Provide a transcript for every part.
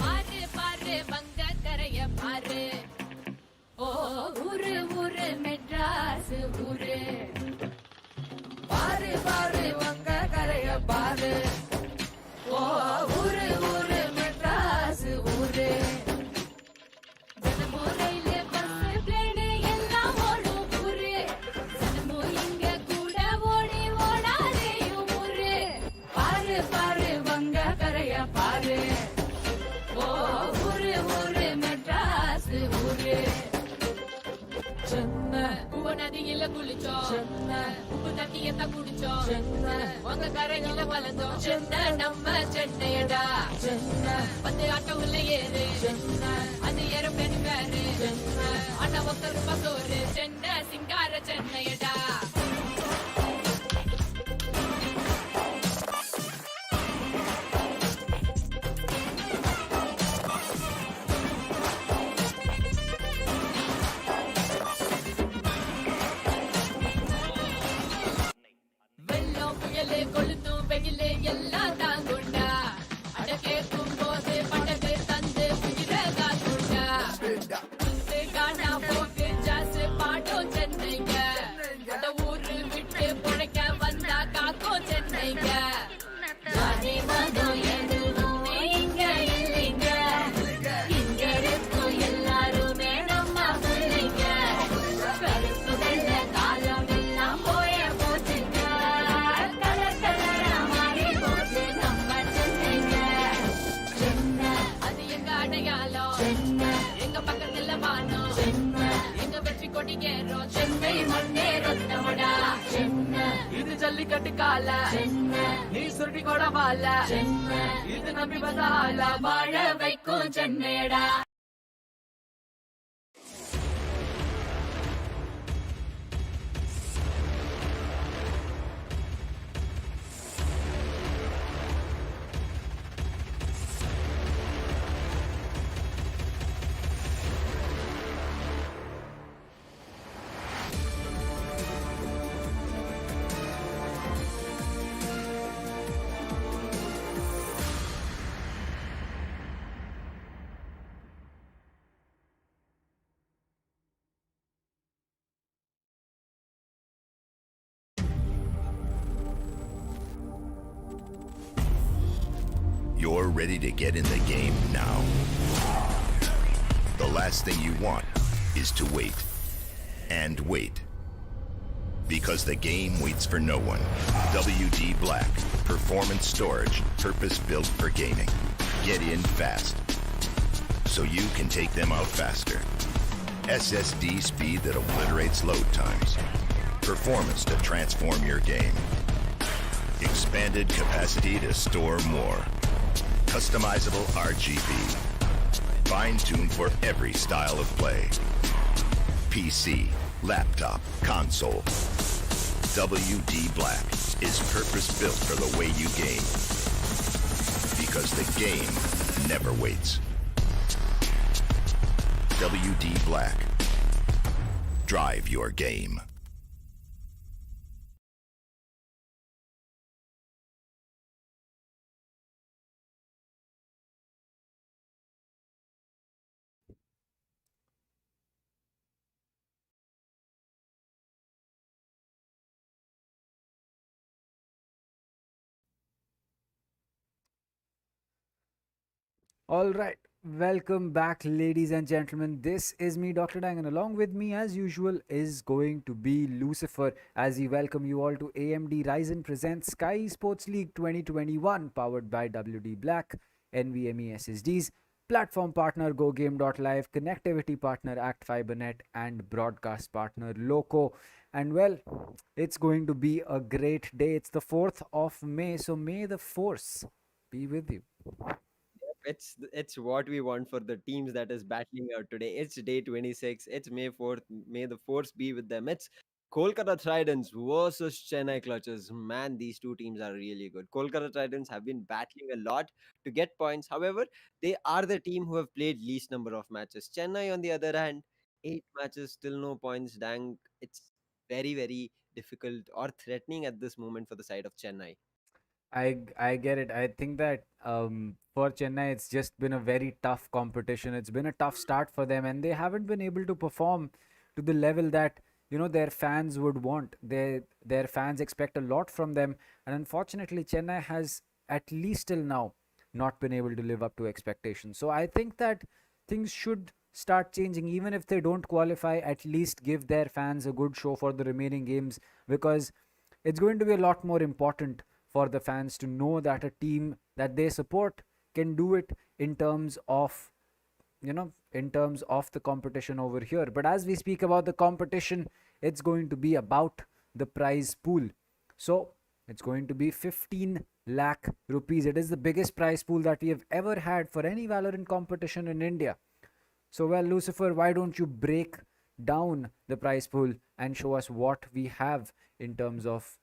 பாரு பாரு வங்க கரைய பாரு ஓ ஊரு ஊரு மெட்ராஸ் ஊரு பாரு பாரு வங்க கரைய பாரு ஓ ஊரு ஊரு மெட்ராஸ் ஊரு தினமும் ரயிலு பஸ் பிளேனு எல்லாம் ஓடும் ஊரு தினமும் இங்க கூட ஓடி ஓடாதேயும் ஊரு பாரு பாரு வங்க கரைய பாரு ஓ ஊரு ஊரு மெட்ராஸ் ஊரு சென்னை உப்பு நதியில குளிச்சோம் சென்னை உப்பு தண்ணியத்த குடிச்சோம் சென்னை உங்க கரையில வளர்ந்தோம் சென்னை நம்ம சென்னையடா சென்னை பத்து ஆட்டம் உள்ள ஏறு சென்னை அது ஏற பெண் பேரு சென்னை அண்ணா ஒருத்தர் பசோரு சென்னை சிங்கார சென்னையடா கொளுத்தும் வெயிலே எல்லாம் தாங்குண்டா அட கேட்கும் போது படகு தந்து புகிற காத்துண்டா காணா போக்கு ஜாசு பாட்டும் சென்னைங்க அட ஊரு விட்டு புழைக்க வந்தா காக்கும் சென்னைங்க ஜாதி மதம் எதுவும் இங்க இல்லைங்க இங்க இருக்கும் எல்லாருமே நம்ம பிள்ளைங்க கருப்பு வெள்ள காலம் எல்லாம் போய போச்சுங்க எங்க பக்கத்துல வானம் எங்க வெற்றி கொடி ஏறும் சென்னை மண்ணே ரத்தமடா இது ஜல்லிக்கட்டு கால நீ சுருட்டி கூட வாழ இது நம்பி வந்தால வாழ வைக்கும் சென்னையடா You're ready to get in the game now. The last thing you want is to wait. And wait. Because the game waits for no one. WD Black. Performance storage. Purpose-built for gaming. Get in fast. So you can take them out faster. SSD speed that obliterates load times. Performance to transform your game. Expanded capacity to store more. Customizable RGB. Fine-tuned for every style of play. PC, laptop, console. WD Black is purpose-built for the way you game. Because the game never waits. WD Black. Drive your game. All right, welcome back, ladies and gentlemen. This is me, Dr. Dang, and along with me, as usual, is going to be Lucifer as we welcome you all to AMD Ryzen presents Skyesports League 2021, powered by WD Black, NVMe SSDs, platform partner GoGame.Live, connectivity partner Act FiberNet, and broadcast partner Loco. And well, it's going to be a great day. It's the 4th of May, so may the force be with you. It's what we want for the teams that is battling out today. It's day 26. It's May 4th. May the force be with them. It's Kolkata Tridents versus Chennai Clutches. Man, these two teams are really good. Kolkata Tridents have been battling a lot to get points. However, they are the team who have played least number of matches. Chennai, on the other hand, 8 matches, still no points. Dang, it's very, very difficult or threatening at this moment for the side of Chennai. I get it. I think that for Chennai, it's just been a very tough competition. It's been a tough start for them, and they haven't been able to perform to the level that their fans would want. Their fans expect a lot from them, and unfortunately, Chennai has at least till now not been able to live up to expectations. So I think that things should start changing, even if they don't qualify. At least give their fans a good show for the remaining games, because it's going to be a lot more important for the fans to know that a team that they support can do it in terms of the competition over here. But as we speak about the competition, it's going to be about the prize pool. So it's going to be 15 lakh rupees. It is the biggest prize pool that we have ever had for any Valorant competition in India. So, well, Lucifer, why don't you break down the prize pool and show us what we have in terms of,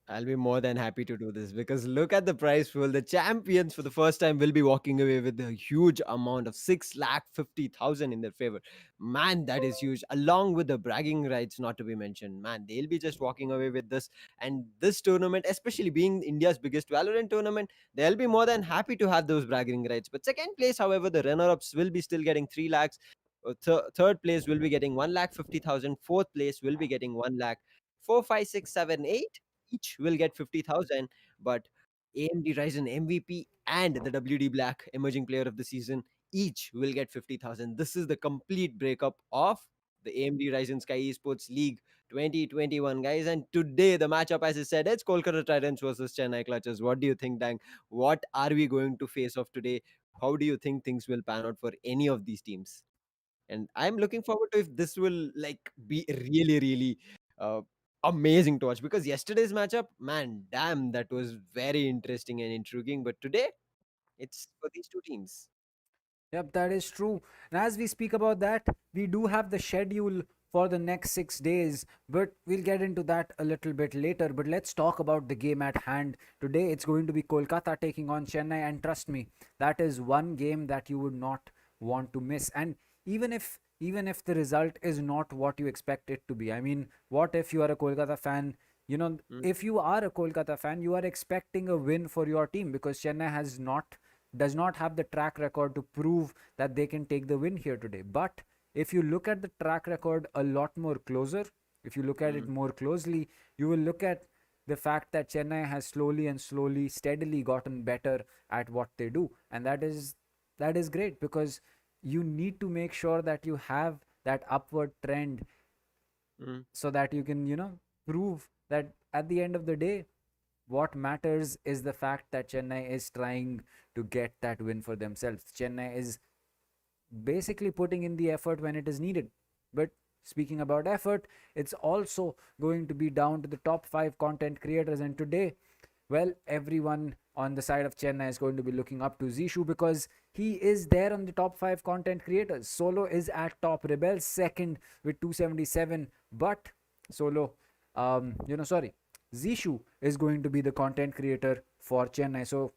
I'll be more than happy to do this because look at the prize pool. The champions for the first time will be walking away with a huge amount of 6,50,000 in their favor. Man, that is huge. Along with the bragging rights, not to be mentioned. Man, they'll be just walking away with this. And this tournament, especially being India's biggest Valorant tournament, they'll be more than happy to have those bragging rights. But second place, however, the runner-ups will be still getting 3 lakhs. Third place will be getting 1,50,000. Fourth place will be getting 1 lakh. 4, 5, 6, 7, 8 each will get 50,000, but AMD Ryzen MVP and the WD Black Emerging Player of the Season each will get 50,000. This is the complete breakup of the AMD Ryzen Skyesports League 2021, guys. And today, the matchup, as I said, it's Kolkata Tridents versus Chennai Clutches. What do you think, Dang? What are we going to face off today? How do you think things will pan out for any of these teams? And I'm looking forward to if this will like be really, really uh, amazing to watch because yesterday's matchup, man, damn, that was very interesting and intriguing. But today, it's for these two teams. Yep, that is true. And as we speak about that, we do have the schedule for the next 6 days, but we'll get into that a little bit later. But let's talk about the game at hand. Today, it's going to be Kolkata taking on Chennai, and trust me, that is one game that you would not want to miss. And even if the result is not what you expect it to be, I mean, what if you are a Kolkata fan? Mm, If you are a Kolkata fan, you are expecting a win for your team because Chennai does not have the track record to prove that they can take the win here today. But if you look at the track record a lot more closer, if you look at it mm, more closely, you will look at the fact that Chennai has slowly and slowly, steadily gotten better at what they do, and that is great because you need to make sure that you have that upward trend mm. so that you can prove that at the end of the day what matters is the fact that Chennai is trying to get that win for themselves. Chennai is basically putting in the effort when it is needed. But speaking about effort, it's also going to be down to the top 5 content creators. And today, well, everyone on the side of Chennai is going to be looking up to Zishu because he is there on the top 5 content creators. Solo is at top, Rebel second with 277, but Solo, sorry, Zishu is going to be the content creator for Chennai. So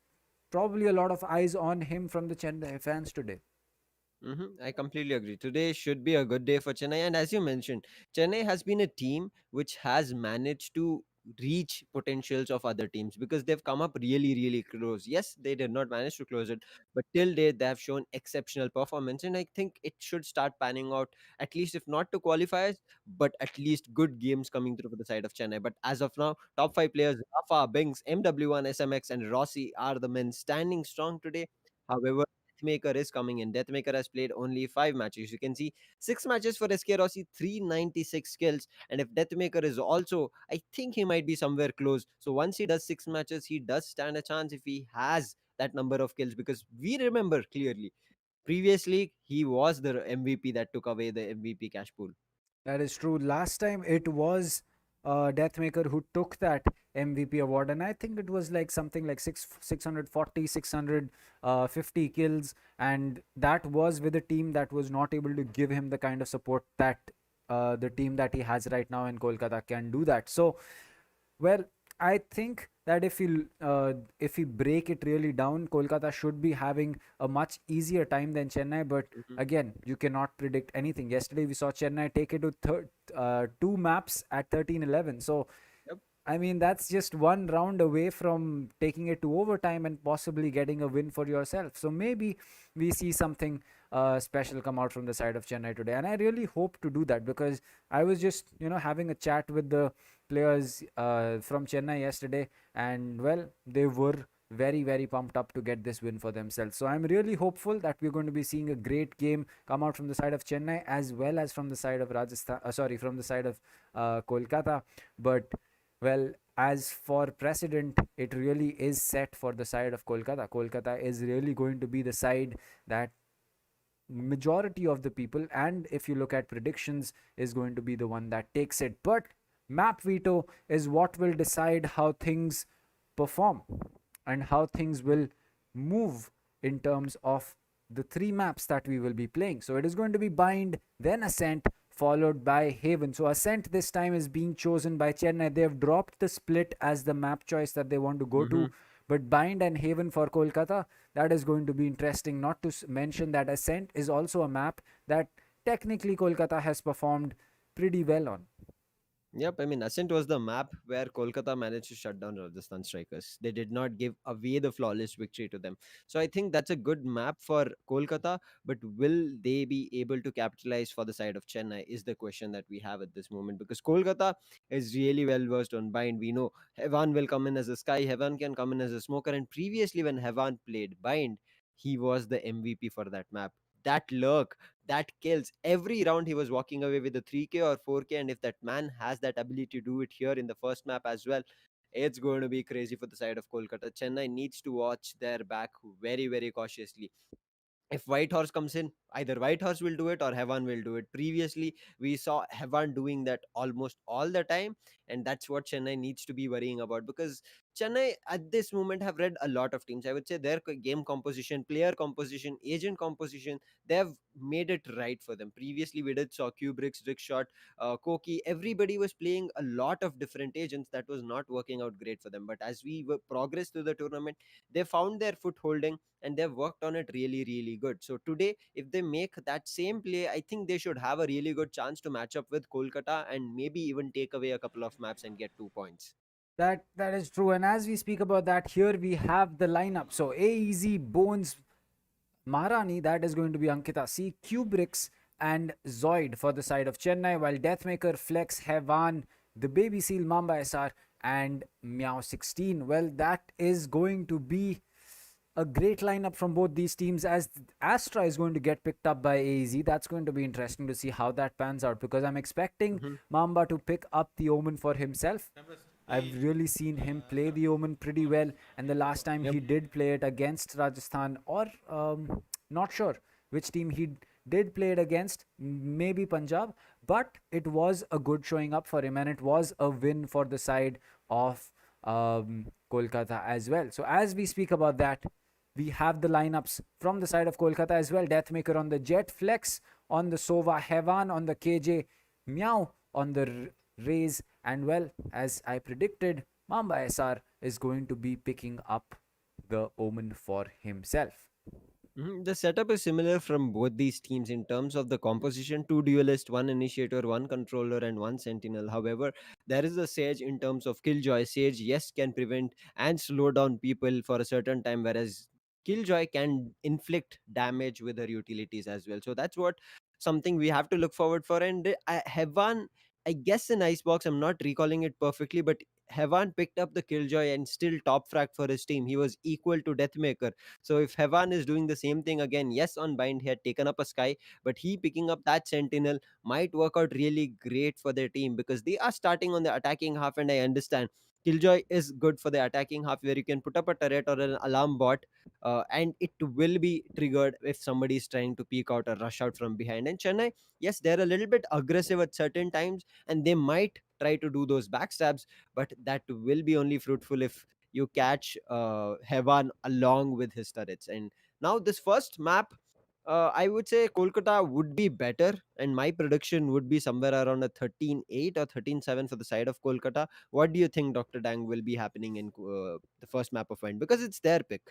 probably a lot of eyes on him from the Chennai fans today. I completely agree. Today should be a good day for Chennai. And as you mentioned, Chennai has been a team which has managed to reach potentials of other teams because they've come up really, really close. Yes, they did not manage to close it, but till date, they have shown exceptional performance. And I think it should start panning out, at least if not to qualifiers, but at least good games coming through for the side of Chennai. But as of now, top five players, Rafa, Binks, MW1, SMX, and Rossi are the men standing strong today. However, Deathmaker is coming in. Deathmaker has played only 5 matches. You can see 6 matches for SK Rossi, 396 kills. And if Deathmaker is also, I think he might be somewhere close. So once he does 6 matches, he does stand a chance if he has that number of kills because we remember clearly previously he was the MVP that took away the MVP cash pool. That is true. Last time it was Deathmaker who took that MVP award, and I think it was like something like 640, 650 kills, and that was with a team that was not able to give him the kind of support that the team that he has right now in Kolkata can do that. So, well, I think that if we break it really down, Kolkata should be having a much easier time than Chennai. But Mhm. again, you cannot predict anything. Yesterday we saw Chennai take it to two maps at 13-11. So Yep. I mean, that's just one round away from taking it to overtime and possibly getting a win for yourself. So maybe we see something special come out from the side of Chennai today. And I really hope to do that, because I was just, having a chat with the players from Chennai yesterday, and well, they were very, very pumped up to get this win for themselves. So I'm really hopeful that we're going to be seeing a great game come out from the side of Chennai, as well as from the side of Rajasthan, from the side of Kolkata. But well, as for precedent, it really is set for the side of Kolkata. Kolkata is really going to be the side that majority of the people, and if you look at predictions, is going to be the one that takes it. But map veto is what will decide how things perform and how things will move in terms of the three maps that we will be playing. So it is going to be Bind, then Ascent, followed by Haven. So Ascent this time is being chosen by Chennai. They have dropped the split as the map choice that they want to go Mhm. to. But Bind and Haven for Kolkata, that is going to be interesting. Not to mention that Ascent is also a map that technically Kolkata has performed pretty well on. Yep, I mean, Ascent was the map where Kolkata managed to shut down Rajasthan Strikers. They did not give away the flawless victory to them. So I think that's a good map for Kolkata, but will they be able to capitalize for the side of Chennai is the question that we have at this moment, because Kolkata is really well versed on Bind. We know Hevan will come in as a Sky, Hevan can come in as a Smoker, and previously when Hevan played Bind, he was the MVP for that map. That lurk, that kills every round. He was walking away with a 3k or 4k, and if that man has that ability to do it here in the first map as well, it's going to be crazy for the side of Kolkata. Chennai needs to watch their back very, very cautiously. If Whitehorse comes in, either Whitehorse will do it or Hevan will do it. Previously, we saw Hevan doing that almost all the time, and that's what Chennai needs to be worrying about, because Chennai at this moment have read a lot of teams. I would say their game composition, player composition, agent composition, they have made it right for them. Previously, we did saw Kubricks, Rickshot, Koki, everybody was playing a lot of different agents that was not working out great for them. But as we were progressed through the tournament, they found their footholding and they've worked on it really, really good. So today, if they make that same play, I think they should have a really good chance to match up with Kolkata and maybe even take away a couple of maps and get 2 points. That is true. And as we speak about that, here we have the lineup. So AEZ, Bones, Maharani, that is going to be Ankita C, Kubricks, and Zoid for the side of Chennai, while Deathmaker, Flex, Hevan, the Baby Seal, Mamba SR, and Meow 16. Well, that is going to be a great lineup from both these teams, as Astra is going to get picked up by AEZ. That's going to be interesting to see how that pans out, because I'm expecting Mhm. Mamba to pick up the Omen for himself. I've really seen him play the Omen pretty well, and the last time Yep. he did play it against Rajasthan, or not sure which team he did play it against, maybe Punjab, but it was a good showing up for him, and it was a win for the side of Kolkata as well. So as we speak about that, we have the lineups from the side of Kolkata as well. Deathmaker on the Jet, Flex on the Sova, Hevan on the KJ, Meow on the Rays, and well, as I predicted, Mamba SR is going to be picking up the Omen for himself. The setup is similar from both these teams in terms of the composition: two duelists, one initiator, one controller, and one sentinel. However, there is a Sage in terms of Killjoy. Sage, yes, can prevent and slow down people for a certain time, whereas Killjoy can inflict damage with her utilities as well. So that's what something we have to look forward for. And I have one, I guess, an icebox. I'm not recalling it perfectly, but Hevan picked up the Killjoy and still top frag for his team. He was equal to Deathmaker. So if Hevan is doing the same thing again, yes, on Bind he had taken up a Sky, but he picking up that Sentinel might work out really great for their team, because they are starting on the attacking half, and I understand Killjoy is good for the attacking half, where you can put up a turret or an alarm bot, and it will be triggered if somebody is trying to peek out or rush out from behind. And Chennai, yes, they're a little bit aggressive at certain times, and they might try to do those backstabs, but that will be only fruitful if you catch Hevan along with his turrets. And now this first map, I would say Kolkata would be better, and my prediction would be somewhere around a 13-8 or 13-7 for the side of Kolkata. What do you think, Dr. Dang, will be happening in the first map of end? Because it's their pick.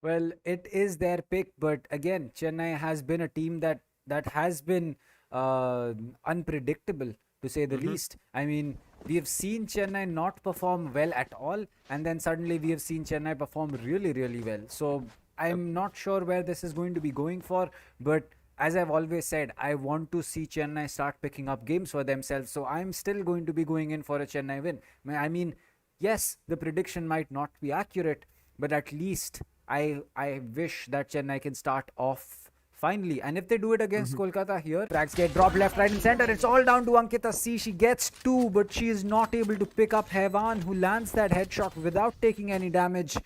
Well, it is their pick, but again, Chennai has been a team that has been uh, unpredictable, to say the Hmm. least. I mean, we have seen Chennai not perform well at all, and then suddenly we have seen Chennai perform really, really well. So Yep. I'm not sure where this is going to be going for, but as I've always said, I want to see Chennai start picking up games for themselves. So I'm still going to be going in for a Chennai win. I mean, yes, the prediction might not be accurate, but at least I wish that Chennai can start off finally. And if they do it against Hmm. Kolkata here, frags get dropped left, right, and center. It's all down to Ankita C. She gets two, but she is not able to pick up Hevan, who lands that headshot without taking any damage.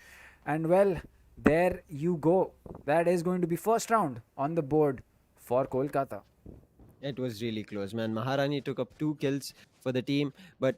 And well, there you go. That is going to be first round on the board for Kolkata. It was really close, man. Maharani took up 2 kills for the team, but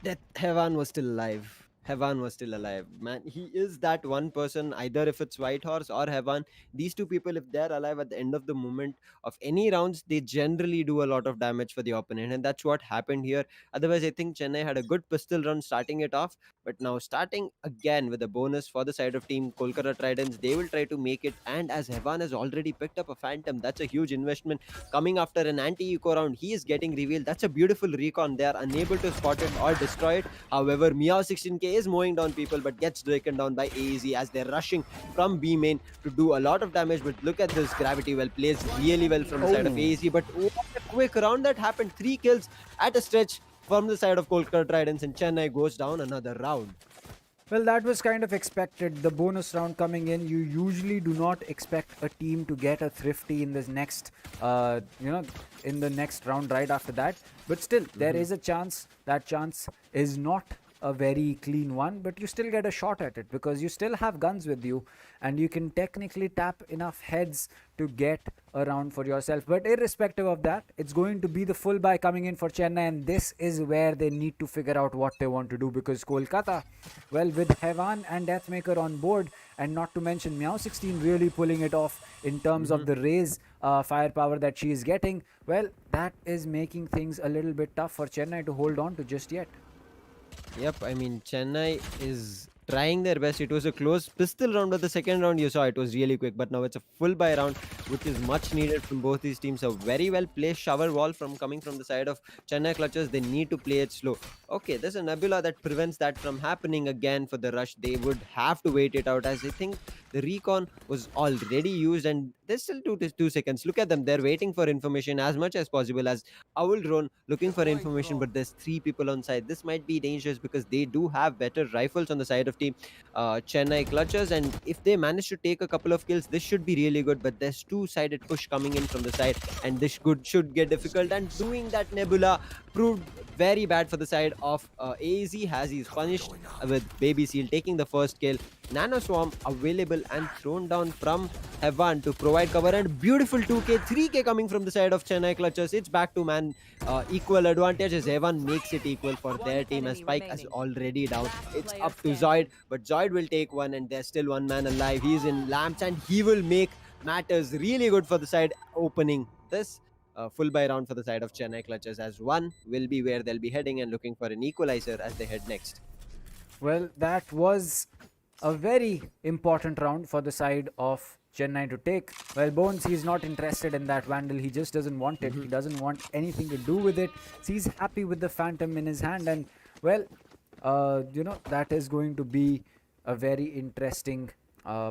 that Hevan was still alive. Hevan was still alive, man. He is that one person, either if it's Whitehorse or Hevan, these two people, if they're alive at the end of the moment of any rounds, they generally do a lot of damage for the opponent. And that's what happened here. Otherwise, I think Chennai had a good pistol run starting it off. But now starting again with a bonus for the side of team Kolkata Tridents, they will try to make it. And as Hevan has already picked up a Phantom, that's a huge investment coming after an anti-eco round. He is getting revealed. That's a beautiful recon. They are unable to spot it or destroy it. However, Meow 16K is mowing down people but gets taken down by AEZ as they're rushing from B main to do a lot of damage. But look at this gravity well, plays really well from the side of Oh, AEZ. But what a quick round that happened. 3 kills at a stretch from the side of Kolkata Tridents, and Chennai goes down another round. well, that was kind of expected. The bonus round coming in, you usually do not expect a team to get a thrifty in this next, in the next round right after that. But still, there Mhm. is a chance. That chance is not a very clean one, but you still get a shot at it because you still have guns with you and you can technically tap enough heads to get a round for yourself. But irrespective of that, it's going to be the full buy coming in for Chennai, and this is where they need to figure out what they want to do because Kolkata, well, with Hevan and Deathmaker on board, and not to mention Meow 16 really pulling it off in terms of Mhm. the raise firepower that she is getting, well, that is making things a little bit tough for Chennai to hold on to just yet. Yep, I mean Chennai is trying their best. It was a close pistol round, but the second round you saw it was really quick. But now it's a full buy round, which is much needed from both these teams. A very well placed shower wall from coming from the side of Chennai clutches. They need to play it slow. Okay, there's a nebula that prevents that from happening again for the rush. They would have to wait it out as I think the recon was already used and there's still 2 seconds. Look at them. They're waiting for information as much as possible as Owl drone looking for information, but there's 3 people on side. This might be dangerous because they do have better rifles on the side of team Chennai clutches, and if they manage to take a couple of kills, this should be really good. But there's two-sided push coming in from the side, and this should get difficult. And doing that Nebula proved very bad for the side of AZ as he's punished with Baby Seal taking the first kill. Nano Swarm available and thrown down from Hevan to provide cover, and beautiful 2K, 3K coming from the side of Chennai clutches. It's back to man equal advantage as Hevan makes it equal for their team as Spike is already down. It's up to Zoid, but Zoid will take one and there's still one man alive. He's in lamps and he will make matters really good for the side opening this full buy round for the side of Chennai clutches as one will be where they'll be heading and looking for an equalizer as they head next. Well, that was a very important round for the side of Chennai to take. Well, Bones, he's not interested in that Vandal. He just doesn't want it. He doesn't want anything to do with it. So he's happy with the Phantom in his hand. And, well, that is going to be a very interesting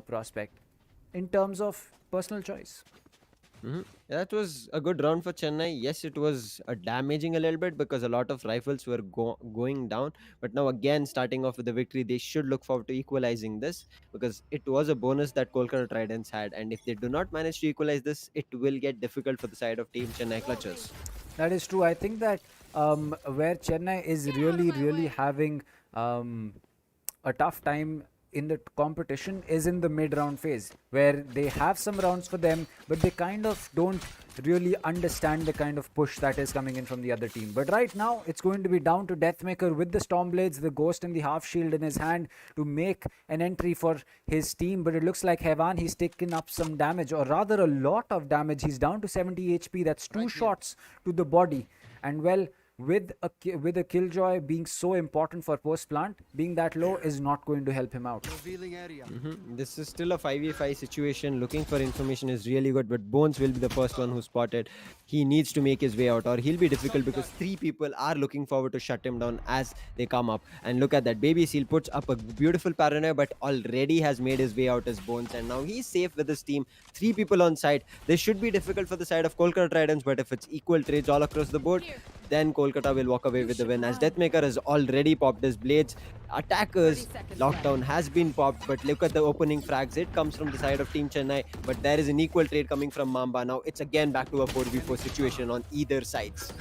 prospect in terms of personal choice. That was a good round for Chennai. Yes, it was damaging a little bit because a lot of rifles were going down. But now, again, starting off with the victory, they should look forward to equalizing this because it was a bonus that Kolkata Tridents had. And if they do not manage to equalize this, it will get difficult for the side of Team Chennai Clutches. That is true. I think that where Chennai is really, really having a tough time in the competition is in the mid-round phase, where they have some rounds for them, but they kind of don't really understand the kind of push that is coming in from the other team. But right now, it's going to be down to Deathmaker with the Stormblades, the Ghost and the Half Shield in his hand to make an entry for his team. But it looks like Hevan, he's taken up some damage, or rather a lot of damage. He's down to 70 HP. That's two shots to the body. And well, with a Killjoy being so important for post plant, being that low is not going to help him out. This is still a 5v5 situation. Looking for information is really good, but Bones will be the first one who spotted. He needs to make his way out, or he'll be difficult because three people are looking forward to shut him down as they come up. And look at that. Baby Seal puts up a beautiful paranoia, but already has made his way out as Bones, and now he's safe with his team. Three people on side. This should be difficult for the side of Kolkata Tridents, but if it's equal trades all across the board, then Kolkata will walk away with the win, as Deathmaker has already popped his blades. Attackers lockdown has been popped, but look at the opening frags. It comes from the side of Team Chennai, but there is an equal trade coming from Mamba. Now it's again back to a 4v4 situation on either sides.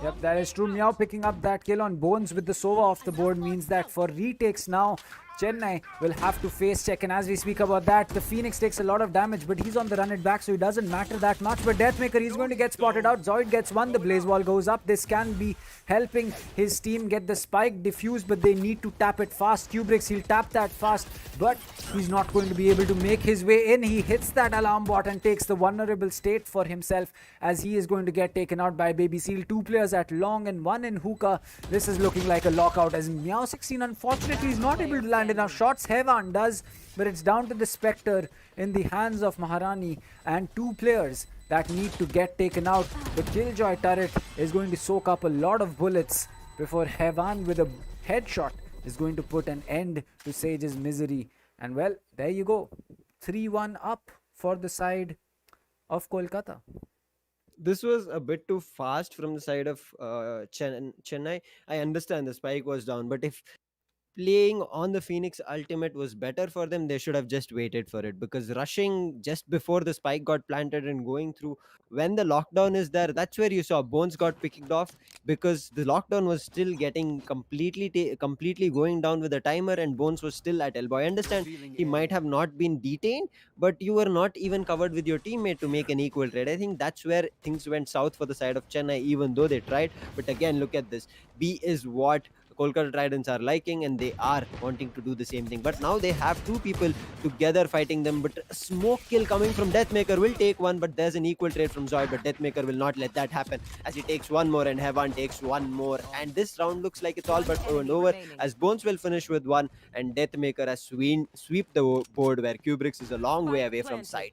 Yep, that is true. Meow picking up that kill on Bones with the Sova off the board means that for retakes now, Chennai will have to face check. And as we speak about that, the Phoenix takes a lot of damage, but he's on the run it back, so it doesn't matter that much. But Deathmaker, he's going to get spotted out. Zoid gets one. The Blaze Wall goes up. This can be helping his team get the spike diffused, but they need to tap it fast. Kubrix, he'll tap that fast, but he's not going to be able to make his way in. He hits that alarm bot and takes the vulnerable state for himself, as he is going to get taken out by Baby Seal. Two players at long and one in hookah. This is looking like a lockout, as Meow16 unfortunately is not able to land enough shots. Hevan does, but it's down to the Spectre in the hands of Maharani and two players that need to get taken out. The Killjoy turret is going to soak up a lot of bullets before Hevan with a headshot is going to put an end to Sage's misery. And well, there you go. 3-1 up for the side of Kolkata. This was a bit too fast from the side of Chennai. I understand the spike was down, but if playing on the Phoenix ultimate was better for them, they should have just waited for it, because rushing just before the spike got planted and going through when the lockdown is there, that's where you saw Bones got picked off, because the lockdown was still getting completely going down with the timer, and Bones was still at elbow. I understand he might have not been detained, but you were not even covered with your teammate to make an equal trade. I think that's where things went south for the side of Chennai, even though they tried. But again, look at this. B is what Kolkata Tridents are liking, and they are wanting to do the same thing. But now they have two people together fighting them. But a smoke kill coming from Deathmaker will take one, but there's an equal trade from Zoid. But Deathmaker will not let that happen, as he takes one more and Hevan takes one more. And this round looks like it's all but over, as Bones will finish with one, and Deathmaker has sweep the board, where Kubrix is a long way away from sight.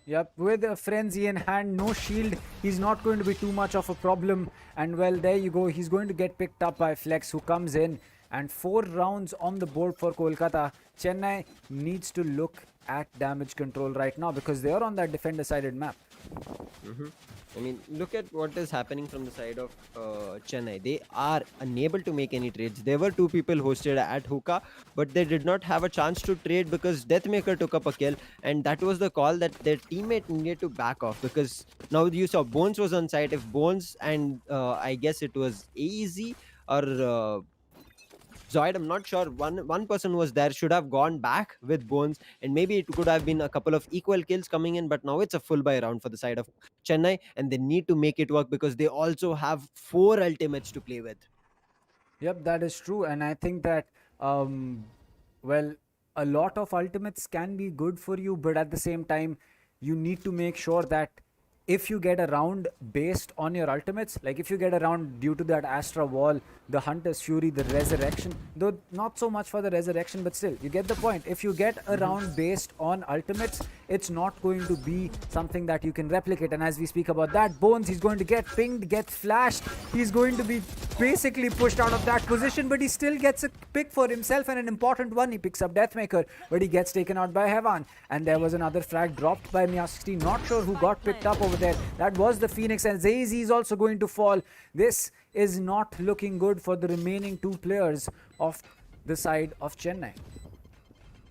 Yep, with a frenzy in hand, no shield, he's not going to be too much of a problem. And well, there you go, he's going to get picked up by Flex, who comes in. And 4 rounds on the board for Kolkata. Chennai needs to look at damage control right now, because they are on that defender-sided map. I mean, look at what is happening from the side of Chennai. They are unable to make any trades. There were two people hosted at hookah, but they did not have a chance to trade because Deathmaker took up a kill, and that was the call that their teammate needed to back off, because now you saw Bones was on site. If Bones and I guess it was AZ or Zoid, I'm not sure, one person was there, should have gone back with Bones, and maybe it could have been a couple of equal kills coming in. But now it's a full buy round for the side of Chennai, and they need to make it work, because they also have 4 ultimates to play with. Yep, that is true. And I think that, well, a lot of ultimates can be good for you, but at the same time, you need to make sure that if you get a round based on your ultimates, like if you get a round due to that Astra Wall, the Hunter's Fury, the Resurrection, though not so much for the Resurrection, but still, you get the point. If you get a round based on ultimates, it's not going to be something that you can replicate. And as we speak about that, Bones, he's going to get pinged, gets flashed. He's going to be basically pushed out of that position, but he still gets a pick for himself, and an important one. He picks up Deathmaker, but he gets taken out by Hevan. And there was another frag dropped by Meow16. Not sure who got picked up over there. That was the Phoenix, and Zazy is also going to fall. This is not looking good for the remaining 2 players of the side of Chennai.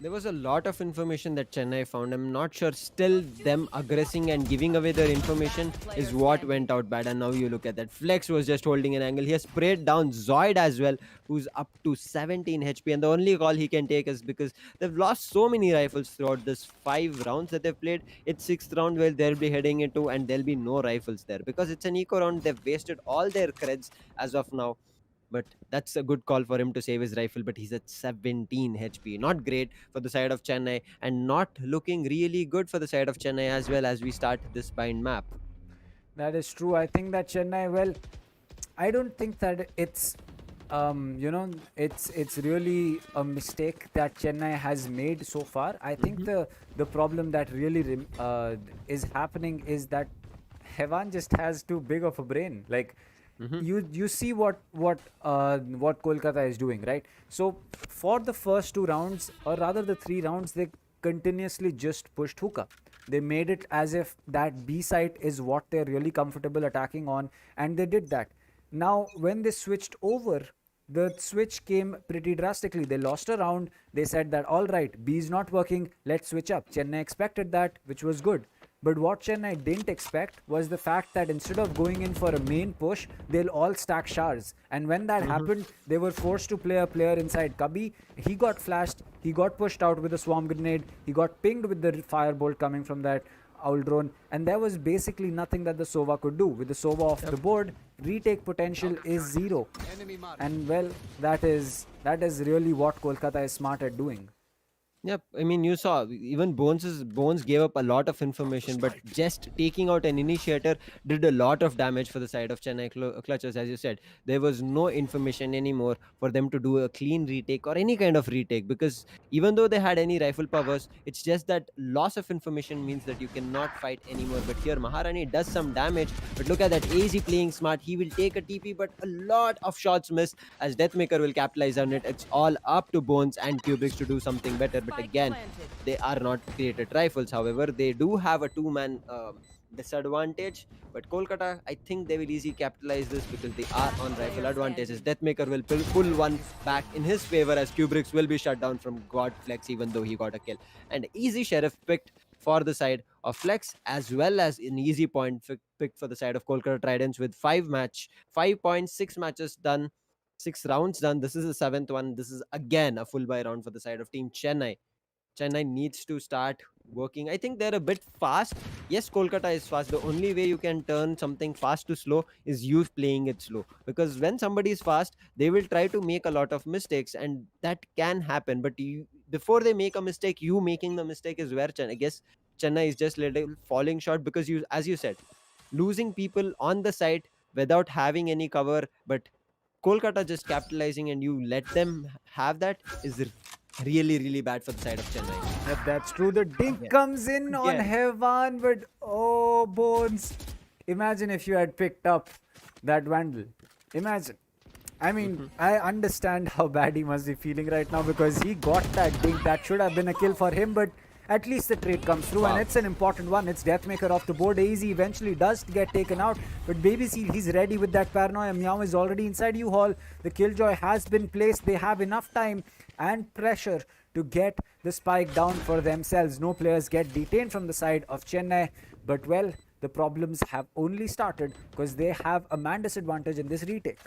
There was a lot of information that Chennai found. I'm not sure. Still, them aggressing and giving away their information is what went out bad. And now you look at that. Flex was just holding an angle. He has sprayed down Zoid as well, who's up to 17 HP. And the only call he can take is because they've lost so many rifles throughout this 5 rounds that they've played. It's sixth round where they'll be heading into, and there'll be no rifles there because it's an eco round. They've wasted all their creds as of now, but that's a good call for him to save his rifle. But he's at 17 HP. Not great for the side of Chennai, and not looking really good for the side of Chennai as well as we start this bind map. That is true. I think that Chennai, well, I don't think that it's it's really a mistake that Chennai has made so far. I think the problem that really is happening is that Hevan just has too big of a brain. Like, you see what Kolkata is doing, right? So for the first 2 rounds, or rather the 3 rounds, they continuously just pushed hookah. They made it as if that B site is what they're really comfortable attacking on, and they did that. Now, when they switched over, the switch came pretty drastically. They lost a round. They said that, all right, B is not working, let's switch up. Chennai expected that, which was good. But what Chennai didn't expect was the fact that instead of going in for a main push, they'll all stack shards. And when that happened, they were forced to play a player inside Cubby. He got flashed, he got pushed out with a swarm grenade, he got pinged with the firebolt coming from that owl drone, and there was basically nothing that the Sova could do. With the Sova off the board, retake potential is zero. And well, that is really what Kolkata is smart at doing. Yep, I mean, you saw even Bones gave up a lot of information, but just taking out an initiator did a lot of damage for the side of Chennai clutches. As you said, there was no information anymore for them to do a clean retake or any kind of retake, because even though they had any rifle powers, it's just that loss of information means that you cannot fight anymore. But here Maharani does some damage, but look at that, AZ playing smart. He will take a TP, but a lot of shots miss as Deathmaker will capitalize on it. It's all up to Bones and Kubrick to do something better. But again, they are not created rifles. However, they do have a two-man disadvantage. But Kolkata, I think they will easily capitalize this because they are on rifle advantages. Deathmaker will pull one back in his favor as Kubrick's will be shut down from God Flex, even though he got a kill. And easy sheriff picked for the side of Flex, as well as an easy point picked for the side of Kolkata Tridents with 5.6 matches done, 6 rounds done. This is the 7th one. This is again a full buy round for the side of Team Chennai. Chennai needs to start working. I think they're a bit fast. Yes, Kolkata is fast. The only way you can turn something fast to slow is you playing it slow. Because when somebody is fast, they will try to make a lot of mistakes, and that can happen. But before they make a mistake, you making the mistake is where I guess Chennai is just little falling short, because you, as you said, losing people on the side without having any cover, but Kolkata just capitalizing and you let them have that is really, really bad for the side of Chennai. Yep, that's true. The dink Yeah. comes in on Yeah. Hevan, but oh, Bones. Imagine if you had picked up that Vandal. Imagine. I mean, I understand how bad he must be feeling right now, because he got that dink. That should have been a kill for him, but at least the trade comes through, and it's an important one. It's Deathmaker off the board. AZ eventually does get taken out, but Baby Seal, he's ready with that paranoia. Meow is already inside U-Haul. The Killjoy has been placed. They have enough time and pressure to get the spike down for themselves. No players get detained from the side of Chennai, but well, the problems have only started because they have a man disadvantage in this retake.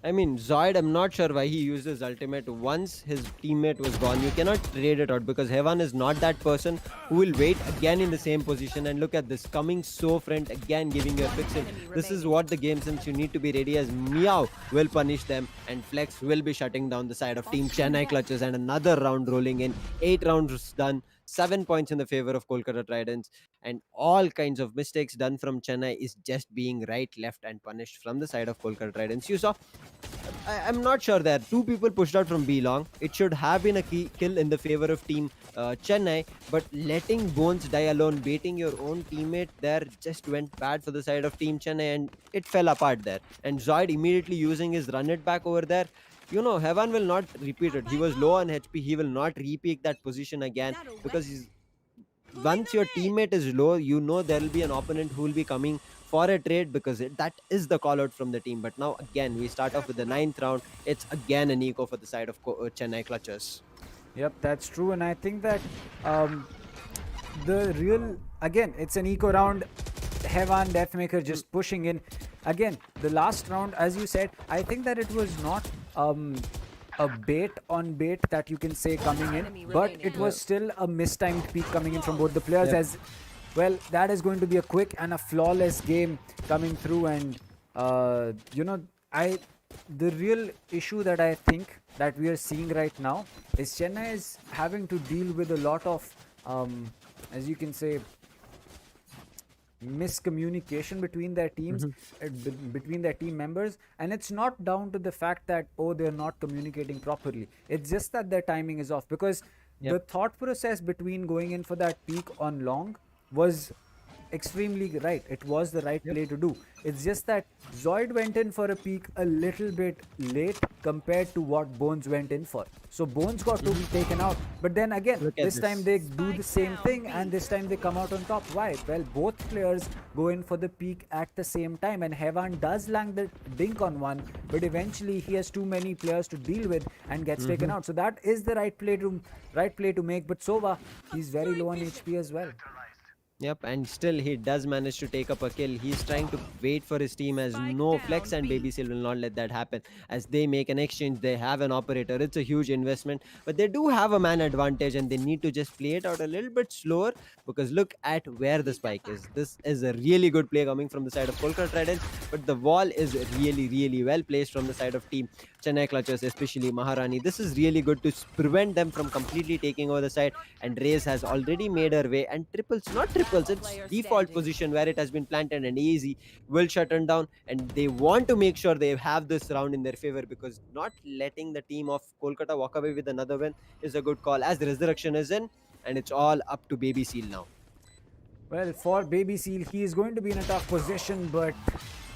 I mean, Zoid, I'm not sure why he used his ultimate once his teammate was gone. You cannot trade it out, because Hevan is not that person who will wait again in the same position. And look at this, coming so front again, giving you a pixel. This is what the game, since you need to be ready, as Meow will punish them and Flex will be shutting down the side of Team Chennai clutches. And another round rolling in. 8 rounds done. 7 points in the favor of Kolkata Tridents, and all kinds of mistakes done from Chennai is just being right, left, and punished from the side of Kolkata Tridents. You saw, I'm not sure there. 2 people pushed out from B long. It should have been a key kill in the favor of Team Chennai, but letting Bones die alone, baiting your own teammate there, just went bad for the side of Team Chennai, and it fell apart there. And Zoid immediately using his run it back over there. You know, Heaven will not repeat it. He was low on HP. He will not repeat that position again, because once your teammate is low, you know there will be an opponent who will be coming for a trade, because that is the call out from the team. But now again, we start off with the 9th round. It's again an eco for the side of Chennai clutches. Yep, that's true. And I think that um, the real, again, it's an eco round. Hevan Deathmaker Mm, just pushing in. Again, the last round, as you said, I think that it was not a bait on bait that you can say coming in, but it yeah, was still a mistimed peak coming in from both the players. yep. As well, that is going to be a quick and a flawless game coming through. And you know, I the real issue that I think that we are seeing right now is Chennai is having to deal with a lot of as you can say miscommunication between their teams, Hmm. between their team members. And it's not down to the fact that, oh, they're not communicating properly. It's just that their timing is off, because Yep. the thought process between going in for that peak on long was extremely right. It was the right Yep. play to do. It's just that Zoid went in for a peak a little bit late compared to what Bones went in for. So Bones got to be taken out. But then again, Look at this time this. they do the same thing, and this time they come out on top. Why? Well, both players go in for the peak at the same time, and Hevan does land the dink on one, but eventually he has too many players to deal with and gets taken Hmm. out. So that is the right play to make. But Sova, he's very low on HP as well. Yep, and still he does manage to take up a kill. He's trying to wait for his team as no Flex and Baby Seal will not let that happen. As they make an exchange, they have an operator. It's a huge investment, but they do have a man advantage and they need to just play it out a little bit slower because look at where the spike is. This is a really good play coming from the side of Kolkata Tridents, but the wall is really, really well placed from the side of team Chennai Clutches, especially Maharani. This is really good to prevent them from completely taking over the side, and Raze has already made her way, and triples, not triples, it's default position where it has been planted, and easy will shut them down, and they want to make sure they have this round in their favor because not letting the team of Kolkata walk away with another win is a good call as the resurrection is in, and it's all up to Baby Seal now. Well, for Baby Seal, he is going to be in a tough position, but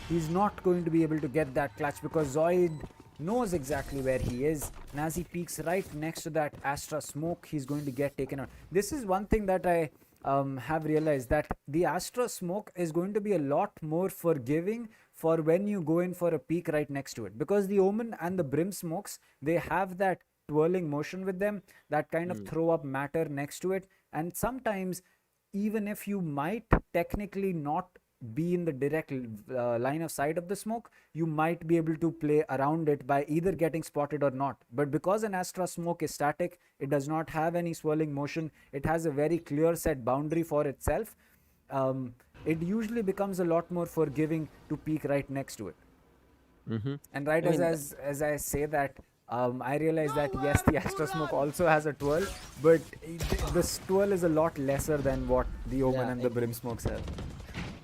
he's not going to be able to get that clutch because Zoid knows exactly where he is. And as he peeks right next to that Astra smoke, he's going to get taken out. This is one thing that I have realized, that the Astra smoke is going to be a lot more forgiving for when you go in for a peak right next to it, because the Omen and the Brim smokes, they have that twirling motion with them, that kind of Mm. throw up matter next to it. And sometimes, even if you might technically not be in the direct line of sight of the smoke, you might be able to play around it by either getting spotted or not. But because an Astra smoke is static, it does not have any swirling motion, it has a very clear set boundary for itself. It usually becomes a lot more forgiving to peek right next to it. Hmm. And right I mean, as I say that, I realize that yes, the Astra Smoke also has a twirl, but the twirl is a lot lesser than what the Omen yeah, and the Brim Smokes have.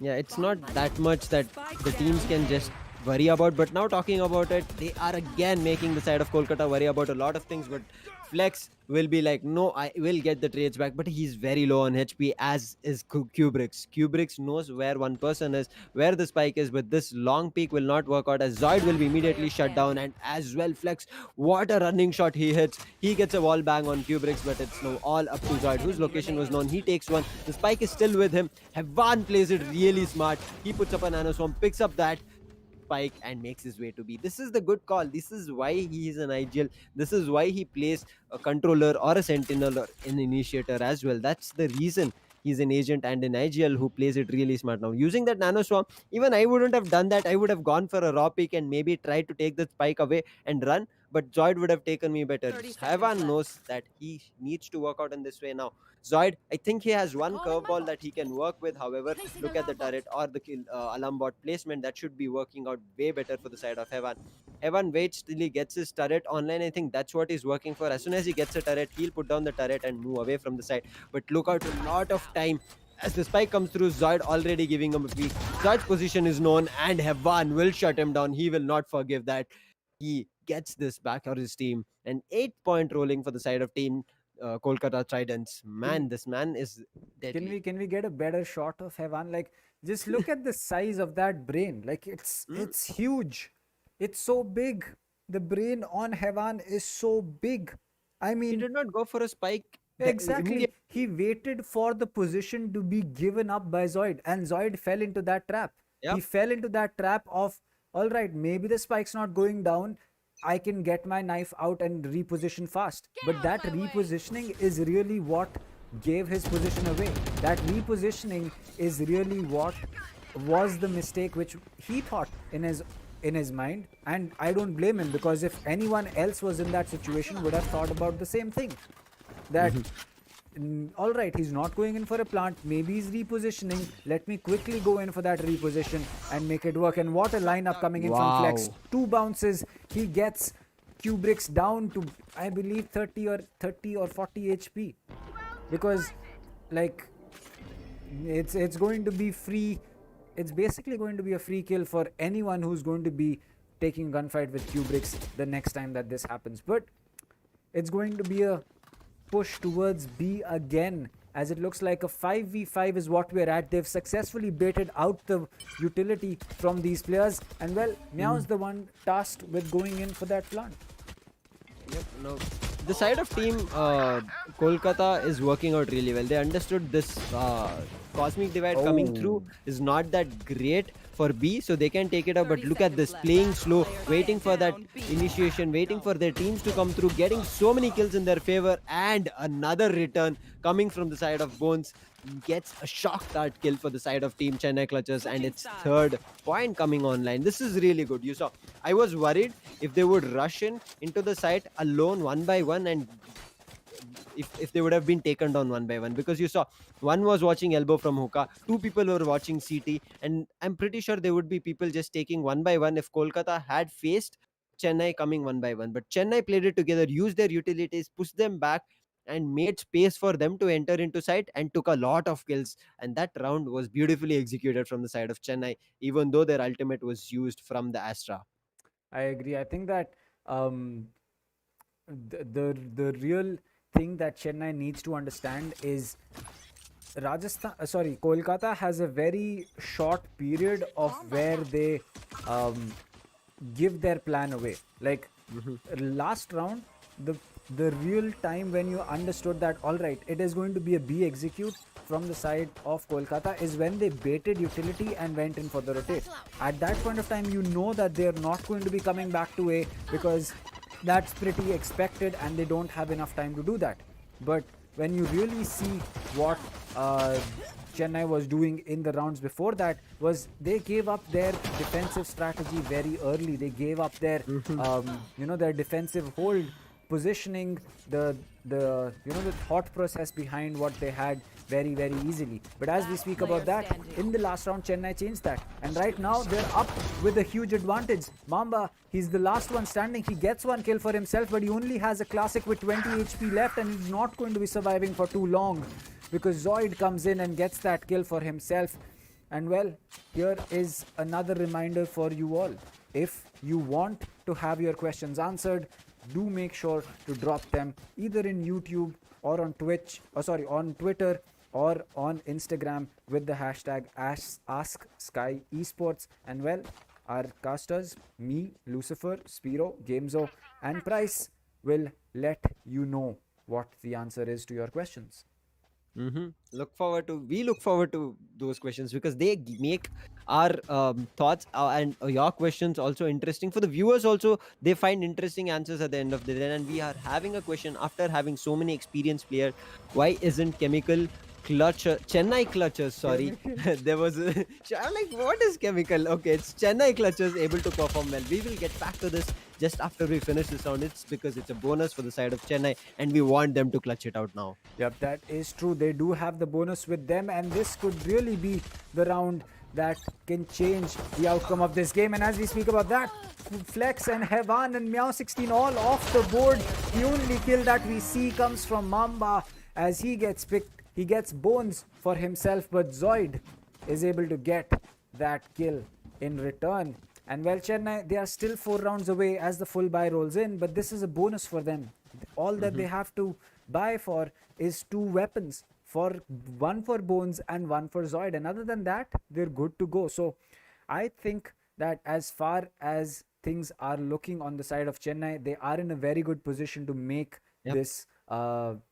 yeah, it's not that much that the teams can just worry about. But now talking about it, they are again making the side of Kolkata worry about a lot of things. But Flex will be like, no, I will get the trades back. But he's very low on HP, as is Kubrix. Kubrix knows where one person is, where the spike is. But this long peak will not work out as Zoid will be immediately shut down. And as well, Flex, what a running shot he hits. He gets a wall bang on Kubrix, but it's now all up to Zoid, whose location was known. He takes one. The spike is still with him. Hevan plays it really smart. He puts up a nano swarm, picks up that spike and makes his way to B. This is the good call. This is why he is an ideal. This is why he plays a controller or a sentinel or an initiator as well. That's the reason he's an agent and an IGL who plays it really smart. Now, using that nano swarm, even I wouldn't have done that. I would have gone for a raw pick and maybe tried to take the spike away and run. But Zoid would have taken me better. Havan knows that he needs to work out in this way now. Zoid, I think he has one curveball that he can work with. However, look at the turret or the kill, alarm bot placement. That should be working out way better for the side of Heaven. Heaven waits till he gets his turret online. I think that's what he's working for. As soon as he gets a turret, he'll put down the turret and move away from the side. But look out, a lot of time. As the spike comes through, Zoid already giving him a peek. Zoid's position is known and Heaven will shut him down. He will not forgive that. He gets this back for his team. An 8-point rolling for the side of team Kolkata Tridents. Can Man, this man is can deadly. we can we get a better shot of Hevan? Like, just look at the size of that brain. Like, Mm. it's huge. It's so big. The brain on Hevan is so big. I He mean, did not go for a spike exactly. immediately. He waited for the position to be given up by Zoid, and Zoid fell into that trap. He Yep. fell into that trap of, all right, maybe the spike's not going down. I can get my knife out and reposition fast. But that repositioning is really what gave his position away. That repositioning is really what was the mistake which he thought in his mind, and I don't blame him, because if anyone else was in that situation would have thought about the same thing, that all right, he's not going in for a plant, maybe he's repositioning, let me quickly go in for that reposition and make it work. And what a lineup coming in from Flex. 2 bounces, he gets Kubrick's down to, I believe, 30 or 40 HP, because like it's going to be free. It's basically going to be a free kill for anyone who's going to be taking a gunfight with Kubrick's the next time that this happens. But it's going to be a push towards B again, as it looks like a 5v5 is what we're at. They've successfully baited out the utility from these players, and well, Meow's the one tasked with going in for that plant. Yep, no. The side of team Kolkata is working out really well. They understood this cosmic divide coming through is not that great for B, so they can take it up. But look at this, playing slow, waiting for that initiation, waiting for their teams to come through, getting so many kills in their favor, and another return coming from the side of Bones. Gets a shock dart kill for the side of Team Chennai Clutches, and its 3rd point coming online. This is really good. You saw, I was worried if they would rush into the site alone 1 by 1, and if they would have been taken down 1 by 1, because you saw one was watching elbow from hookah, 2 people were watching CT, and I'm pretty sure there would be people just taking 1 by 1 if Kolkata had faced Chennai coming 1 by 1. But Chennai played it together, used their utilities, pushed them back, and made space for them to enter into sight, and took a lot of kills. And that round was beautifully executed from the side of Chennai, even though their ultimate was used from the Astra. I agree. I think that the real thing that Chennai needs to understand is Kolkata has a very short period of where they give their plan away. Like last round, the real time when you understood that all right, it is going to be a B execute from the side of Kolkata is when they baited utility and went in for the rotate. At that point of time, you know that they're not going to be coming back to A, because that's pretty expected and they don't have enough time to do that. But when you really see what Chennai was doing in the rounds before that, was they gave up their defensive strategy very early. They gave up their their defensive hold positioning, the thought process behind what they had very, very easily. But as we speak about that, in the last round, Chennai changed that. And right now, they're up with a huge advantage. Mamba, he's the last one standing. He gets 1 kill for himself, but he only has a classic with 20 HP left, and he's not going to be surviving for too long, because Zoid comes in and gets that kill for himself. And well, here is another reminder for you all. If you want to have your questions answered, do make sure to drop them either in YouTube or on on Twitter or on Instagram with the hashtag #AskSkyEsports. And well, our casters, me, Lucifer, Spiro, Gamezo, and Price will let you know what the answer is to your questions. We look forward to those questions, because they make our thoughts and your questions also interesting for the viewers. Also, they find interesting answers at the end of the day. And we are having a question after having so many experienced players. Why isn't Chennai Clutches, sorry. There was I'm like, what is Chemical? Okay, it's Chennai Clutches able to perform well. We will get back to this just after we finish this round. It's because it's a bonus for the side of Chennai, and we want them to clutch it out now. Yep, that is true. They do have the bonus with them, and this could really be the round that can change the outcome of this game. And as we speak about that, Flex and Hevan and Meow16 all off the board. The only kill that we see comes from Mamba as he gets picked. He gets Bones for himself, but Zoid is able to get that kill in return. And well, Chennai, they are still 4 rounds away as the full buy rolls in, but this is a bonus for them. All that they have to buy for is 2 weapons, one for Bones and one for Zoid. And other than that, they're good to go. So I think that as far as things are looking on the side of Chennai, they are in a very good position to make this, can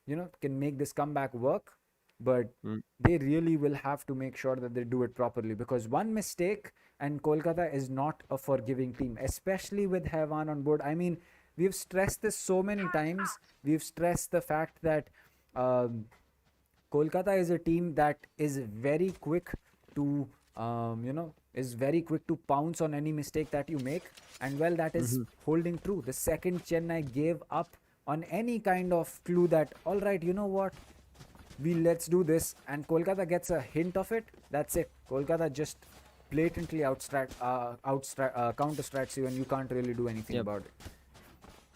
make this comeback work. but Mm. they really will have to make sure that they do it properly, because one mistake and Kolkata is not a forgiving team, especially with Hevan on board. I mean, we've stressed this so many times. We've stressed the fact that um, Kolkata is a team that is very quick to, is very quick to pounce on any mistake that you make. And well, that is Mm-hmm. holding true. The second Chennai gave up on any kind of clue that, all right, you know what, let's do this, and Kolkata gets a hint of it, that's it. Kolkata just blatantly counter strats you, and you can't really do anything Yep. about it.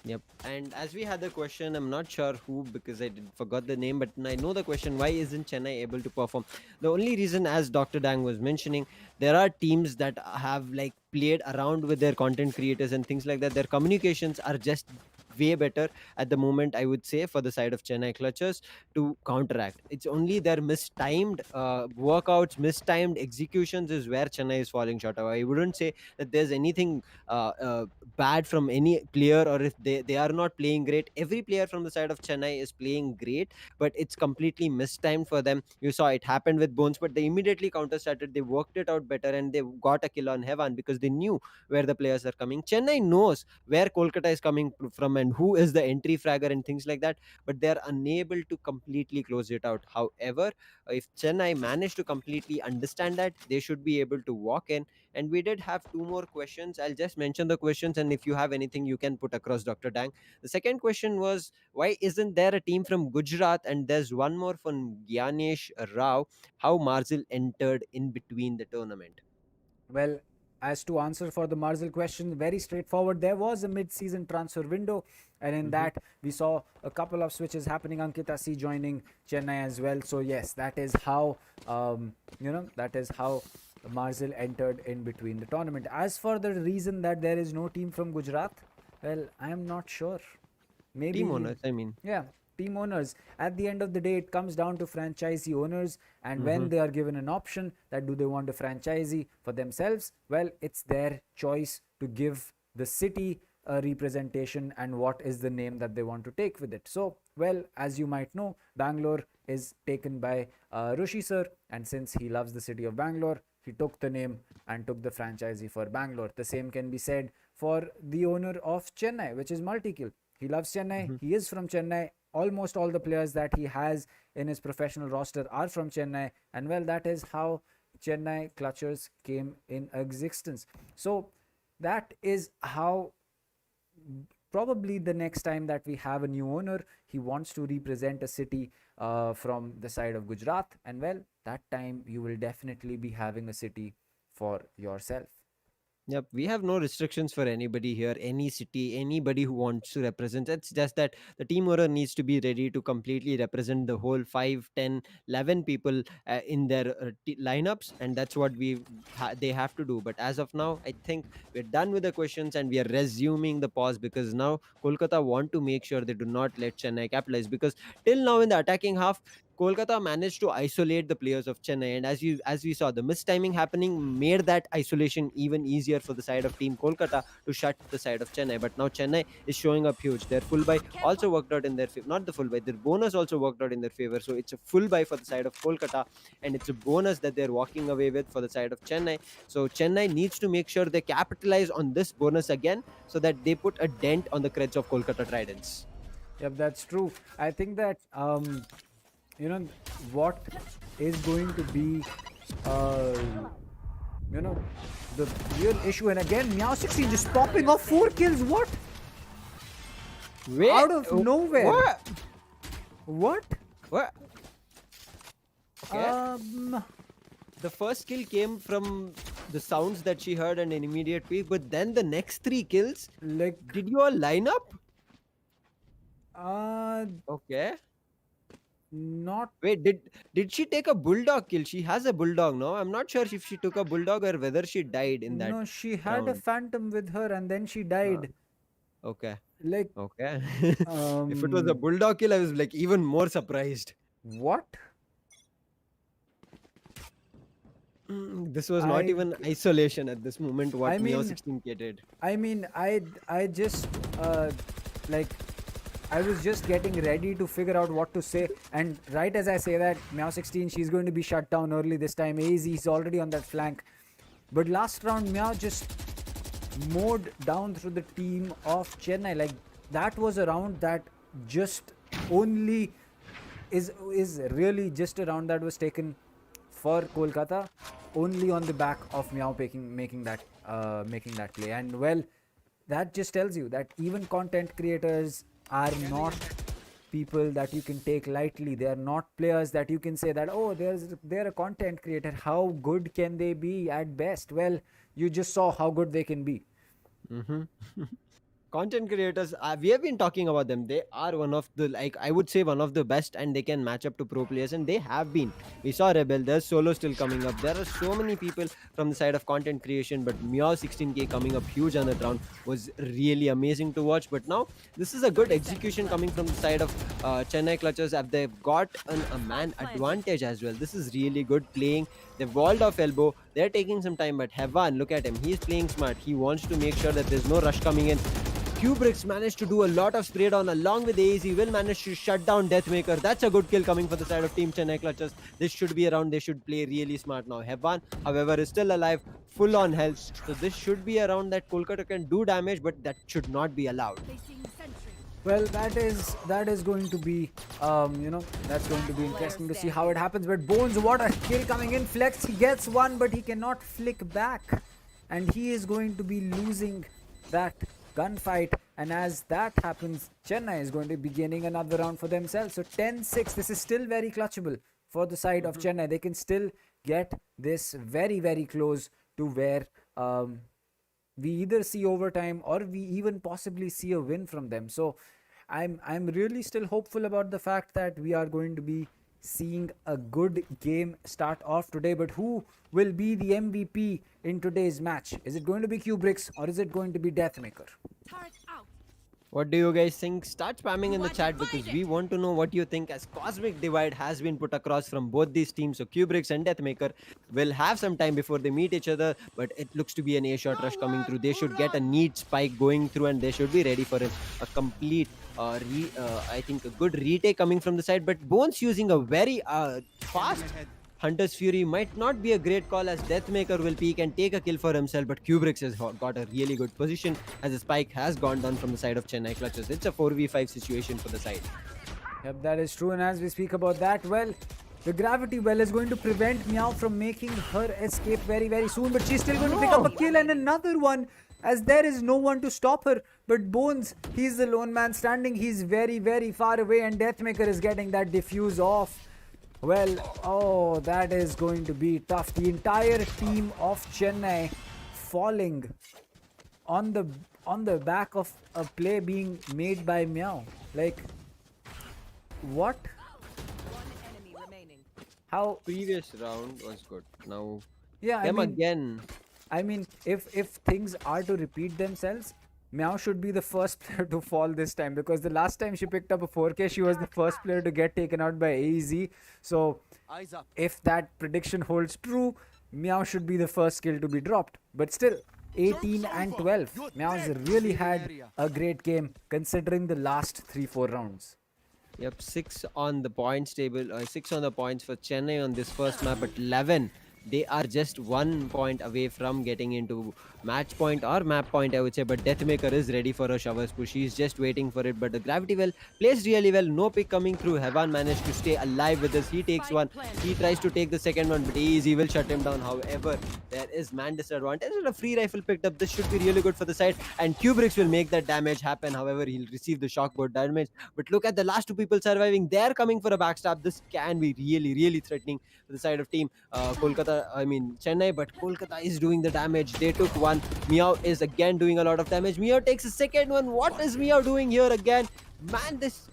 Yep. And as we had the question, I'm not sure who, because forgot the name, but I know the question: why isn't Chennai able to perform? The only reason, as Dr. Dang was mentioning, there are teams that have like played around with their content creators and things like that. Their communications are just way better at the moment, I would say, for the side of Chennai Clutchers to counteract. It's only their mistimed workouts, mistimed executions is where Chennai is falling short of. I wouldn't say that there's anything bad from any player, or if they are not playing great. Every player from the side of Chennai is playing great, but it's completely mistimed for them. You saw it happened with Bones, but they immediately counter started, they worked it out better, and they got a kill on Heaven because they knew where the players are coming. Chennai knows where Kolkata is coming from and who is the entry fragger and things like that, but they are unable to completely close it out. However, if Chennai managed to completely understand that, they should be able to walk in. And we did have two more questions. I'll just mention the questions, and if you have anything, you can put across, Dr. Dang. The second question was, why isn't there a team from Gujarat? And there's one more from Gyanesh Rao. How Marzil entered in between the tournament? Well, as to answer for the Marzil question, very straightforward. There was a mid-season transfer window, and in Mm-hmm. that we saw a couple of switches happening. Ankita C joining Chennai as well. So yes, that is how that is how Marzil entered in between the tournament. As for the reason that there is no team from Gujarat, well, I am not sure. Team Maybe, owners, I mean. yeah, team owners. At the end of the day, it comes down to franchisee owners, and Mm-hmm. when they are given an option that do they want a franchisee for themselves, well, it's their choice to give the city a representation and what is the name that they want to take with it. So, well, as you might know, Bangalore is taken by Rushi sir, and since he loves the city of Bangalore, he took the name and took the franchisee for Bangalore. The same can be said for the owner of Chennai, which is Multikill. He loves Chennai. Mm-hmm. He is from Chennai. Almost all the players that he has in his professional roster are from Chennai. And well, that is how Chennai Clutchers came in existence. So that is how probably the next time that we have a new owner, he wants to represent a city from the side of Gujarat. And well, that time you will definitely be having a city for yourself. Yep, we have no restrictions for anybody here, any city, anybody who wants to represent. It's just that the team owner needs to be ready to completely represent the whole 5, 10, 11 people in their lineups, and that's what they have to do. But as of now, I think we're done with the questions and we are resuming the pause, because now Kolkata want to make sure they do not let Chennai capitalize, because till now in the attacking half, Kolkata managed to isolate the players of Chennai, and as we saw, the mistiming happening made that isolation even easier for the side of Team Kolkata to shut the side of Chennai. But now Chennai is showing up huge. Their full buy also worked out in their favor. Not the full buy, their bonus also worked out in their favor. So it's a full buy for the side of Kolkata, and it's a bonus that they're walking away with for the side of Chennai. So Chennai needs to make sure they capitalize on this bonus again, so that they put a dent on the creds of Kolkata Tridents. Yep, that's true. I think that you know what is going to be uh, you know the real issue. And again, Meow 16 just popping off 4 kills. What? Wait, Out of nowhere. What? What? What? Okay. Um, The first kill came from the sounds that she heard and an immediate peek, but then the next 3 kills, like did you all line up? uh, Okay. not. Wait, did she take a bulldog kill? She has a bulldog now. I'm not sure if she took a bulldog or whether she died in that No, she had a round. phantom with her, and then she Uh, died. okay. Like Okay. If it was a um, bulldog kill, I was like even more surprised. what? This was not I even isolation at this moment, what I Meow mean 16K did. I mean, I just like was just getting ready to figure out what to say, and right as I say that, Meow16, she's going to be shut down early this time. AZ is already on that flank. But last round, Meow just mowed down through the team of Chennai. Like, that was a round that just only is really just a round that was taken for Kolkata only on the back of Meow making that play. And well, that just tells you that even content creators are not people that you can take lightly. They are not players that you can say that, oh, they're a content creator, how good can they be at best? Well, you just saw how good they can be. Content creators, we have been talking about them. They are one of the, like, I would say one of the best, and they can match up to pro players, and they have been. We saw Rebel, there's Solo still coming up. There are so many people from the side of content creation, but Meow 16k coming up huge on that round was really amazing to watch. But now this is a good execution coming from the side of Chennai Clutches. They've got a man advantage as well. This is really good playing. They've walled off elbow. They're taking some time, but Hevan, look at him. He's playing smart. He wants to make sure that there's no rush coming in. Kubricks managed to do a lot of spray down along with AZ. Will manage to shut down Deathmaker. That's a good kill coming for the side of Team Chennai Clutches. This should be a round they should play really smart now. Hevan, however, is still alive, full on health. So this should be a round that Kolkata can do damage, but that should not be allowed. Well, that is going to be, that's going to be interesting to see how it happens. But Bones, what a kill coming in. Flex, he gets one, but he cannot flick back. And he is going to be losing that gunfight, and as that happens, Chennai is going to be gaining another round for themselves. So 10-6, this is still very clutchable for the side of Chennai. They can still get this very, very close to where we either see overtime or we even possibly see a win from them. So I'm really still hopeful about the fact that we are going to be seeing a good game start off today. But who will be the MVP in today's match? Is it going to be Kubricks or is it going to be Deathmaker? What do you guys think? Start spamming in the chat because we want to know what you think, as Cosmic Divide has been put across from both these teams. So Kubricks and Deathmaker will have some time before they meet each other, but it looks to be an A-shot rush coming through. They should get a neat spike going through, and they should be ready for a complete I think a good retake coming from the side. But Bones using a very fast Hunter's Fury might not be a great call, as Deathmaker will peek and take a kill for himself, but Kubricks has got a really good position as the spike has gone down from the side of Chennai Clutches. It's a 4v5 situation for the side. Yep, that is true. And as we speak about that, well, the gravity well is going to prevent Meow from making her escape very, very soon, but she's still going to pick up a kill and another one, as there is no one to stop her. But Bones, he's the lone man standing. He's very, very far away, and Deathmaker is getting that diffuse off. Well, oh, that is going to be tough. The entire team of Chennai falling on the back of a play being made by Meow. Like, what? How? Previous round was good. Now, yeah, them again. I mean, if things are to repeat themselves, Meow should be the first player to fall this time, because the last time she picked up a 4K, she was the first player to get taken out by AZ. So if that prediction holds true, Meow should be the first kill to be dropped. But still, 18 and 12. Meow's really had a great game considering the last 3-4 rounds. Yep, 6 on the points table, 6 on the points for Chennai on this first map, but 11. They are just 1 point away from getting into match point or map point, I would say. But Deathmaker is ready for a shower's push. He's just waiting for it. But the gravity well placed really well. No pick coming through. Hevan managed to stay alive with this. He takes one. He tries to take the second one, but easy will shut him down. However, there is man disadvantage and a free rifle picked up. This should be really good for the side. And Kubricks will make that damage happen. However, he'll receive the shockboard damage. But look at the last 2 people surviving. They're coming for a backstab. This can be really, really threatening for the side of team Chennai, but Kolkata is doing the damage. They took one. Meow is again doing a lot of damage. Meow takes a second one. What is Meow doing here again? Man, this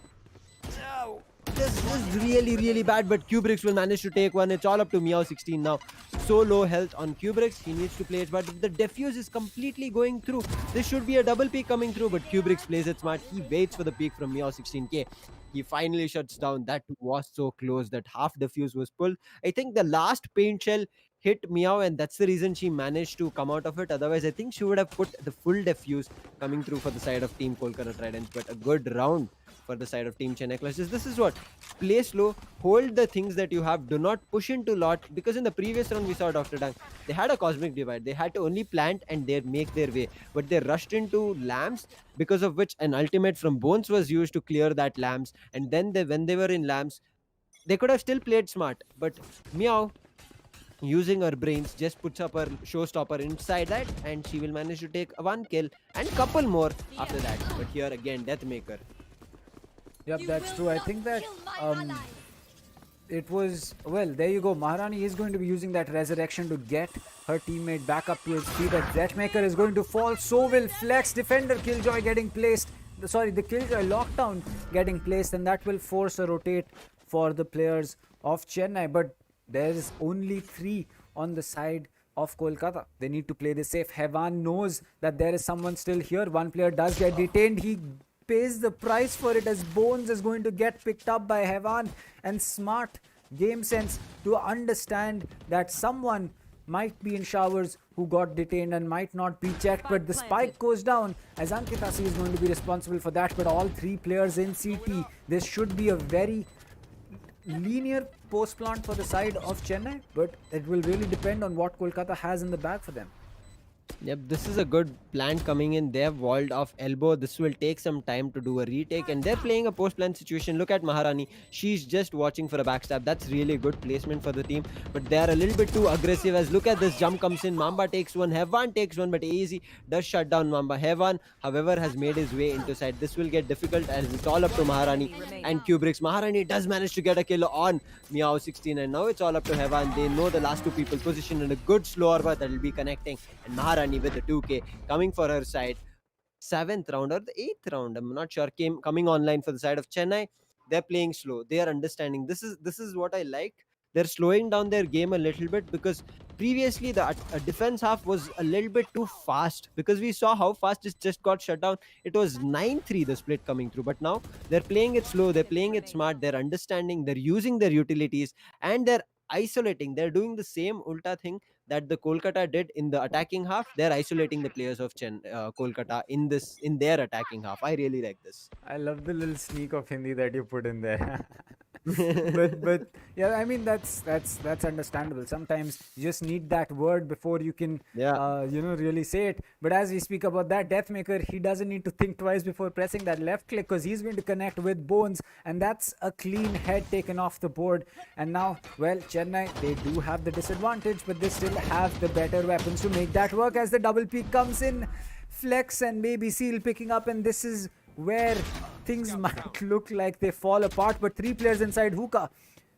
is really, really bad, but Kubricks will manage to take one. It's all up to Meow 16 now. So low health on Kubricks. He needs to play it, but the defuse is completely going through. This should be a double peak coming through, but Kubricks plays it smart. He waits for the peak from Meow 16k. He finally shuts down. That was so close that half the fuse was pulled. I think the last paint shell hit Meow, and that's the reason she managed to come out of it. Otherwise, I think she would have put the full defuse coming through for the side of Team Kolkata Tridents. But a good round for the side of Team Chennai Clutches. This is what, play slow, hold the things that you have, do not push into lot, because in the previous round we saw Dr. Dang, they had a cosmic divide, they had to only plant and they make their way, but they rushed into lamps, because of which an ultimate from Bones was used to clear that lamps, and then when they were in lamps, they could have still played smart, but Meow, using her brains, just puts up her showstopper inside that, and she will manage to take one kill and couple more after that. But here again, Deathmaker. Yep, that's true. I think that it was, well, there you go. Maharani is going to be using that resurrection to get her teammate back up to his feet. That Deathmaker is going to fall. So will Flex. Defender Killjoy getting placed. The Killjoy lockdown getting placed, and that will force a rotate for the players of Chennai. But there is only 3 on the side of Kolkata. They need to play this safe. Hevan knows that there is someone still here. One player does get detained. He pays the price for it, as Bones is going to get picked up by Hevan. And smart game sense to understand that someone might be in showers who got detained and might not be checked, but the spike goes down, as Ankitasi is going to be responsible for that. But all 3 players in CT, this should be a very linear post plant for the side of Chennai, but it will really depend on what Kolkata has in the bag for them. Yep, this is a good plant coming in. They have walled off elbow. This will take some time to do a retake, and they're playing a post plant situation. Look at Maharani. She's just watching for a backstab. That's really good placement for the team, but they are a little bit too aggressive. As look at this jump comes in. Mamba takes one. Hevan takes one, but Easy does shut down Mamba. Hevan, however, has made his way into side. This will get difficult as it's all up to Maharani and Kubrick's. Maharani does manage to get a kill on Meow 16, and now it's all up to Hevan. They know the last 2 people positioned in a good slow orb that will be connecting, and Maharani with the 2k coming for her side. 7th round or the 8th round, I'm not sure, coming online for the side of Chennai. They're playing slow. They are understanding. This is what I like. They're slowing down their game a little bit, because previously the defense half was a little bit too fast, because we saw how fast it just got shut down. It was 9-3 the split coming through, but now they're playing it slow, they're playing it smart, they're understanding, they're using their utilities, and they're isolating. They're doing the same ulta thing that the Kolkata did in the attacking half. They're isolating the players of Kolkata in their attacking half. I really like this. I love the little sneak of Hindi that you put in there. but yeah, I mean that's understandable. Sometimes you just need that word before you can really say it. But as we speak about that, Deathmaker, he doesn't need to think twice before pressing that left click, because he's going to connect with Bones, and that's a clean head taken off the board. And now, well, Chennai, they do have the disadvantage, but they still have the better weapons to make that work. As the double peak comes in, Flex and maybe Seal picking up, and this is where things might look like they fall apart. But 3 players inside hookah.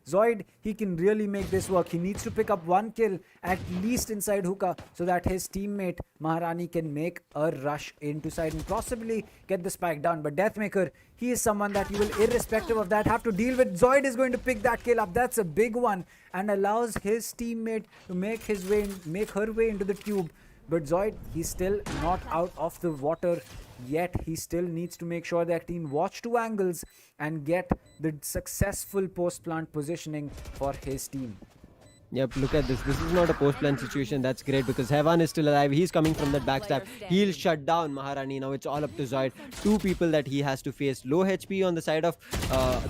Zoid, he can really make this work. He needs to pick up 1 kill at least inside hookah, so that his teammate Maharani can make a rush into side and possibly get the spike down. But Deathmaker, he is someone that you will, irrespective of that, have to deal with. Zoid is going to pick that kill up. That's a big one, and allows his teammate to make her way into the tube. But Zoid, he's still not out of the water yet. He still needs to make sure that team watch 2 angles and get the successful post plant positioning for his team. Yep, look at this. This is not a post-plan situation. That's great, because Hevan is still alive. He's coming from that backstab. He'll shut down Maharani. Now it's all up to Zoid. 2 people that he has to face. Low HP on the side of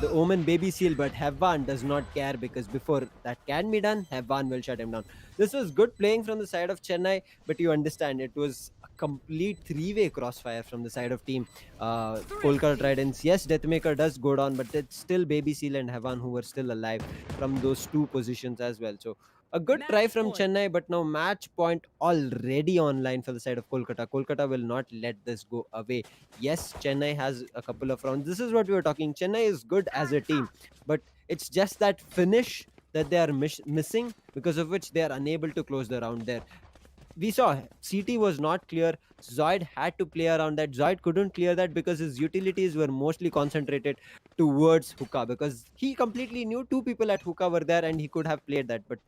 the Omen Baby Seal, but Hevan does not care, because before that can be done, Hevan will shut him down. This was good playing from the side of Chennai, but you understand it was a complete 3-way crossfire from the side of team Kolkata Tridents. Yes, Deathmaker does go down, but it's still Baby Seal and Hevan who were still alive from those 2 positions as well. So a good try from Chennai, but now match point already online for the side of Kolkata. Kolkata will not let this go away. Yes, Chennai has a couple of rounds. This is what we were talking. Chennai is good as a team, but it's just that finish that they are missing, because of which they are unable to close the round there. We saw CT was not clear. Zoid had to play around that. Zoid couldn't clear that because his utilities were mostly concentrated towards hookah, because he completely knew 2 people at hookah were there and he could have played that. But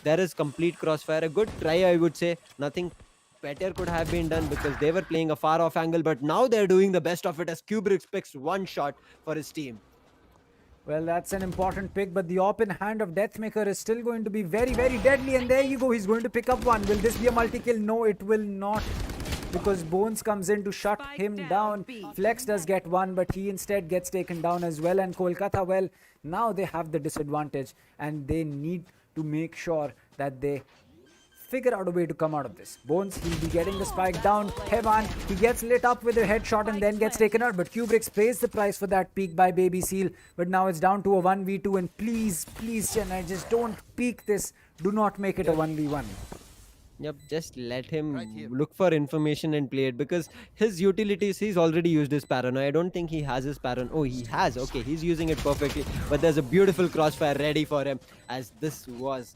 there is complete crossfire. A good try, I would say. Nothing better could have been done, because they were playing a far off angle, but now they're doing the best of it as Kubrick picks 1 shot for his team. Well, that's an important pick, but the open hand of Deathmaker is still going to be very, very deadly. And there you go. He's going to pick up 1. Will this be a multi-kill? No, it will not because Bones comes in to shut him down. Flex does get one, but he instead gets taken down as well. And Kolkata, well, now they have the disadvantage and they need to make sure that they figure out a way to come out of this. Bones, he'll be getting the spike down. Hevan, he gets lit up with a headshot and then gets taken out. But Kubrick pays the price for that peek by Baby Seal. But now it's down to a 1v2. And please, please, Chennai, just don't peek this. Do not make it a 1v1. Yep, just let him look for information and play it, because his utilities, he's already used his paranoia. I don't think he has his paranoia. Oh, he has. Okay, he's using it perfectly. But there's a beautiful crossfire ready for him, as this was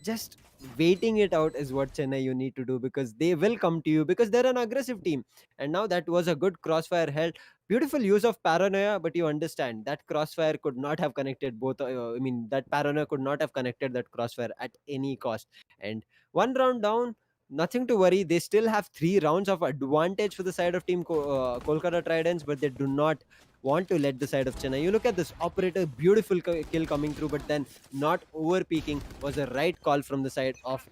just waiting it out is what Chennai you need to do, because they will come to you because they're an aggressive team. And now that was a good crossfire held. Beautiful use of paranoia, but you understand that crossfire could not have connected both. I mean, that paranoia could not have connected that crossfire at any cost. And one round down, nothing to worry. They still have 3 rounds of advantage for the side of team Kolkata Tridents, but they do not want to let the side of Chennai. You look at this operator, beautiful kill coming through, but then not over peaking was a right call from the side of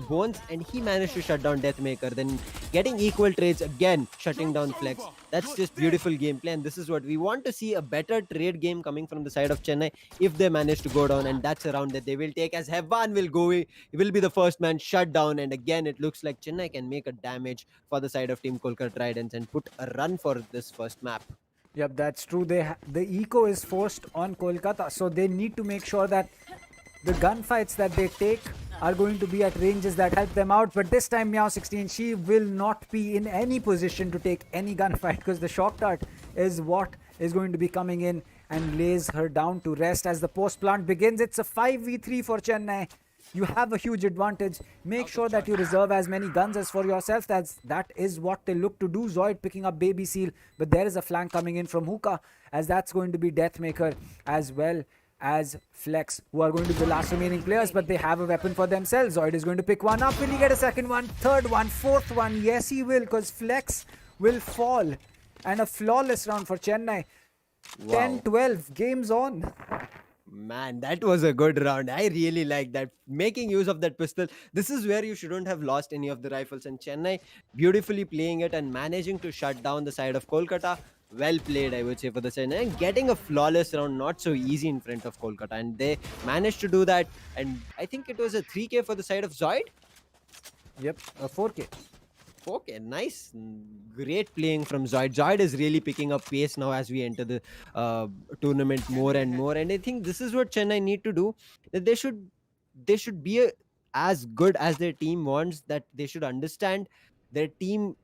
Bones, and he managed to shut down Deathmaker. Then getting equal trades again, shutting down Flex. That's just beautiful gameplay, and this is what we want to see, a better trade game coming from the side of Chennai if they manage to go down, and that's a round that they will take, as Hevan will go away. He will be the first man shut down, and again it looks like Chennai can make a damage for the side of Team Kolkata Tridents and put a run for this first map. Yep, that's true. The eco is forced on Kolkata, so they need to make sure that the gunfights that they take are going to be at ranges that help them out. But this time, Meow 16, she will not be in any position to take any gunfight, because the shock dart is what is going to be coming in and lays her down to rest as the post plant begins. It's a 5v3 for Chennai. You have a huge advantage. Make sure that you reserve as many guns as for yourself. That is what they look to do. Zoid picking up Baby Seal, but there is a flank coming in from Hookah, as that's going to be Deathmaker as well as Flex, who are going to be the last remaining players, but they have a weapon for themselves. Zoid is going to pick one up. Will he get a second one, third one, fourth one? Yes, he will, because Flex will fall. And a flawless round for Chennai. Wow. 10-12, games on. Man, that was a good round. I really like that. Making use of that pistol. This is where you shouldn't have lost any of the rifles. And Chennai beautifully playing it and managing to shut down the side of Kolkata. Well played, I would say, for the Chennai. And getting a flawless round, not so easy in front of Kolkata. And they managed to do that. And I think it was a 3K for the side of Zoid. Yep, a 4K. Okay, nice. Great playing from Zoid. Zoid is really picking up pace now as we enter the tournament more and more. And I think this is what Chennai need to do. That they should be as good as their team wants. That they should understand their team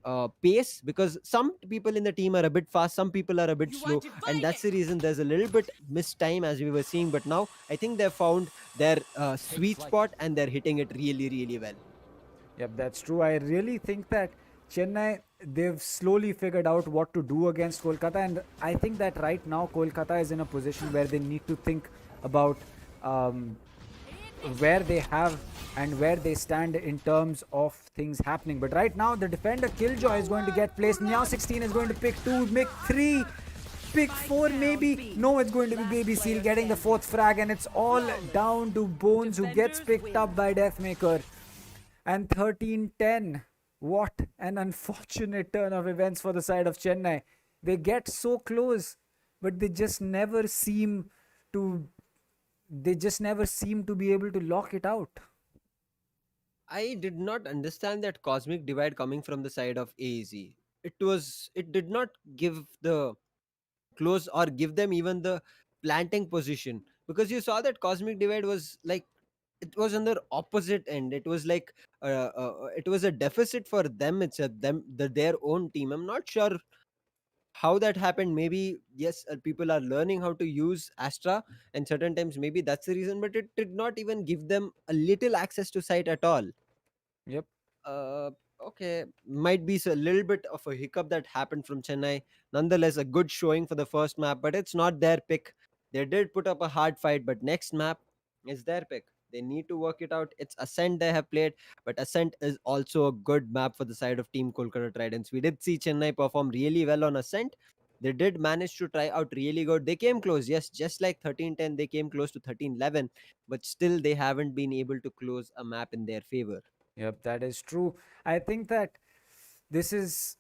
pace, because some people in the team are a bit fast, some people are a bit slow, and that's the reason there's a little bit missed time as we were seeing. But now I think they've found their sweet spot and they're hitting it really, really well. Yep, that's true. I really think that Chennai, they've slowly figured out what to do against Kolkata, and I think that right now Kolkata is in a position where they need to think about where they have and where they stand in terms of things happening. But right now, the defender Killjoy is going to get placed. Meow 16 is going to pick 2, make 3, pick 4 maybe. No, it's going to be Baby Seal getting the 4th frag, and it's all down to Bones, who gets picked up by Deathmaker. And 13-10. What an unfortunate turn of events for the side of Chennai. They get so close, but they just never seem to be able to lock it out. I did not understand that cosmic divide coming from the side of AEZ. It did not give the close or give them even the planting position, because you saw that cosmic divide was like, it was on their opposite end. It was like it was a deficit for them. It's their own team. I'm not sure how that happened. Maybe yes, people are learning how to use Astra, and certain times maybe that's the reason, but it did not even give them a little access to site at all. Yep. uh, okay, might be a little bit of a hiccup that happened from Chennai. Nonetheless, a good showing for the first map, but it's not their pick. They did put up a hard fight, but next map is their pick. They need to work it out. It's Ascent they have played, but Ascent is also a good map for the side of Team Kolkata Tridents. We did see Chennai perform really well on Ascent. They did manage to try out really good. They came close, yes, just like 13-10, they came close to 13-11, but still they haven't been able to close a map in their favor. Yep, that is true. I think that this is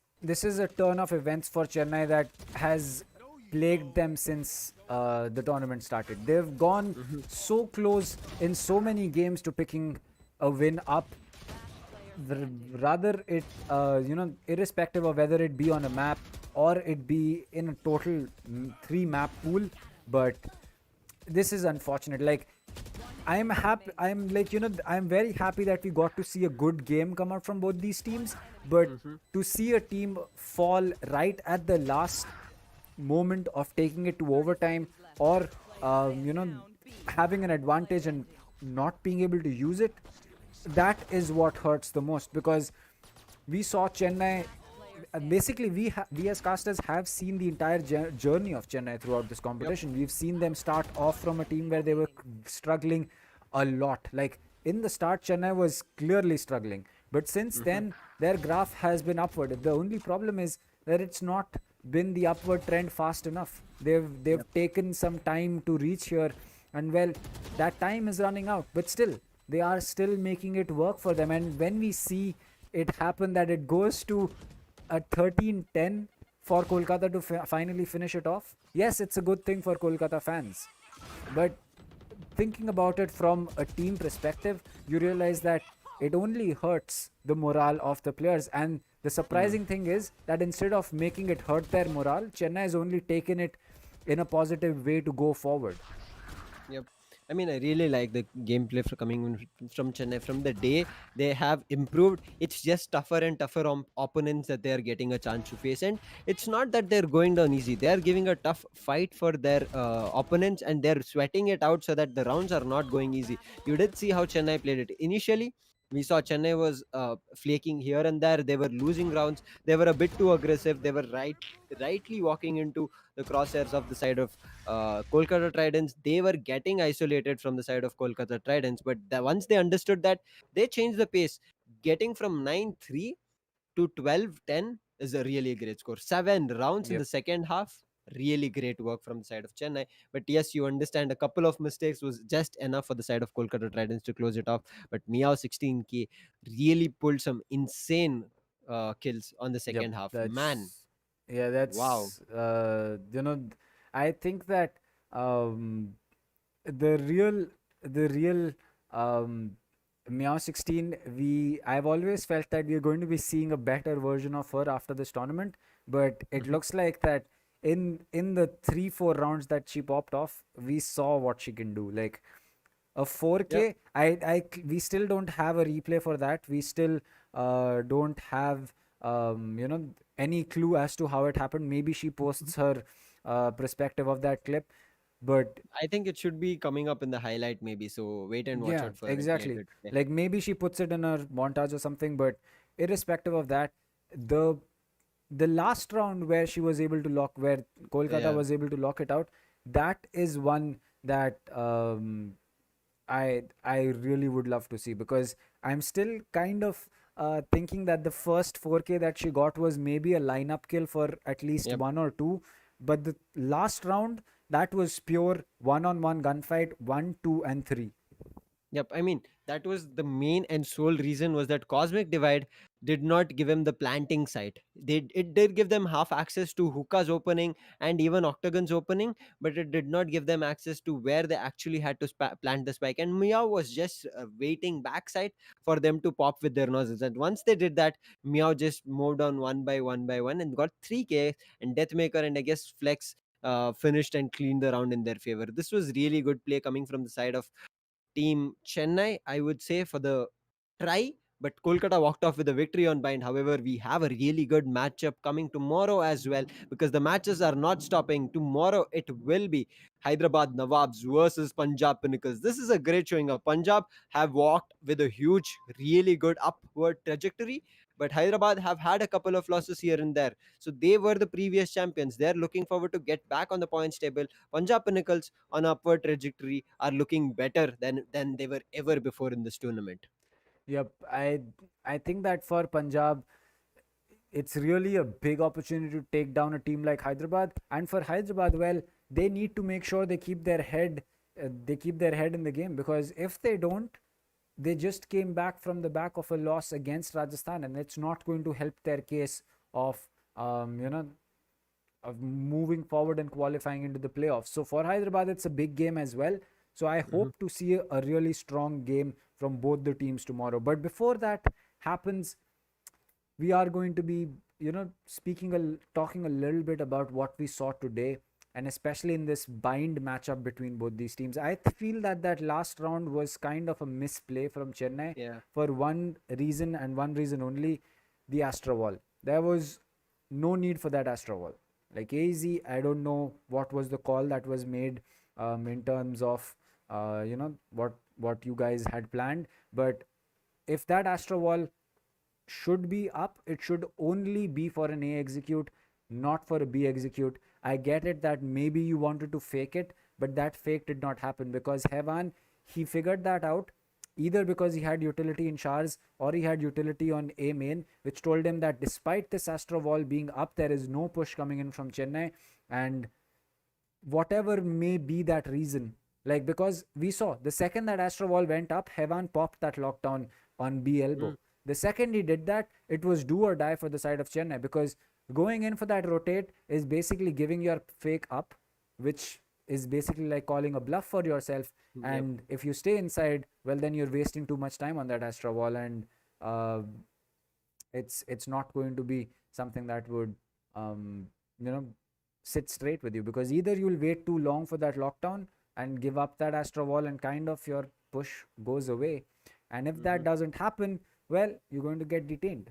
a turn of events for Chennai that has plagued them since the tournament started. They've gone Hmm. so close in so many games to picking a win up, rather it irrespective of whether it be on a map or it be in a total three map pool. But this is unfortunate. Like, I'm happy. I'm like, I'm very happy that we got to see a good game come out from both these teams. But Hmm. to see a team fall right at the last moment of taking it to overtime, or having an advantage and not being able to use it, that is what hurts the most, because we saw Chennai. Basically, we as casters have seen the entire journey of Chennai throughout this Yep. competition. We've seen them start off from a team where they were struggling a lot. Like, in the start, Chennai was clearly struggling, but since Hmm. then their graph has been upward. The only problem is that it's not been the upward trend fast enough. They've Yep. taken some time to reach here, and well, that time is running out. But still, they are still making it work for them. And when we see it happen, that it goes to a 13-10 for Kolkata to finally finish it off, yes, it's a good thing for Kolkata fans. But thinking about it from a team perspective, you realize that it only hurts the morale of the players. And the Hmm. surprising thing is that instead of making it hurt their morale, Chennai has only taken it in a positive way to go forward. Yep. I mean, I really like the gameplay for coming from Chennai. From the day they have improved, it's just tougher and tougher opponents that they are getting a chance to face. And it's not that they're going down easy. They are giving a tough fight for their opponents, and they're sweating it out so that the rounds are not going easy. You did see how Chennai played it. Initially, we saw Chennai was flaking here and there. They were losing rounds. They were a bit too aggressive. They were rightly walking into the crosshairs of the side of Kolkata Tridents. They were getting isolated from the side of Kolkata Tridents, but once they understood that, they changed the pace. Getting from 9-3 to 12-10 is a really great score. 7 rounds in Yep. the second half. Really great work from the side of Chennai. But yes, you understand a couple of mistakes was just enough for the side of Kolkata Tridents to close it off. But Meow 16K really pulled some insane kills on the Yep. second half. Man, That's Yeah. wow. That's I think that um, the real the real um Meow 16, I've always felt that we're going to be seeing a better version of her after this tournament, but it Mhm. looks like that in the 3-4 rounds that she popped off, we saw what she can do. Like, a Yep. 4K, we still don't have a replay for that. We still don't have any clue as to how it happened. Maybe she posts her perspective of that clip, but I think it should be coming up in the highlight maybe. So wait and watch yeah, out for it exactly. later today. Like, maybe she puts it in her montage or something. But irrespective of that, the the last round where she was able to lock, where Kolkata Yeah. was able to lock it out, that is one that I really would love to see, because I'm still kind of thinking that the first 4K that she got was maybe a lineup kill for at least Yep. one or two, but the last round, that was pure one-on-one gunfight, 1, 2, and 3. Yep. I mean, that was the main and sole reason was that Cosmic Divide did not give him the planting site. It did give them half access to Hookah's opening and even Octagon's opening, but it did not give them access to where they actually had to plant the spike. And Meow was just waiting backside for them to pop with their noses. And once they did that, Meow just moved on one by one and got 3K. And Deathmaker and I guess Flex finished and cleaned the round in their favor. This was really good play coming from the side of Team Chennai, I would say, for the try. But Kolkata walked off with a victory on bind. However, we have a really good matchup coming tomorrow as well, because the matches are not stopping. Tomorrow it will be Hyderabad Nawabs versus Punjab Pinnacles. This is a great showing of Punjab have walked with a huge, really good upward trajectory. But Hyderabad have had a couple of losses here and there. So they were the previous champions. They're looking forward to get back on the points table. Punjab Pinnacles on upward trajectory are looking better than they were ever before in this tournament. Yep, I think that for Punjab, it's really a big opportunity to take down a team like Hyderabad. And for Hyderabad, well, they need to make sure they keep their head in the game, because if they don't, they just came back from the back of a loss against Rajasthan, and it's not going to help their case of you know of moving forward and qualifying into the playoffs. So for Hyderabad, it's a big game as well. So I Mhm. hope to see a really strong game from both the teams tomorrow. But before that happens, we are going to be, talking a little bit about what we saw today, and especially in this bind matchup between both these teams. I feel that that last round was kind of a misplay from Chennai Yeah. for one reason and one reason only: the Astra Wall. There was no need for that Astra Wall. Like AZ, I don't know what was the call that was made in terms of what you guys had planned, but if that Astra Wall should be up, it should only be for an A execute, not for a B execute. I get it that maybe you wanted to fake it, but that fake did not happen because Hevan, he figured that out either because he had utility in Shars or he had utility on A main, which told him that despite this Astra Wall being up, there is no push coming in from Chennai. And whatever may be that reason, like because we saw the second that Astra Wall went up, Hevan popped that lockdown on B elbow. Mm. The second he did that, it was do or die for the side of Chennai because going in for that rotate is basically giving your fake up, which is basically like calling a bluff for yourself. Yep. And if you stay inside, well, then you're wasting too much time on that Astra Wall, and uh, it's not going to be something that would um, you know sit straight with you, because either you'll wait too long for that lockdown and give up that Astra Wall and kind of your push goes away, and if that Mhm. doesn't happen, well, you're going to get detained.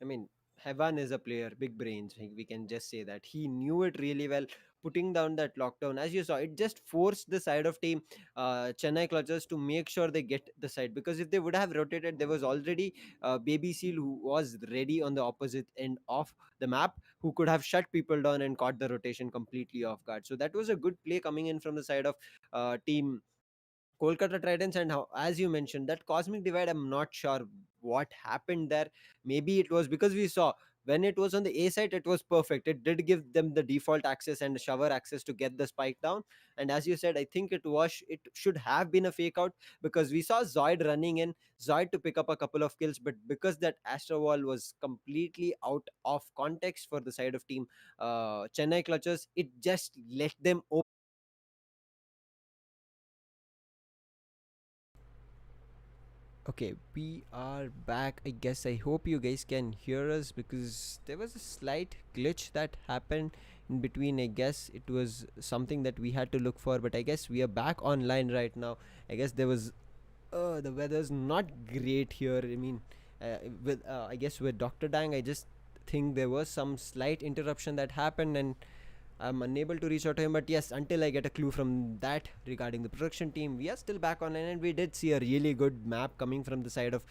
I mean, Hevan is a player, big brains. We can just say that he knew it really well. Putting down that lockdown, as you saw, it just forced the side of team Chennai Clutches to make sure they get the side. Because if they would have rotated, there was already Baby Seal who was ready on the opposite end of the map, who could have shut people down and caught the rotation completely off guard. So that was a good play coming in from the side of team Kolkata Tridents. And how, as you mentioned, that cosmic divide, I'm not sure what happened there. Maybe it was because we saw when it was on the A side, it was perfect. It did give them the default access and shower access to get the spike down. And as you said, I think it should have been a fake out because we saw Zoid running in, Zoid to pick up a couple of kills, but because that Astro Wall was completely out of context for the side of team Chennai Clutches, it just let them open. Okay, we are back. I guess I hope you guys can hear us because there was a slight glitch that happened in between. I guess it was something that we had to look for, but I guess we are back online right now. I guess there was the weather's not great here. I mean, with I guess with Dr. Dang, I just think there was some slight interruption that happened and I'm unable to reach out to him. But yes, until I get a clue from that regarding the production team, we are still back online, and we did see a really good map coming from the side of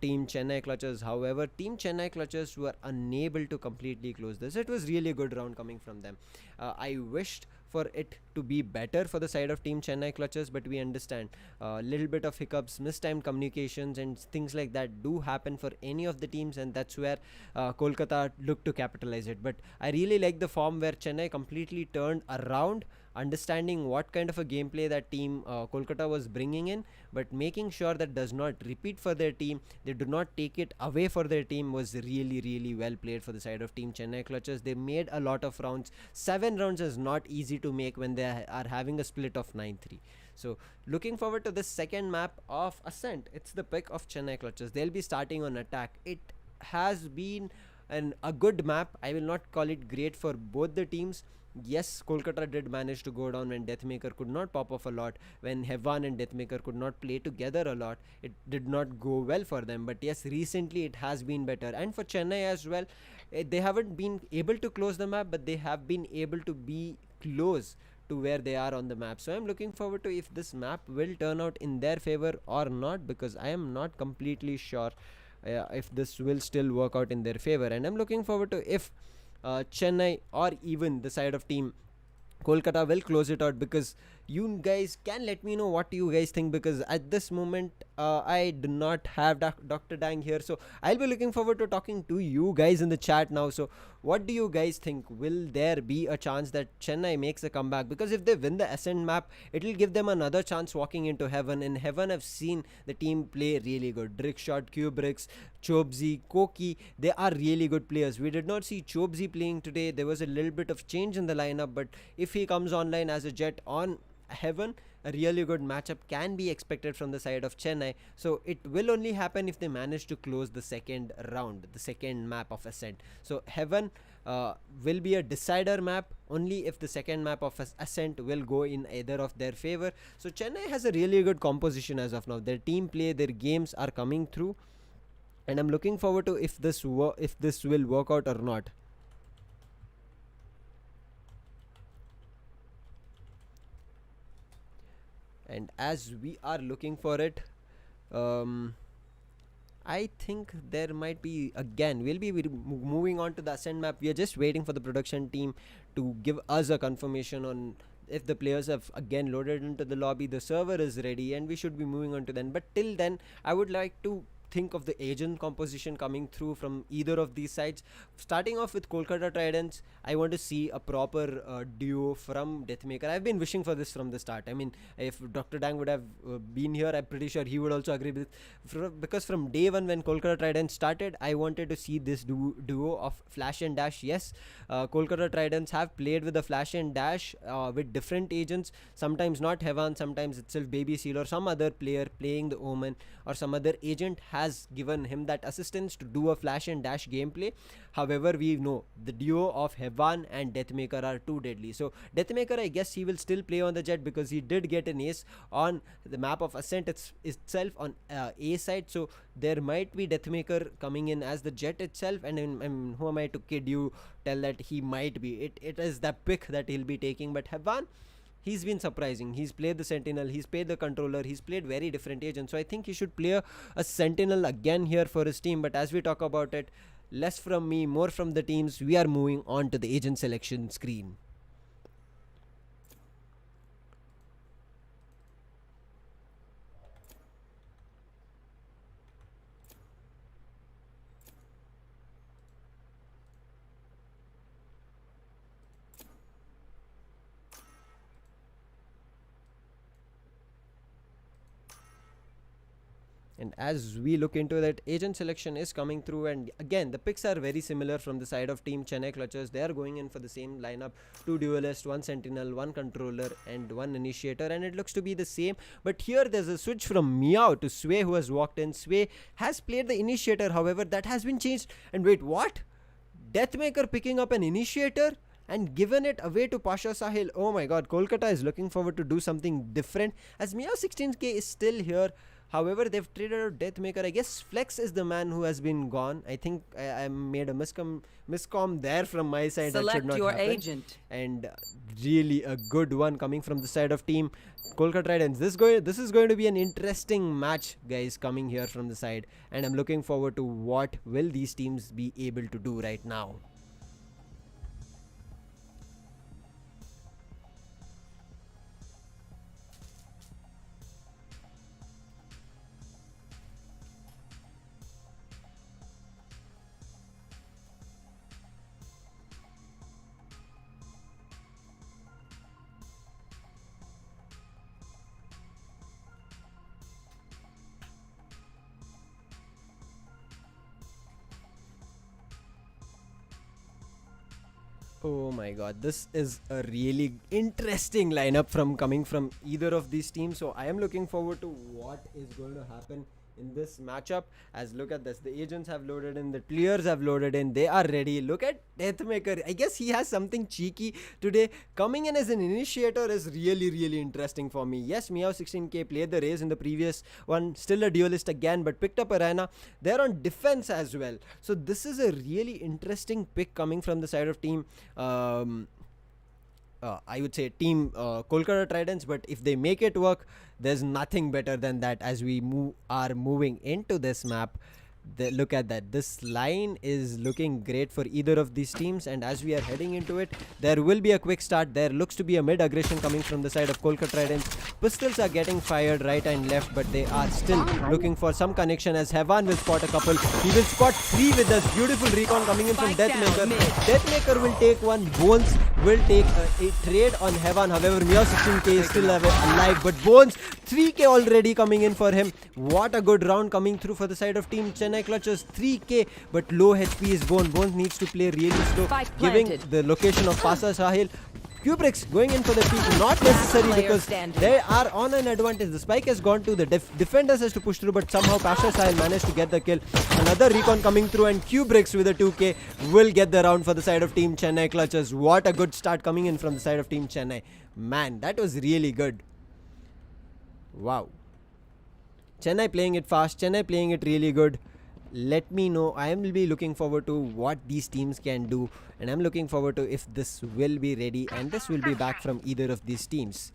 Team Chennai Clutches. However, Team Chennai Clutches were unable to completely close this. It was really good round coming from them. I wished for it to be better for the side of Team Chennai Clutches, but we understand a little bit of hiccups, mistimed communications, and things like that do happen for any of the teams, and that's where Kolkata looked to capitalize it. But I really like the form where Chennai completely turned around, understanding what kind of a gameplay that team Kolkata was bringing in, but making sure that does not repeat for their team. They do not take it away for their team was really, really well played for the side of Team Chennai Clutches. They made a lot of rounds. 7 rounds is not easy to make when they are having a split of 9-3. So looking forward to this second map of Ascent. It's the pick of Chennai Clutches. They'll be starting on attack. It has been a good map. I will not call it great for both the teams. Yes, Kolkata did manage to go down when Deathmaker could not pop off a lot, when Hevan and Deathmaker could not play together a lot. It did not go well for them. But yes, recently it has been better. And for Chennai as well, they haven't been able to close the map, but they have been able to be close to where they are on the map. So I'm looking forward to if this map will turn out in their favor or not, because I am not completely sure if this will still work out in their favor. And I'm looking forward to if Chennai or even the side of team Kolkata will close it out, because You guys can let me know what you guys think, because at this moment I do not have Dr. Dang here, so I'll be looking forward to talking to you guys in the chat now. So what do you guys think? Will there be a chance that Chennai makes a comeback? Because if they win the Ascent map, it will give them another chance walking into Heaven. In Heaven, I've seen the team play really good. Drickshot, Kubrix, Chobzi, Koki, they are really good players. We did not see Chobzi playing today. There was a little bit of change in the lineup, but if he comes online as a Jet on Heaven, a really good matchup can be expected from the side of Chennai. So it will only happen if they manage to close the second round, the second map of Ascent. So Heaven will be a decider map only if the second map of Ascent will go in either of their favor. So Chennai has a really good composition as of now. Their team play, their games are coming through, and I'm looking forward to if this will work out or not. And as we are looking for it, I think there might be, again, we'll be moving on to the Ascent map. We are just waiting for the production team to give us a confirmation on if the players have again loaded into the lobby, the server is ready, and we should be moving on to then. But till then, I would like to think of the agent composition coming through from either of these sides. Starting off with Kolkata Tridents, I want to see a proper duo from Deathmaker. I've been wishing for this from the start. I mean, if Dr. Dang would have been here, I'm pretty sure he would also agree with, because from day one when Kolkata Tridents started, I wanted to see this duo of Flash and Dash. Yes, Kolkata Tridents have played with the Flash and Dash with different agents, sometimes not Hevan, sometimes itself Baby Seal or some other player playing the Omen, or some other agent has given him that assistance to do a Flash and Dash gameplay. However, we know the duo of Hevan and Deathmaker are too deadly. So Deathmaker, I guess he will still play on the Jet because he did get an ace on the map of Ascent itself on A side. So there might be Deathmaker coming in as the Jet itself, and who am I to kid you, tell that he might be. It is the pick that he'll be taking. But Hevan, he's been surprising. He's played the Sentinel, he's played the Controller, he's played very different agents. So I think he should play a Sentinel again here for his team. But as we talk about it, less from me, more from the teams, we are moving on to the agent selection screen. And as we look into that, agent selection is coming through, and again the picks are very similar from the side of team Chennai Clutchers. They are going in for the same lineup: 2 duelists, 1 sentinel, 1 controller, and 1 initiator, and it looks to be the same. But here there's a switch from Meow to Sway, who has walked in. Sway has played the initiator, however that has been changed. And wait, what? Deathmaker picking up an initiator and given it away to Pasha Sahil. Oh my god, Kolkata is looking forward to do something different, as Meow 16k is still here. However, they've traded out Deathmaker. I guess Flex is the man who has been gone. I think I made a miscom there from my side. Select that should not your happen. agent. And really a good one coming from the side of team Kolkata Tridents. This is going to be an interesting match, guys, coming here from the side. And I'm looking forward to what will these teams be able to do right now. Oh my god, this is a really interesting lineup coming from either of these teams. So I am looking forward to what is going to happen in this matchup. As look at this, the agents have loaded in, the players have loaded in, they are ready. Look at Deathmaker. I guess he has something cheeky today. Coming in as an initiator is really interesting for me. Yes, Meow 16k played the race in the previous one, still a duelist again, but picked up Arena. They're on defense as well. So this is a really interesting pick coming from the side of team I would say team Kolkata Tridents. But if they make it work, there's nothing better than that. As we are moving into this map, Look at that. This line is looking great for either of these teams, and as we are heading into it, there will be a quick start. There looks to be a mid aggression coming from the side of Kolkata Tridents. Pistols are getting fired right and left, but they are still looking for some connection as Hevan will spot a couple. He will spot 3 with this beautiful recon coming in from Deathmaker. Deathmaker will take one. Bones will take a trade on Hevan. However, Mio 16k is still alive, but Bones 3k already coming in for him. What a good round coming through for the side of Team Chennai Clutches. 3k, but low HP is Bone. Bone needs to play really slow, giving the location of Pasha Sahil. Kubrick's going in for the peak, not necessary because they are on an advantage. The spike has gone to the defenders, has to push through, but somehow Pasha Sahil managed to get the kill. Another recon coming through, and Kubrick's with a 2k will get the round for the side of Team Chennai Clutches. What a good start coming in from the side of Team Chennai. Man, that was really good. Wow. Chennai playing it fast, Chennai playing it really good. Let me know. I will be looking forward to what these teams can do, and I'm looking forward to if this will be ready and this will be back from either of these teams.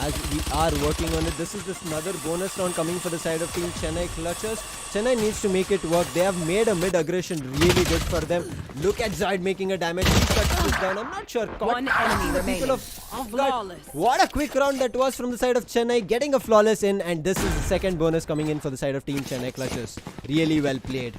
As we are working on it, this is this another bonus round coming for the side of Team Chennai Clutches. Chennai needs to make it work. They have made a mid aggression really good for them. Look at Zoid making a damage. He cuts this down. I'm not sure. One enemy remaining. Flawless. What a quick round that was from the side of Chennai, getting a flawless in, and this is the second bonus coming in for the side of Team Chennai Clutches. Really well played.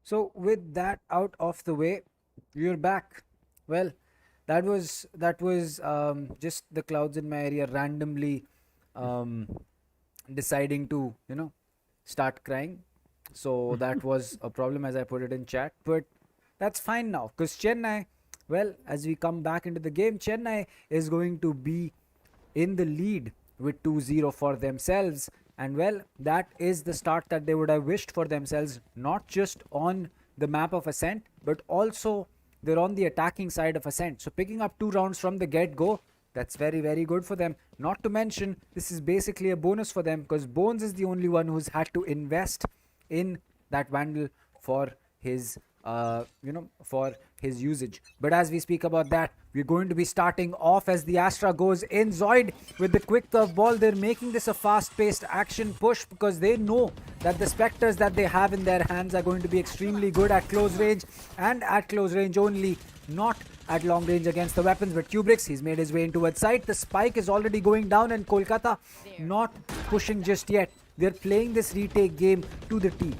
So with that out of the way, you're back. Well, that was just the clouds in my area randomly um, deciding to start crying. So that was a problem as I put it in chat, but that's fine now because Chennai. Well, as we come back into the game, Chennai is going to be in the lead with 2-0 for themselves, and well, that is the start that they would have wished for themselves, not just on the map of Ascent but also they're on the attacking side of Ascent, so picking up 2 rounds from the get-go, that's very, very good for them. Not to mention, this is basically a bonus for them because Bones is the only one who's had to invest in that Vandal for his for his usage. But as we speak about that, we're going to be starting off as the Astra goes in. Zoid with the quick curve ball. They're making this a fast-paced action push because they know that the Spectres that they have in their hands are going to be extremely good at close range, and at close range only, not at long range against the weapons. But Kubrix, he's made his way into its site. The spike is already going down, and Kolkata not pushing just yet. They're playing this retake game to the T.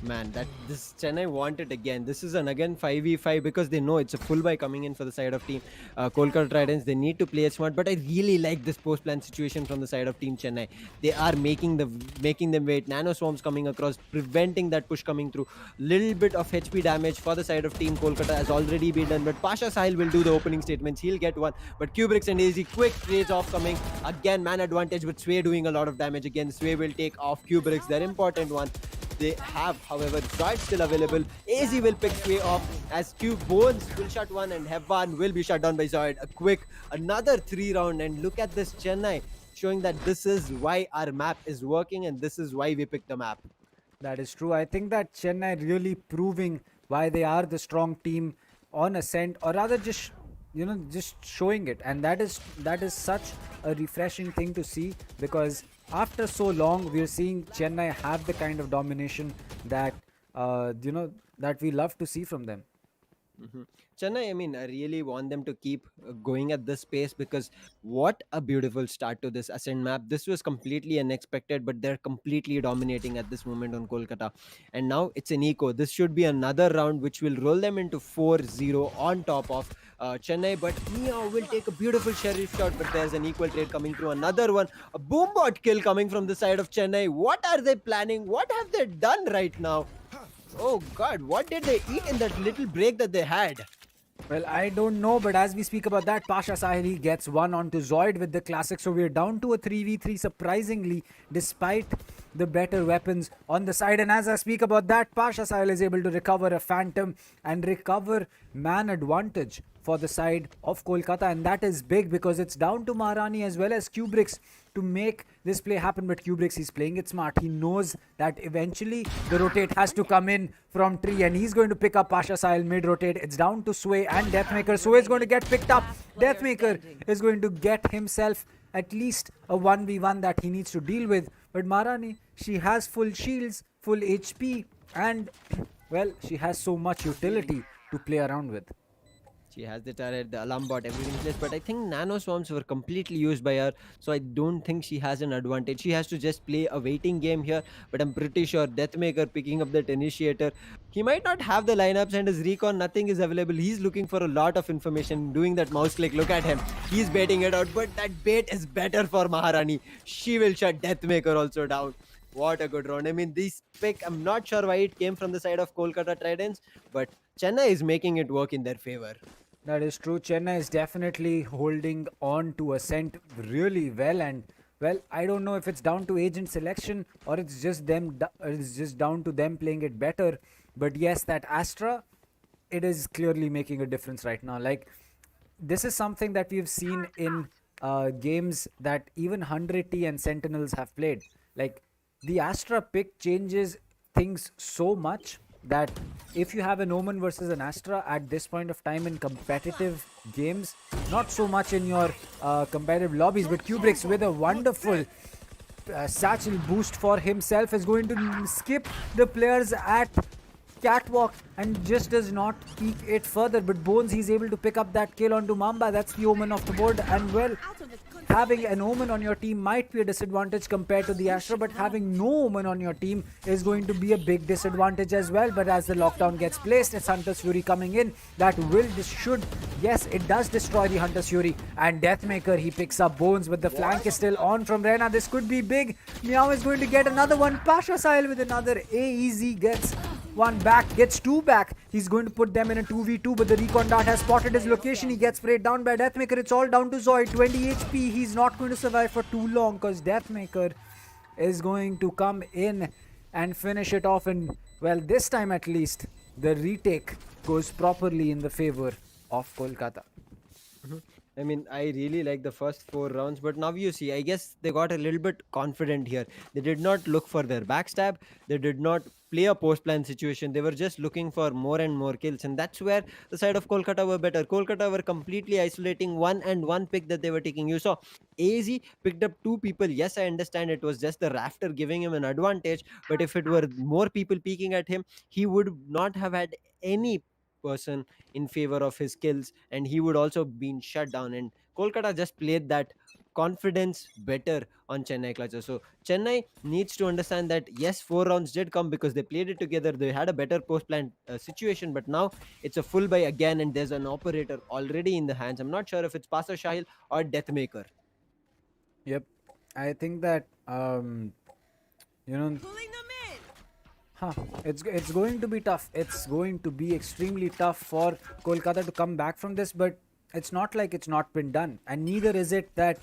Man, that this Chennai want it again. This is an again 5v5 because they know it's a full buy coming in for the side of Team Kolkata Tridents. They need to play it smart, but I really like this post plan situation from the side of Team Chennai. They are making them wait. Nano swarms coming across, preventing that push coming through. Little bit of HP damage for the side of Team Kolkata has already been done, but Pasha Sahil will do the opening statements. He'll get one, but Kubrix and AZ quick trades off coming. Again, man advantage, but Sway doing a lot of damage again. Sway will take off Kubrix, their important one. They have, however, Zoid still available. AZ will pick Sway off as Cube Bones will shut one, and Hevan will be shut down by Zoid. Another 3-round, and look at this Chennai showing that this is why our map is working and this is why we picked the map. That is true. I think that Chennai really proving why they are the strong team on Ascent, or rather just showing it, and that is such a refreshing thing to see, because after so long we're seeing Chennai have the kind of domination that that we love to see from them. Mhm. Chennai, I mean, I really want them to keep going at this pace because what a beautiful start to this Ascent map. This was completely unexpected, but they're completely dominating at this moment on Kolkata. And now it's an eco. This should be another round which will roll them into 4-0 on top of Chennai. But Meow will take a beautiful sheriff shot, but there's an equal trade coming through. Another one, a boombot kill coming from the side of Chennai. What are they planning? What have they done right now? Oh God, what did they eat in that little break that they had? Well, I don't know, but as we speak about that, Pasha Sahili gets one onto Zoid with the classic. So we're down to a 3v3 surprisingly, despite the better weapons on the side. And as I speak about that, Pasha Sahil is able to recover a Phantom and recover man advantage for the side of Kolkata. And that is big because it's down to Maharani as well as Kubrix to make this play happen. But Kubrix, he's playing it smart. He knows that eventually the rotate has to come in from tree, and he's going to pick up Pasha Sahil mid rotate. It's down to Sway and Deathmaker. Sway is going to get picked up. Deathmaker is going to get himself at least a 1v1 that he needs to deal with. But Maharani, she has full shields, full HP, and well, she has so much utility to play around with. She has the turret, the alarm bot, everything placed. But I think nano swarms were completely used by her, so I don't think she has an advantage. She has to just play a waiting game here. But I'm pretty sure Deathmaker picking up that initiator. He might not have the lineups and his recon, nothing is available. He's looking for a lot of information, doing that mouse click. Look at him. He's baiting it out, but that bait is better for Maharani. She will shut Deathmaker also down. What a good round. I mean, this pick, I'm not sure why it came from the side of Kolkata Tridents, but Chennai is making it work in their favor. That is true. Chennai is definitely holding on to Ascent really well, and well, I don't know if it's down to agent selection or it's just or it's just down to them playing it better. But yes, that Astra, it is clearly making a difference right now. Like, this is something that we've seen in games that even 100T and Sentinels have played. Like, the Astra pick changes things so much that if you have an Omen versus an Astra at this point of time in competitive games, not so much in your competitive lobbies, but Kubrix with a wonderful satchel boost for himself is going to skip the players at catwalk and just does not peek it further. But Bones, he's able to pick up that kill onto Mamba. That's the Omen of the board. And well, having an Omen on your team might be a disadvantage compared to the Astra, but having no Omen on your team is going to be a big disadvantage as well. But as the lockdown gets placed, it's Hunter's Fury coming in. That will, yes, it does destroy the Hunter's Fury. And Deathmaker, he picks up Bones, but the flank is still on from Rena. This could be big. Meow is going to get another one. Pasha Sahil with another AEZ gets one back, gets two back. He's going to put them in a 2v2, but the recon dart has spotted his location. He gets sprayed down by Deathmaker. It's all down to Zoid. 20 HP. He's not going to survive for too long because Deathmaker is going to come in and finish it off. And well, this time at least, the retake goes properly in the favor of Kolkata. I mean, I really like the first 4 rounds, but now you see, I guess they got a little bit confident here. They did not look for their backstab. They did not play a post-plan situation. They were just looking for more and more kills, and that's where the side of Kolkata were better. Kolkata were completely isolating one and one pick that they were taking. You saw AZ picked up two people. Yes, I understand it was just the rafter giving him an advantage, but if it were more people peeking at him, he would not have had any person in favor of his skills, and he would also been shut down. And Kolkata just played that confidence better on Chennai clutches. So Chennai needs to understand that yes, 4 rounds did come because they played it together. They had a better post plan situation, but now it's a full buy again, and there's an operator already in the hands. I'm not sure if it's Passer Shahil or Deathmaker. Yep, I think that you know, it's going to be tough. It's going to be extremely tough for Kolkata to come back from this, but it's not like it's not been done, and neither is it that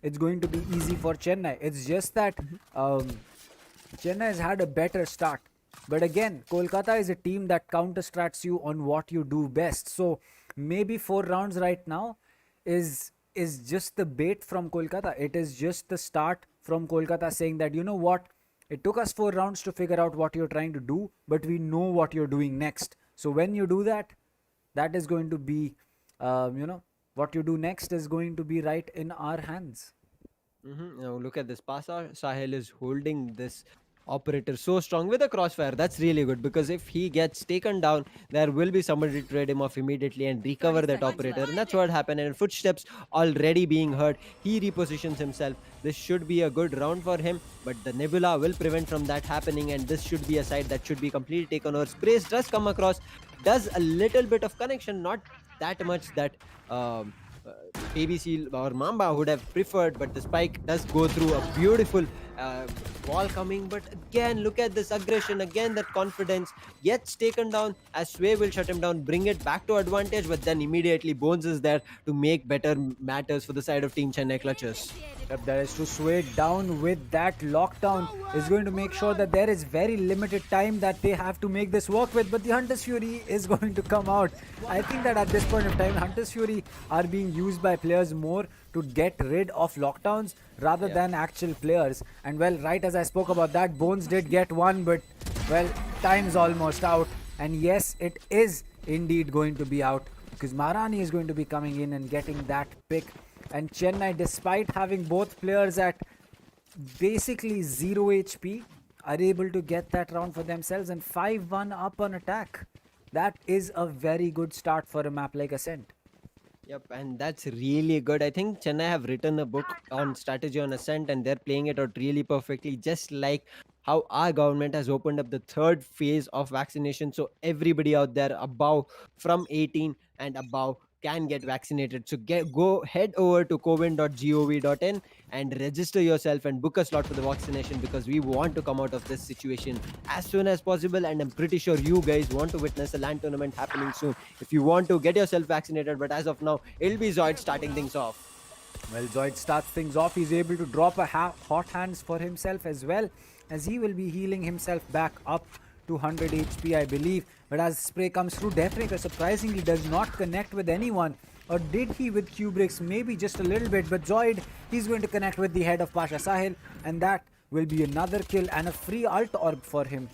it's going to be easy for Chennai. It's just that Chennai has had a better start. But again, Kolkata is a team that counter-strats you on what you do best. So maybe 4 rounds right now is just the bait from Kolkata. It is just the start from Kolkata saying that, you know what, it took us 4 rounds to figure out what you're trying to do, but we know what you're doing next. So when you do that, that is going to be, what you do next is going to be right in our hands. Now look at this. Passer Sahil is holding this operator so strong with a crossfire. That's really good, because if he gets taken down, there will be somebody to trade him off immediately and recover 30 that seconds operator. left. And that's what happened. And footsteps already being heard, he repositions himself. This should be a good round for him, but the Nebula will prevent from that happening. And this should be a side that should be completely taken over. Sprays does come across, does a little bit of connection, not that much that um, uh, Baby Seal or Mamba would have preferred, but the spike does go through a beautiful uh, wall coming. But again, look at this aggression, again that confidence gets taken down as Sway will shut him down, bring it back to advantage, but then immediately Bones is there to make better matters for the side of Team Chennai Clutches. Yep, that is to sway down with that lockdown is going to make sure that there is very limited time that they have to make this work with. But the Hunter's Fury is going to come out. I think that at this point of time, Hunter's Fury are being used by players more to get rid of lockdowns rather than actual players. And well, right as I spoke about that, Bones did get one, but well, time's almost out. And yes, it is indeed going to be out because Maharani is going to be coming in and getting that pick. And Chennai, despite having both players at basically 0 HP, are able to get that round for themselves and 5-1 up on attack. That is a very good start for a map like Ascent. Yep, and that's really good. I think Chennai have written a book on strategy on Ascent, and they're playing it out really perfectly, just like how our government has opened up the third phase of vaccination. So everybody out there above from 18 and above can get vaccinated. So go head over to covin.gov.in and register yourself and book a slot for the vaccination, because we want to come out of this situation as soon as possible. And I'm pretty sure you guys want to witness a LAN tournament happening soon. If you want to get yourself vaccinated, but as of now, it'll be Zoid starting things off. Well, Zoid starts things off. He's able to drop a hot hands for himself as well, as he will be healing himself back up to 100 HP, I believe. But as spray comes through, Deathmaker surprisingly does not connect with anyone. Or did he with Kubrick's? Maybe just a little bit. But Zoid, he's going to connect with the head of Pasha Sahil. And that will be another kill and a free ult orb for him.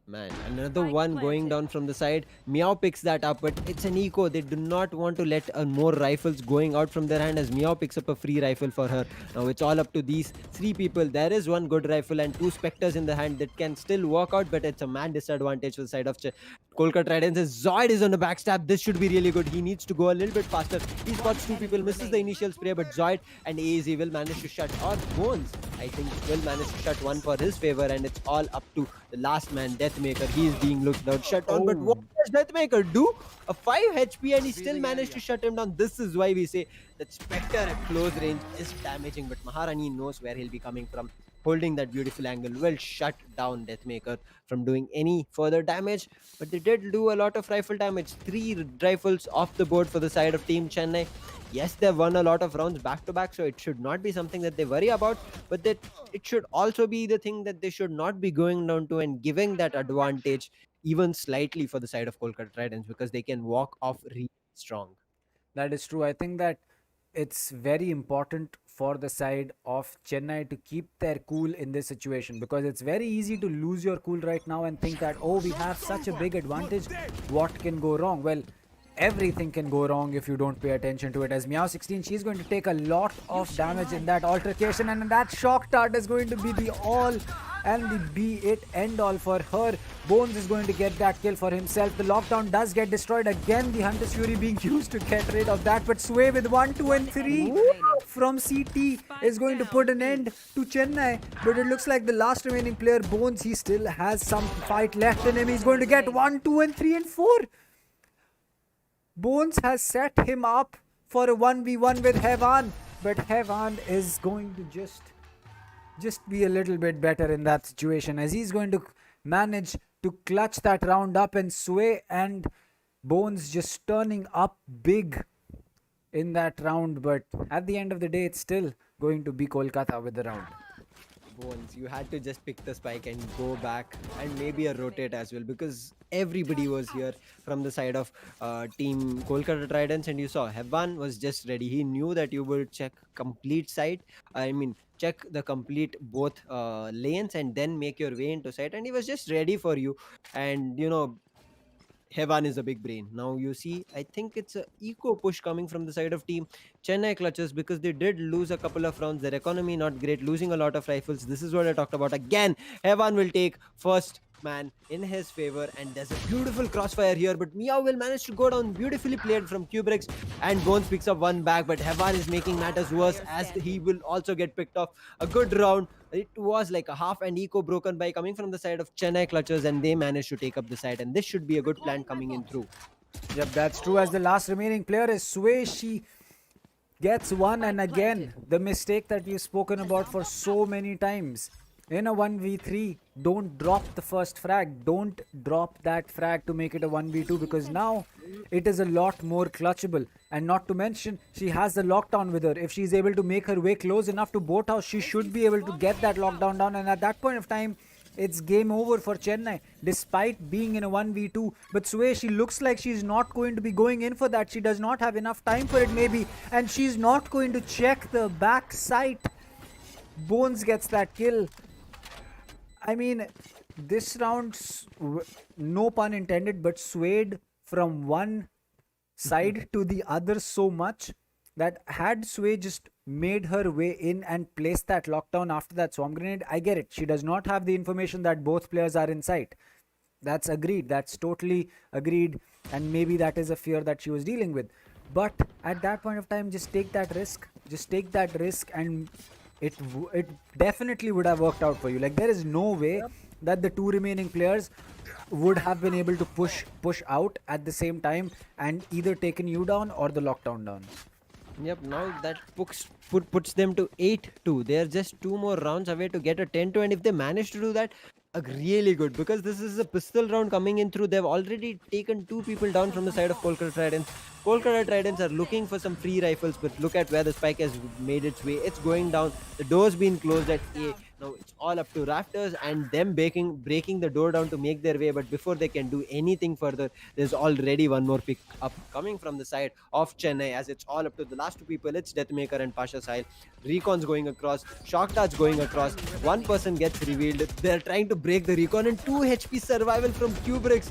Man, another one going down from the side. Meow picks that up, but it's an eco. They do not want to let more rifles going out from their hand, as Meow picks up a free rifle for her. Now it's all up to these three people. There is one good rifle and two specters in the hand that can still work out, but it's a man disadvantage for the side of Kolkata Tridents. As Zoid is on the backstab, this should be really good. He needs to go a little bit faster. He spots two people, misses the initial spray, but Zoid and AZ will manage to shut, or Bones, I think, will manage to shut one for his favor, and it's all up to the last man, Deathmaker. He is being looked out, shut down. But what does Deathmaker do? A 5 HP and he still managed to shut him down. This is why we say that Spectre at close range is damaging, but Maharani knows where he'll be coming from. Holding that beautiful angle will shut down Deathmaker from doing any further damage. But they did do a lot of rifle damage. 3 rifles off the board for the side of Team Chennai. Yes, they've won a lot of rounds back to back, so it should not be something that they worry about. But that it should also be the thing that they should not be going down to and giving that advantage even slightly for the side of Kolkata Tridents, because they can walk off really strong. That is true. I think that it's very important for the side of Chennai to keep their cool in this situation, because it's very easy to lose your cool right now and think that, oh, we have such a big advantage. What can go wrong? Well, everything can go wrong if you don't pay attention to it. As Meow 16, she's going to take a lot of damage in that altercation, and that shock dart is going to be the all and the be it end all for her. Bones is going to get that kill for himself. The lockdown does get destroyed again. The Hunter's Fury being used to get rid of that, but Sway with 1, 2 and 3 from CT is going to put an end to Chennai. But it looks like the last remaining player, Bones, he still has some fight left in him. He's going to get 1, 2 and 3 and 4. Bones has set him up for a 1v1 with Hevan, but Hevan is going to just be a little bit better in that situation, as he's going to manage to clutch that round up, and Sway and Bones just turning up big in that round. But at the end of the day, it's still going to be Kolkata with the round. Bones, you had to just pick the spike and go back, and maybe a rotate as well, because everybody was here from the side of team Kolkata Tridents, and you saw Hevan was just ready. He knew that you would check complete side. I mean, check the complete both lanes and then make your way into side, and he was just ready for you. And Hevan is a big brain. Now you see, I think it's a eco push coming from the side of team Chennai clutches because they did lose a couple of rounds. Their economy not great, losing a lot of rifles. This is what I talked about. Again, Hevan will take first man in his favor, and there's a beautiful crossfire here. But Meow will manage to go down, beautifully played from Kubrick's, and Bones picks up one back. But Hevan is making matters worse as he will also get picked off. A good round. It was like a half and eco broken by coming from the side of Chennai clutches, and they managed to take up the side. And this should be a good plan coming in through. Yep, that's true. As the last remaining player is Sway, she gets one, and again the mistake that we've spoken about for so many times. In a 1v3, don't drop the first frag. Don't drop that frag to make it a 1v2, because now it is a lot more clutchable. And not to mention, she has the lockdown with her. If she's able to make her way close enough to boat house, she should be able to get that lockdown down. And at that point of time, it's game over for Chennai, despite being in a 1v2. But Sway, she looks like she's not going to be going in for that. She does not have enough time for it, maybe. And she's not going to check the back sight. Bones gets that kill. I mean, this round, no pun intended, but swayed from one side to the other so much that had Sway just made her way in and placed that lockdown after that swarm grenade, I get it. She does not have the information that both players are in sight. That's agreed. That's totally agreed. And maybe that is a fear that she was dealing with. But at that point of time, just take that risk. Just take that risk, and it definitely would have worked out for you. Like, there is no way that the two remaining players would have been able to push out at the same time and either taken you down or the lockdown down. Yep, now that puts them to 8-2. They're just 2 more rounds away to get a 10-2, and if they manage to do that, really good, because this is a pistol round coming in through. They've already taken 2 people down from the side of Kolkata Tridents. Kolkata Tridents are looking for some free rifles, but look at where the spike has made its way. It's going down. The door's been closed at A. Now it's all up to Rafters and them breaking the door down to make their way. But before they can do anything further, there's already one more pick up coming from the side of Chennai, as it's all up to the last 2 people. It's Deathmaker and Pasha Sahil. Recon's going across. Shock Touch going across. One person gets revealed. They're trying to break the Recon, and 2 HP survival from Kubrick's.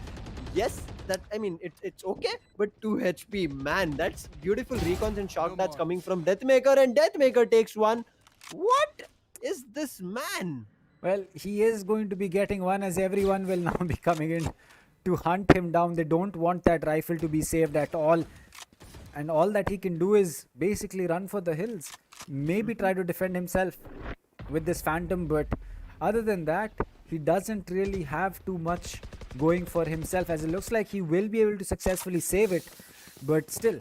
Yes, that, I mean, it's okay, but 2 HP, man, that's beautiful recons and shock touch coming from Deathmaker, and Deathmaker takes one. What is this man? Well, he is going to be getting one, as everyone will now be coming in to hunt him down. They don't want that rifle to be saved at all. And all that he can do is basically run for the hills. Maybe try to defend himself with this Phantom, but other than that, he doesn't really have too much going for himself, as it looks like he will be able to successfully save it. But still,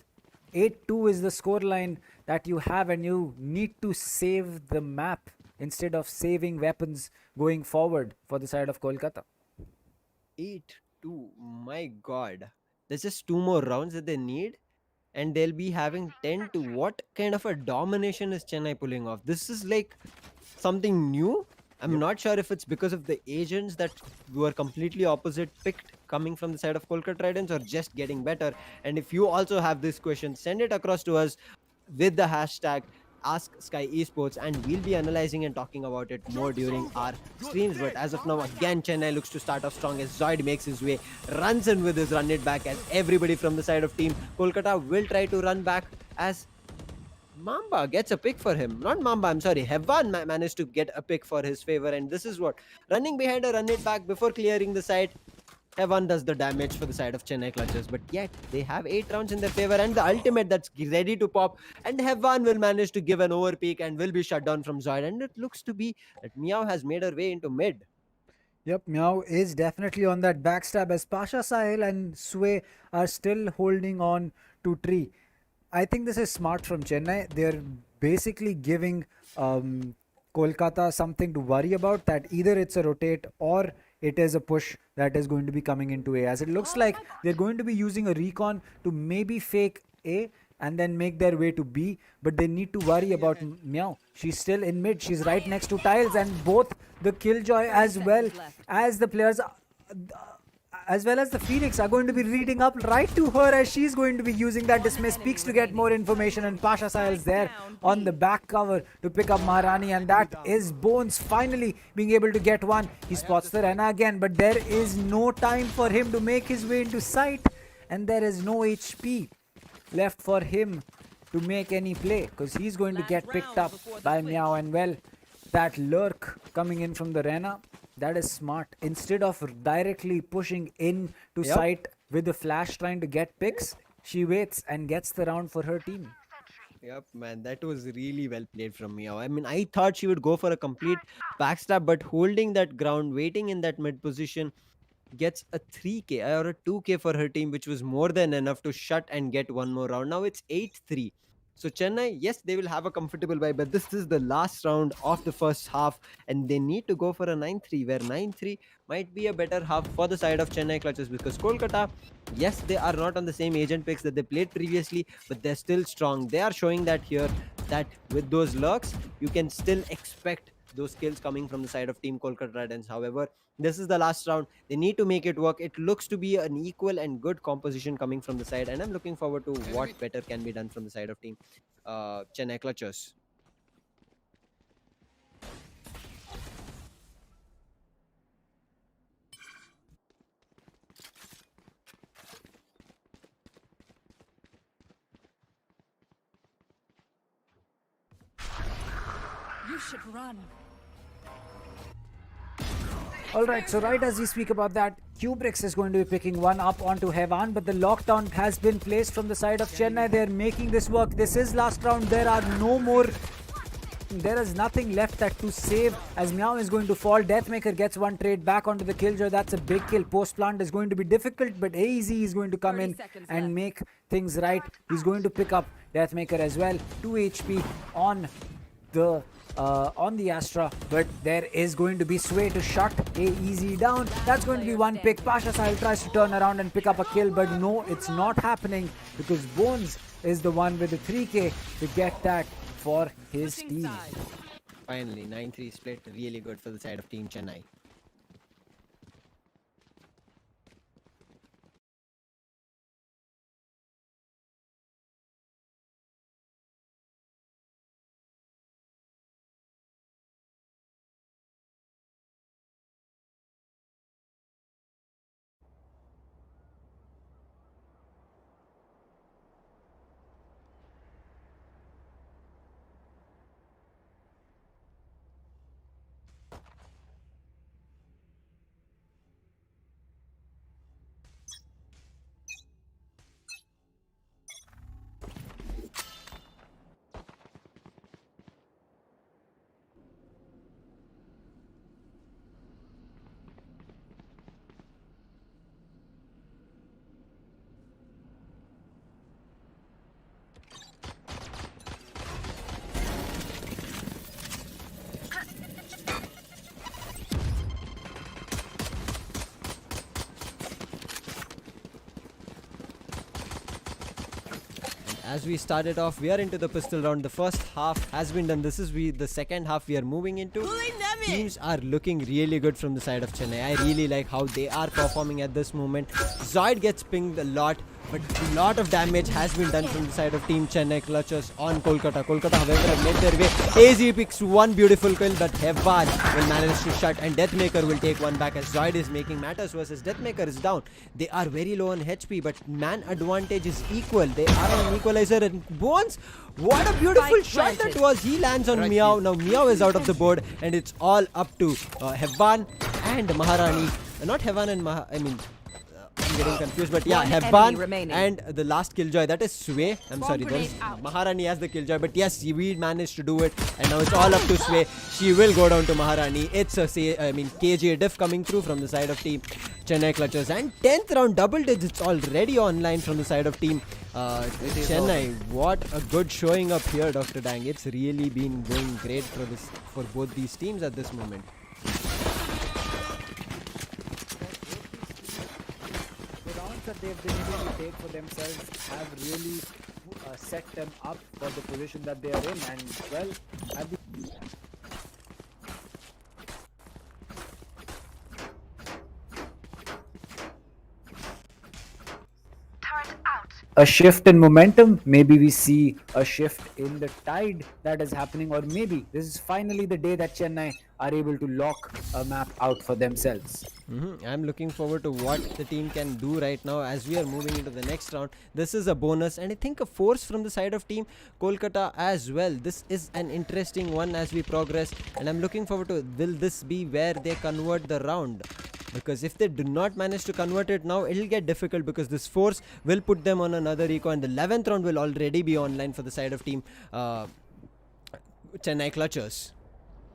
8-2 is the scoreline that you have, and you need to save the map instead of saving weapons going forward for the side of Kolkata. 8-2, my god. There's just 2 more rounds that they need, and they'll be having 10-2. What kind of a domination is Chennai pulling off? This is like something new. I'm not sure if it's because of the agents that were completely opposite picked coming from the side of Kolkata Tridents, or just getting better. And if you also have this question, send it across to us with the hashtag #AskSkyEsports, and we'll be analyzing and talking about it more during our streams. But as of now, again, Chennai looks to start off strong as Zoid makes his way, runs in with his run it back, as everybody from the side of team Kolkata will try to run back, as Mamba gets a pick for him. Not Mamba, I'm sorry. Hevan managed to get a pick for his favor, and this is what, running behind a run it back before clearing the side. Hevan does the damage for the side of Chennai clutches, but yet they have 8 rounds in their favor, and the ultimate that's ready to pop, and Hevan will manage to give an overpeak and will be shut down from Zoid, and it looks to be that Meow has made her way into mid. Yep, Meow is definitely on that backstab, as Pasha Sahil and Sway are still holding on to tree. I think this is smart from Chennai. They're basically giving Kolkata something to worry about, that either it's a rotate or it is a push that is going to be coming into A, as it looks like they're going to be using a recon to maybe fake A and then make their way to B, but they need to worry about Meow. She's still in mid. She's right next to Tiles, and both the Killjoy as well as the players as well as the Phoenix are going to be reading up right to her as she's going to be using that dismiss. Peeks to get more information, and Pasha Sahil's there on the back cover to pick up Maharani, and that is Bones finally being able to get one. He spots the Rena again, but there is no time for him to make his way into sight, and there is no HP left for him to make any play because he's going to get picked up by Meow. And well, that lurk coming in from the Rena, that is smart. Instead of directly pushing in to sight with the flash trying to get picks, she waits and gets the round for her team. Yep, man, that was really well played from Meow. I mean, I thought she would go for a complete backstab, but holding that ground, waiting in that mid position, gets a 3k or a 2k for her team, which was more than enough to shut and get one more round. Now it's 8-3. So Chennai, yes, they will have a comfortable bye, but this is the last round of the first half, and they need to go for a 9-3, where 9-3 might be a better half for the side of Chennai Clutches, because Kolkata, yes, they are not on the same agent picks that they played previously, but they're still strong. They are showing that here, that with those lurks, you can still expect those kills coming from the side of Team Kolkata Tridents. However, this is the last round. They need to make it work. It looks to be an equal and good composition coming from the side, and I'm looking forward to what better can be done from the side of Team Chennai Clutchers. You should run. Alright, so right as we speak about that, Kubrix is going to be picking one up onto Hevan, but the lockdown has been placed from the side of Chennai. They're making this work. This is last round. There is nothing left to save as Meow is going to fall. Deathmaker gets one trade back onto the Killjoy. That's a big kill. Post plant is going to be difficult, but AZ is going to come in and make things right. He's going to pick up Deathmaker as well. 2 HP on the Astra, but there is going to be Sway to shut AEZ down. That's going to be one pick. Pasha Sahil tries to turn around and pick up a kill, but no, it's not happening because Bones is the one with the 3k to get that for his team. Finally, 9-3 split, really good for the side of Team Chennai. As we started off, we are into the pistol round. The first half has been done. This is the second half we are moving into. Teams are looking really good from the side of Chennai. I really like how they are performing at this moment. Zoid gets pinged a lot, but a lot of damage has been done from the side of Team Chennai Clutchers on Kolkata. Kolkata, however, have made their way. AZ picks one beautiful kill, but Hevan will manage to shut, and Deathmaker will take one back as Zoid is making matters versus Deathmaker is down. They are very low on HP, but man advantage is equal. They are on an equalizer, and Bones, what a beautiful shot that was. He lands on Meow. Now Meow is out of the board, and it's all up to Hevan and Maharani. Not Hevan and I'm getting confused, but yeah, Hevan and the last Killjoy, that is Sway. I'm sorry, there's Maharani as the Killjoy, but yes, we managed to do it, and now it's all up to Sway. She will go down to Maharani. It's a KJ diff coming through from the side of Team Chennai Clutchers, and 10th round double digits already online from the side of Team Chennai. What a good showing up here, Dr. Dang. It's really been going great for both these teams at this moment. That they've been able to take for themselves have really set them up for the position that they are in, and well, at the a shift in momentum. Maybe we see a shift in the tide that is happening, or maybe this is finally the day that Chennai are able to lock a map out for themselves. I'm looking forward to what the team can do right now as we are moving into the next round. This is a bonus, and I think a force from the side of team Kolkata as well. This is an interesting one as we progress, and I'm looking forward to, will this be where they convert the round? Because if they do not manage to convert it now, it'll get difficult, because this force will put them on another eco, and the 11th round will already be online for the side of team Chennai Clutchers.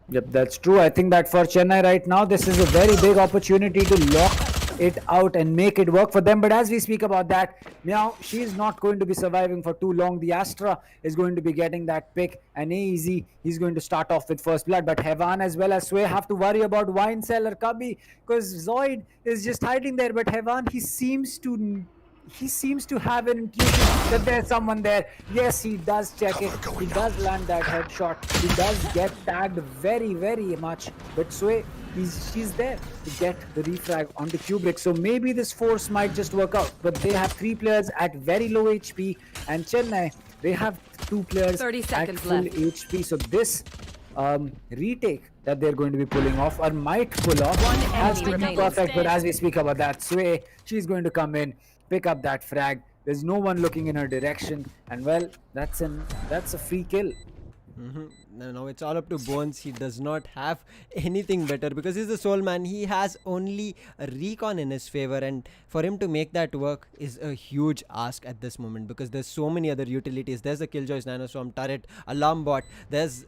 Yep, that's true. I think that for Chennai right now, this is a very big opportunity to lock it out and make it work for them. But as we speak about that, now she is not going to be surviving for too long. The Astra is going to be getting that pick, and AEZ, he's going to start off with first blood. But Hevan as well as Sway have to worry about Wine Cellar Cubby, because Zoid is just hiding there. But Hevan, he seems to have an intuition that there's someone there. Yes, he does check it. He does land that headshot. He does get tagged very, very much. But Sway, she's there to get the refrag onto Kubrick. So maybe this force might just work out. But they have 3 players at very low HP, and Chennai, they have 2 players 30 at seconds full left. HP. So this retake that they're going to be pulling off, or might pull off, One has enemy to be remaining. perfect. But as we speak about that, Sway, she's going to come in, pick up that frag. There's no one looking in her direction, and well, that's a free kill. No, it's all up to Bones. He does not have anything better, because he's the sole man. He has only a recon in his favor, and for him to make that work is a huge ask at this moment, because there's so many other utilities. There's a Killjoy's Nanoswarm turret, alarm bot, there's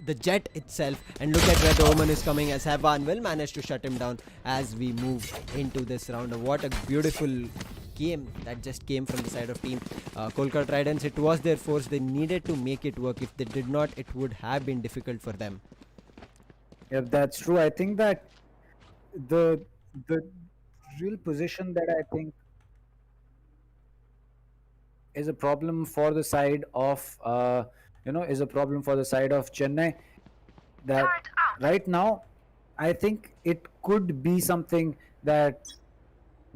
the jet itself, and look at where the Omen is coming, as Hevan will manage to shut him down as we move into this round. What a beautiful game that just came from the side of team Kolkata Tridents. It was their force. They needed to make it work. If they did not, it would have been difficult for them. Yep, that's true. I think that the real position that I think is a problem for the side of Chennai, that right now I think it could be something that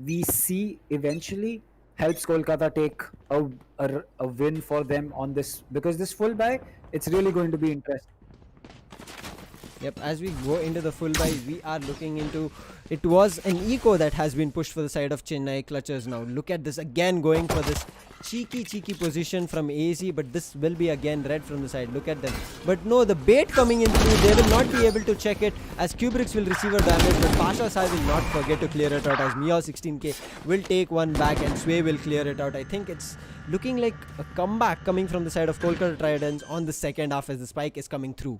we see eventually helps Kolkata take a win for them on this, because this full buy, it's really going to be interesting. Yep, as we go into the full buy, we are looking into, it was an eco that has been pushed for the side of Chennai Clutchers now. Look at this, again going for this cheeky position from AZ, but this will be again red from the side. Look at them. But no, the bait coming in through, they will not be able to check it, as Kubricks will receive a damage, but Pasha Sai will not forget to clear it out, as Mia 16k will take one back and Sway will clear it out. I think it's looking like a comeback coming from the side of Kolkata Tridents on the second half, as the spike is coming through.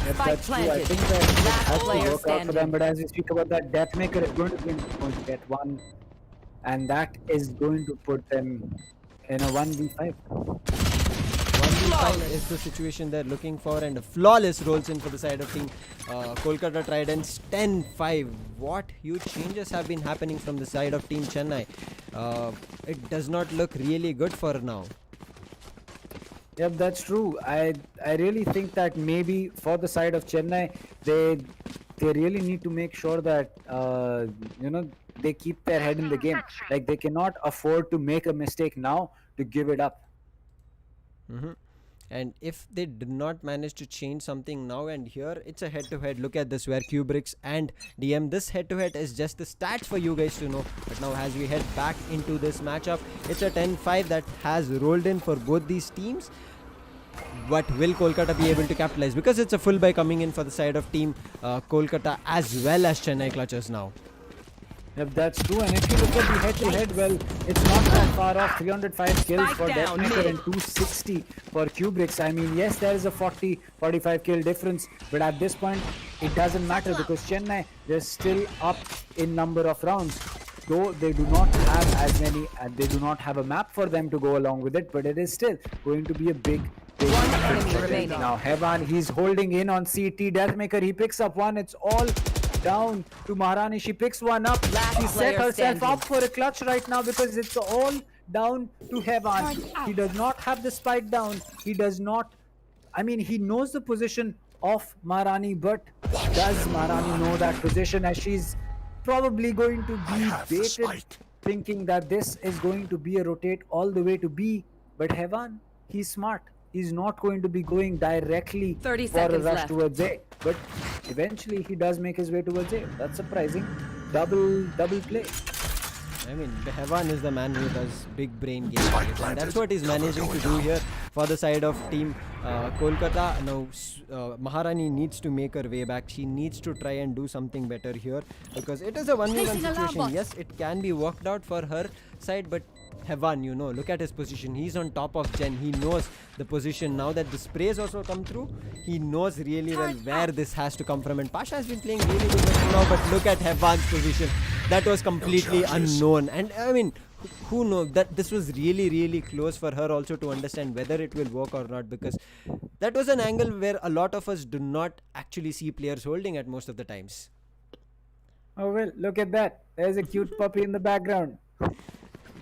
Yep, Spike that's true. I planted. think that it Last has to player work out for them. standing. But as we speak about that, Deathmaker is going to get one, and that is going to put them in a 1v5. 1v5 is the situation they're looking for, and a flawless rolls in for the side of team Kolkata Tridents. 10-5. What huge changes have been happening from the side of team Chennai. It does not look really good for now. Yep, that's true. I really think that maybe for the side of Chennai, they really need to make sure that they keep their head in the game. Like, they cannot afford to make a mistake now to give it up. And if they did not manage to change something now, and here it's a head-to-head. Look at this, where Kubricks and DM, this head-to-head is just the stats for you guys to know. But now as we head back into this matchup, it's a 10-5 that has rolled in for both these teams. But will Kolkata be able to capitalize? Because it's a full buy coming in for the side of team Kolkata as well as Chennai Clutchers now. Yep, that's true. And if you look at the head-to-head, well, it's not that far off. 305 kills for Spike down, Deathmaker mid. and 260 for Kubricks. I mean, yes, there is a 40-45 kill difference, but at this point, it doesn't matter, because Chennai, they're still up in number of rounds. Though they do not have as many, and they do not have a map for them to go along with it, but it is still going to be a big enemy remaining. now. Hevan, he's holding in on CT. Deathmaker, he picks up one. It's all down to Maharani. She picks one up. Last She set player herself standing. up for a clutch right now, because it's all down to Hevan. He does not have the spike down. He does not. I mean, he knows the position of Maharani, but does Maharani know that position, as she's probably going to be baited thinking that this is going to be a rotate all the way to B. But Hevan, he's smart. He's not going to be going directly 30 for a seconds rush left. towards A. But eventually he does make his way towards A. That's surprising. Double play. I mean, Hevan is the man who does big brain games, and that's what he's managing to do here for the side of team Kolkata. Now, Maharani needs to make her way back. She needs to try and do something better here because it is a 1v1 Placing alarm situation. bot. Yes, it can be worked out for her side, but Hevan, you know, look at his position. He's on top of Jen. He knows the position. Now that the sprays also come through, he knows really well where this has to come from. And Pasha has been playing really good now, but look at Hevan's position. That was completely unknown. And I mean, who knows that this was really close for her also to understand whether it will work or not, because that was an angle where a lot of us do not actually see players holding at most of the times. Oh well, look at that. There's a cute puppy in the background.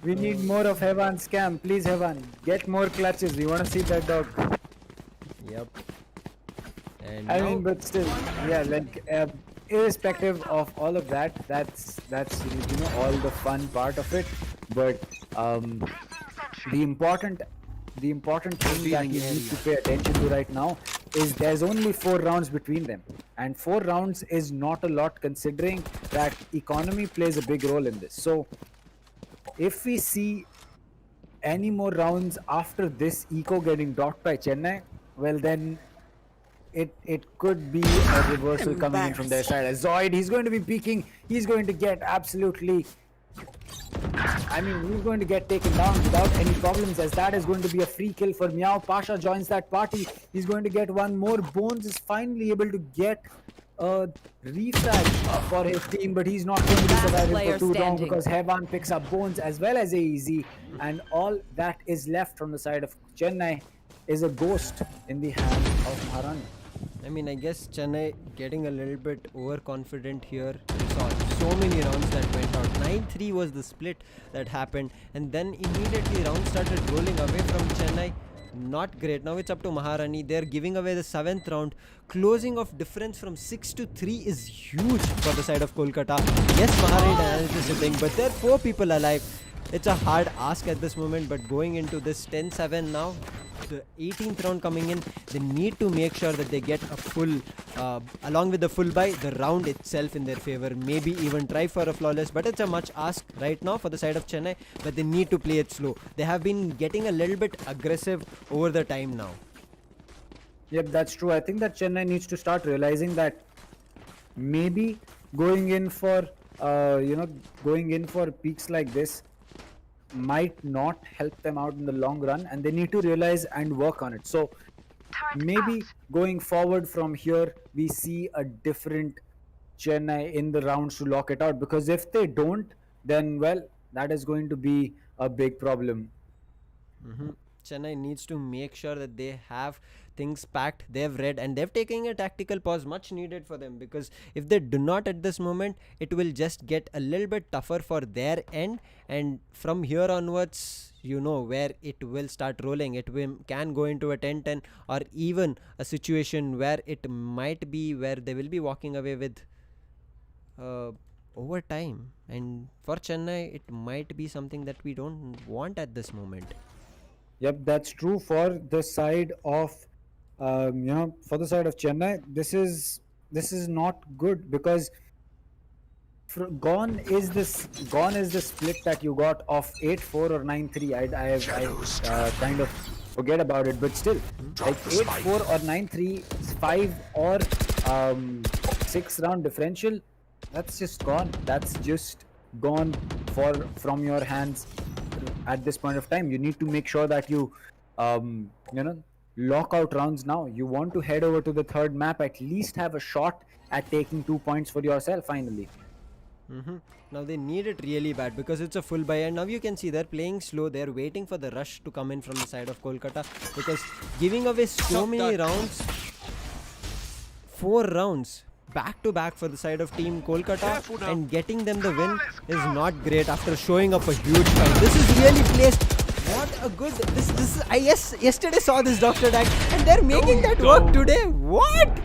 We need more of Hevan's scam. Please, Hevan, get more clutches. We want to see that dog. Yep. And I now, mean, but still, yeah, like irrespective of all of that, that's you know all the fun part of it. But the important thing that you need to pay attention to right now is there's only 4 rounds between them, and 4 rounds is not a lot considering that economy plays a big role in this. So if we see any more rounds after this eco getting docked by Chennai, well then it could be a reversal coming in from their side. As Zoid, he's going to be peeking. He's going to get absolutely, I mean, he's going to get taken down without any problems, as that is going to be a free kill for Meow. Pasha joins that party. He's going to get one more. Bones is finally able to get a refrag for his team, but he's not going to be Last surviving player for too long standing. because Hevan picks up Bones as well as AEZ, and all that is left from the side of Chennai is a ghost in the hand of Maharani. I mean, I guess Chennai getting a little bit overconfident here. We saw so many rounds that went out. 9-3 was the split that happened, and then immediately rounds started rolling away from Chennai. Not great. Now it's up to Maharani. They're giving away the 7th round. Closing of difference from 6-3 is huge for the side of Kolkata. Yes, Maharani is sitting, but there are 4 people alive. It's a hard ask at this moment, but going into this 10-7 now, the 18th round coming in, they need to make sure that they get a full, along with the full buy, the round itself in their favor. Maybe even try for a flawless, but it's a much ask right now for the side of Chennai, but they need to play it slow. They have been getting a little bit aggressive over the time now. Yep, that's true. I think that Chennai needs to start realizing that maybe going in for, going in for peaks like this might not help them out in the long run, and they need to realize and work on it. So maybe going forward from here, we see a different Chennai in the rounds to lock it out, because if they don't, then well, that is going to be a big problem. Chennai needs to make sure that they have things packed, they've read, and they've taken a tactical pause, much needed for them, because if they do not at this moment, it will just get a little bit tougher for their end, and from here onwards, you know where it will start rolling. It can go into a 10-10 or even a situation where it might be where they will be walking away with over time, and for Chennai it might be something that we don't want at this moment. Yep, that's true for the side of, for the side of Chennai. This is not good, because gone is the split that you got of 8-4 or 9-3. I kind of forget about it, but still, like 8-4 or 9-3, 5 or 6 round differential. That's just gone. That's just gone from your hands. At this point of time, you need to make sure that you lock out rounds now. You want to head over to the 3rd map, at least have a shot at taking 2 points for yourself finally. Now they need it really bad, because it's a full buy, and now you can see they're playing slow. They're waiting for the rush to come in from the side of Kolkata, because giving away so many rounds, 4 rounds back to back for the side of team Kolkata, and getting them the win is not great after showing up a huge fight. This is really placed. What a good, this is, I yesterday saw this Dr. Dag, and they're making that work today. What?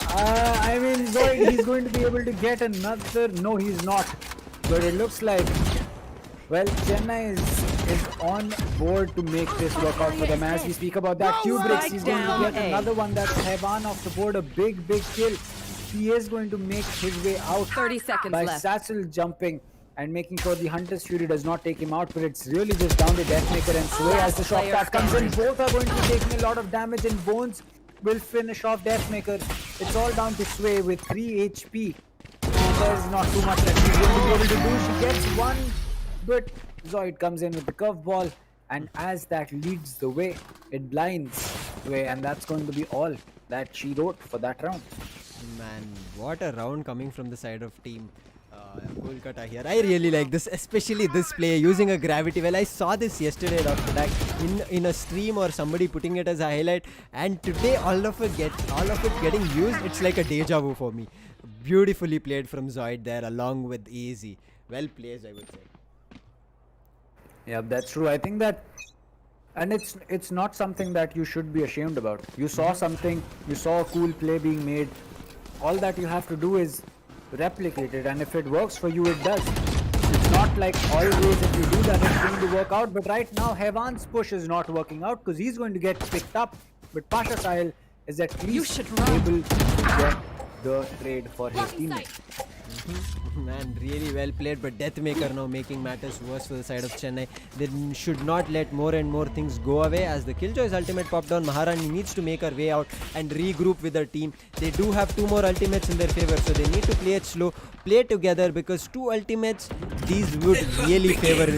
He's going to be able to get another. No, he's not. But it looks like Well, Chennai is on board to make this work out for them. As we speak about that, Kubrix, he's going to get another one. That's Hevan off the board. A big kill. He is going to make his way out 30 seconds by left. Satchel jumping and making sure the Hunter's Fury does not take him out. But it's really just down to Deathmaker and Sway as the shot card comes in. Both are going to be taking a lot of damage, and Bones will finish off Deathmaker. It's all down to Sway with 3 HP. There's not too much that she's going to be able to do. She gets one, but Zoid comes in with the curveball, and as that leads the way, it blinds Sway, and that's going to be all that she wrote for that round. Man, what a round coming from the side of team Kolkata here. I really like this, especially this play using a gravity well. I saw this yesterday, Dr. Dag, in a stream or somebody putting it as a highlight, and today all of it getting used. It's like a deja vu for me. Beautifully played from Zoid there, along with Easy. Well played, I would say. Yeah, that's true. I think that, and it's not something that you should be ashamed about. You saw something, you saw a cool play being made. All that you have to do is replicate it, and if it works for you, it does. It's not like always if you do that, it's going to work out. But right now, Hevan's push is not working out because he's going to get picked up. But Pasha Sahil is at least able to get the trade for his teammate. Man, really well played, but Deathmaker now making matters worse for the side of Chennai. They should not let more and more things go away. As the Killjoy's ultimate popped down, Maharani needs to make her way out and regroup with her team. They do have 2 more ultimates in their favor, so they need to play it slow, play together, because 2 ultimates, these would really favor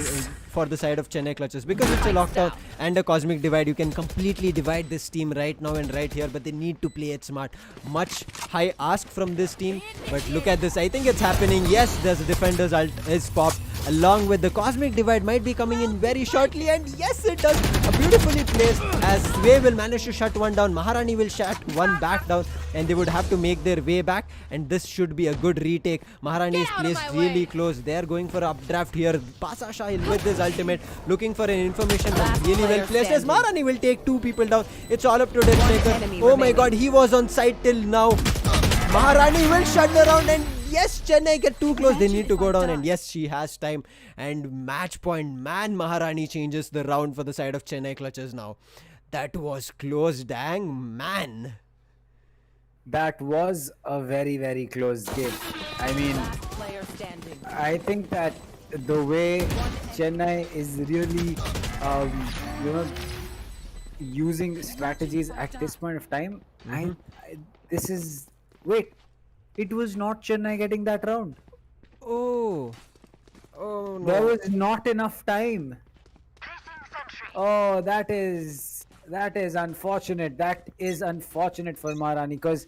for the side of Chennai Clutches, because it's a lockdown and a cosmic divide. You can completely divide this team right now and right here, but they need to play it smart. Much high ask from this team, but look at this. I think it's happening. Yes, there's a defender's ult is popped, along with the cosmic divide might be coming in very shortly, and yes, it does. A beautifully placed, as Sway will manage to shut one down. Maharani will shut one back down, and they would have to make their way back, and this should be a good retake. Maharani is placed really close. They're going for updraft here. Pasha Sahil with his ultimate, looking for an information that's really well placed, as Maharani will take 2 people down. It's all up to Deathmaker. Oh my god, he was on site till now. Maharani will shut the round, and yes, Chennai get too close. They need to go down, and yes, she has time. And match point, man, Maharani changes the round for the side of Chennai Clutches now. That was close, dang, man. That was a very close game. I mean, I think that the way Chennai is really, using strategies at this point of time, wait, it was not Chennai getting that round. Oh no. There was not enough time. Oh, that is unfortunate. That is unfortunate for Maharani, because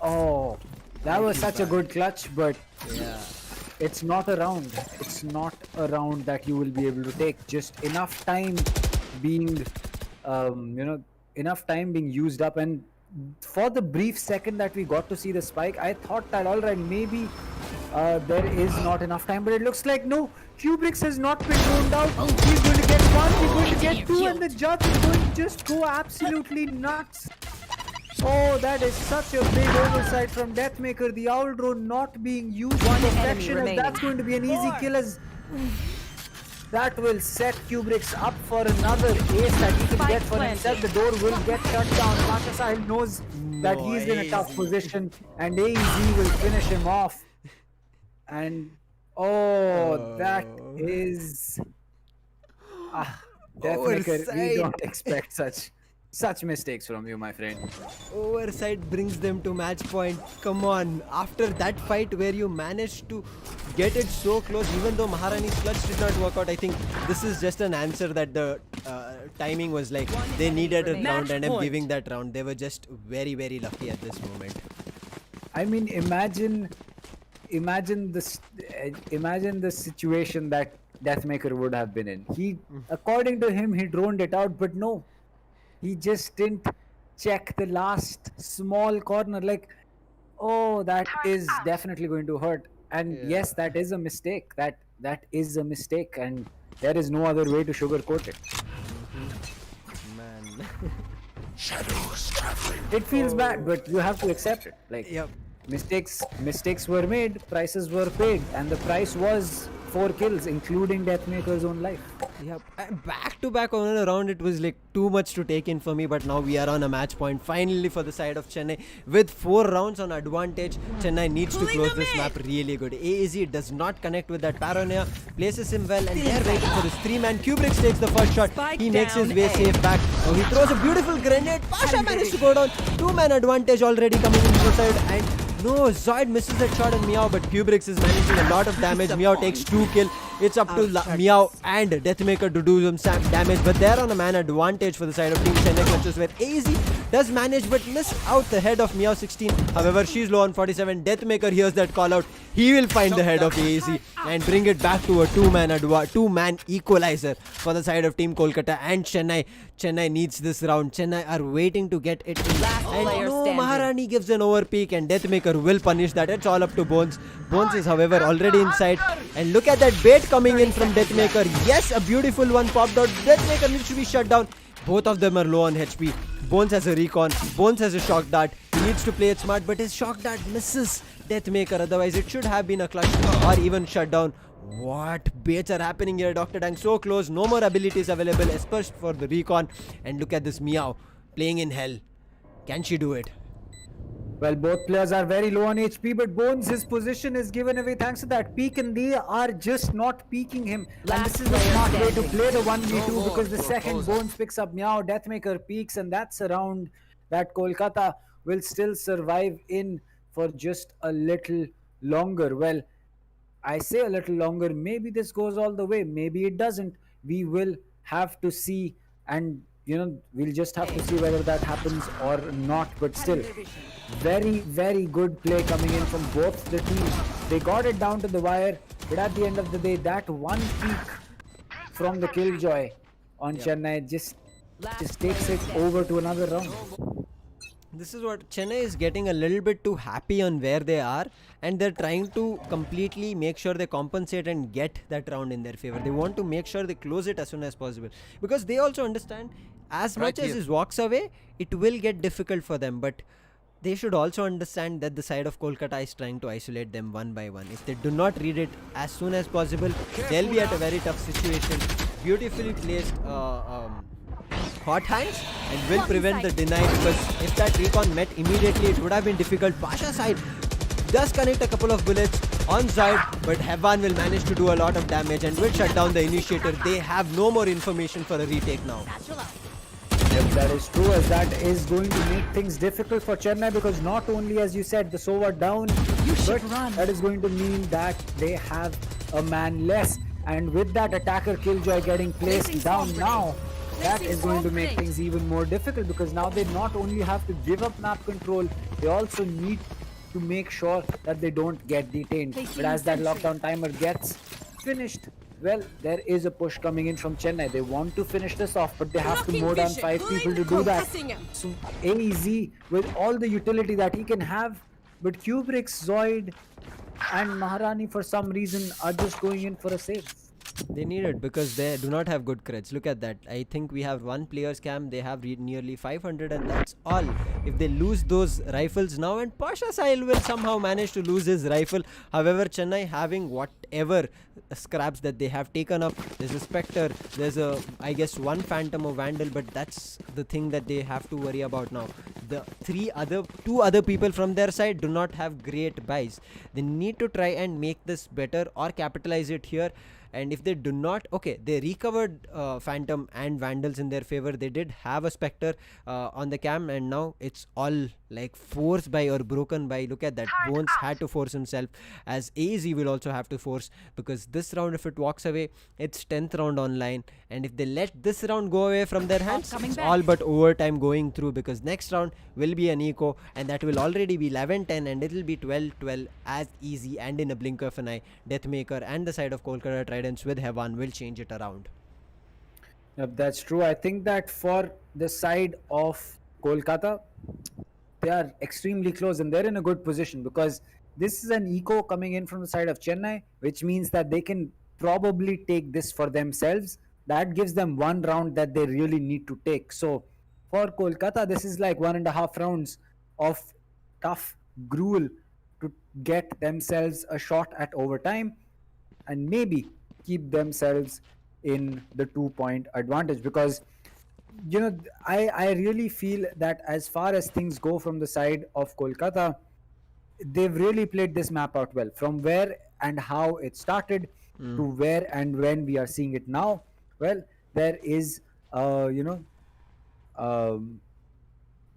that was such a good clutch, but Yeah. it's not a round. It's not a round that you will be able to take. Just enough time being, enough time being used up. And for the brief second that we got to see the spike, I thought that alright, maybe there is not enough time, but it looks like no. Kubrix has not been thrown out. He's going to get 1, he's going to get 2, and the judge is going to just go absolutely nuts. Oh, that is such a big oversight from Deathmaker. The owl drone not being used to perfection, as that's going to be an easy kill, as that will set Kubrix up for another ace that he can get for himself. The door will get shut down. Pasha Sahil knows that he's in a tough position, and AEZ will finish him off. And that is Deathmaker. We don't expect such mistakes from you, my friend. Oversight brings them to match point. Come on, after that fight where you managed to get it so close, even though Maharani's clutch did not work out, I think this is just an answer that the timing was like they needed a round, and I'm giving that round. They were just very lucky at this moment. I mean, imagine the situation that Deathmaker would have been in. According to him, he droned it out, but no, he just didn't check the last small corner. Like, that is definitely going to hurt. And yes, that is a mistake. That is a mistake, and there is no other way to sugarcoat it. Man. Shadows traveling. It feels bad, but you have to accept it. Like, Yep. mistakes were made, prices were paid, and the price was 4 kills, including Deathmaker's own life. Yep. Back to back on a round, it was like too much to take in for me, but now we are on a match point finally for the side of Chennai with 4 rounds on advantage. Chennai needs to close this map really good. AAZ does not connect with that paranoia, places him well, and they're waiting for his 3-man. Kubrick takes the first shot. He makes his way safe back. Now he throws a beautiful grenade. Pasha managed to go down. 2-man advantage already coming into the side, and no, Zoid misses that shot on Meow, but Kubrick is managing a lot of damage. Meow takes 2 kills. It's up to Meow and Deathmaker to do some damage, but they're on a man advantage for the side of Team Chennai Clutches, where AZ does manage but miss out the head of Meow 16. However, she's low on 47. Deathmaker hears that call out. He will find the head of AZ and bring it back to a 2-man equalizer for the side of Team Kolkata and Chennai. Chennai needs this round. Chennai are waiting to get it in. And no, Maharani gives an overpeak and Deathmaker will punish that. It's all up to Bones. Bones is, however, already inside. And look at that bait coming in from Deathmaker. Yes, a beautiful one popped out. Deathmaker needs to be shut down. Both of them are low on HP. Bones has a recon. Bones has a shock dart. He needs to play it smart, but his shock dart misses Deathmaker. Otherwise, it should have been a clutch or even shut down. What baits are happening here? Dr. Dang so close. No more abilities available, especially for the recon. And look at this Meow playing in hell. Can she do it? Well, both players are very low on HP, but Bones, his position is given away thanks to that peak, and they are just not peaking him. And this is a smart way to play the 1v2, because the second Bones picks up Meow, Deathmaker peaks, and that's a round that Kolkata will still survive in for just a little longer. Well, I say a little longer. Maybe this goes all the way. Maybe it doesn't. We will have to see, and we'll just have to see whether that happens or not. But still, very, very good play coming in from both the teams. They got it down to the wire, but at the end of the day, that one peak from the Killjoy on Chennai just takes it over to another round. This is what Chennai is getting a little bit too happy on where they are, and they're trying to completely make sure they compensate and get that round in their favor. They want to make sure they close it as soon as possible, because they also understand as much as he walks away, it will get difficult for them, but they should also understand that the side of Kolkata is trying to isolate them one by one. If they do not read it as soon as possible, they'll be at a very tough situation. Beautifully placed hot hands and will prevent the deny, because if that recon met immediately, it would have been difficult. Pasha side does connect a couple of bullets on Zoid, but Hevan will manage to do a lot of damage and will shut down the initiator. They have no more information for a retake now. Yep, that is true, as that is going to make things difficult for Chennai, because not only, as you said, the Sova down, but that is going to mean that they have a man less. And with that attacker Killjoy getting placed down now, that is going to make things even more difficult, because now they not only have to give up map control, they also need to make sure that they don't get detained. But as that lockdown timer gets finished, well, there is a push coming in from Chennai. They want to finish this off, but they have to mow down 5 people to do that. So AZ, with all the utility that he can have, but Kubrick, Zoid and Maharani for some reason are just going in for a save. They need it because they do not have good creds. Look at that. I think we have one player's cam. They have nearly 500, and that's all. If they lose those rifles now, and Pasha Sahil will somehow manage to lose his rifle. However, Chennai having whatever scraps that they have taken up. There's a Spectre. There's a, I guess, one Phantom or Vandal, but that's the thing that they have to worry about now. The two other people from their side do not have great buys. They need to try and make this better or capitalize it here. And if they do not, okay, they recovered Phantom and Vandals in their favor. They did have a Spectre on the cam, and now it's all like forced by or broken by. Look at that. Bones had to force himself, as AZ will also have to force, because this round, if it walks away, it's 10th round online, and if they let this round go away from their hands, it's all but overtime going through, because next round will be an eco, and that will already be 11-10, and it will be 12-12 as easy, and in a blink of an eye, Deathmaker and the side of Kolkata Tridents with Hevan will change it around. Yep, that's true. I think that for the side of Kolkata, they are extremely close and they're in a good position, because this is an eco coming in from the side of Chennai, which means that they can probably take this for themselves. That gives them one round that they really need to take. So for Kolkata, this is like 1.5 rounds of tough gruel to get themselves a shot at overtime. and maybe keep themselves in the 2-point advantage. Because I really feel that as far as things go from the side of Kolkata, they've really played this map out well, from where and how it started to where and when we are seeing it now. Well, there is um,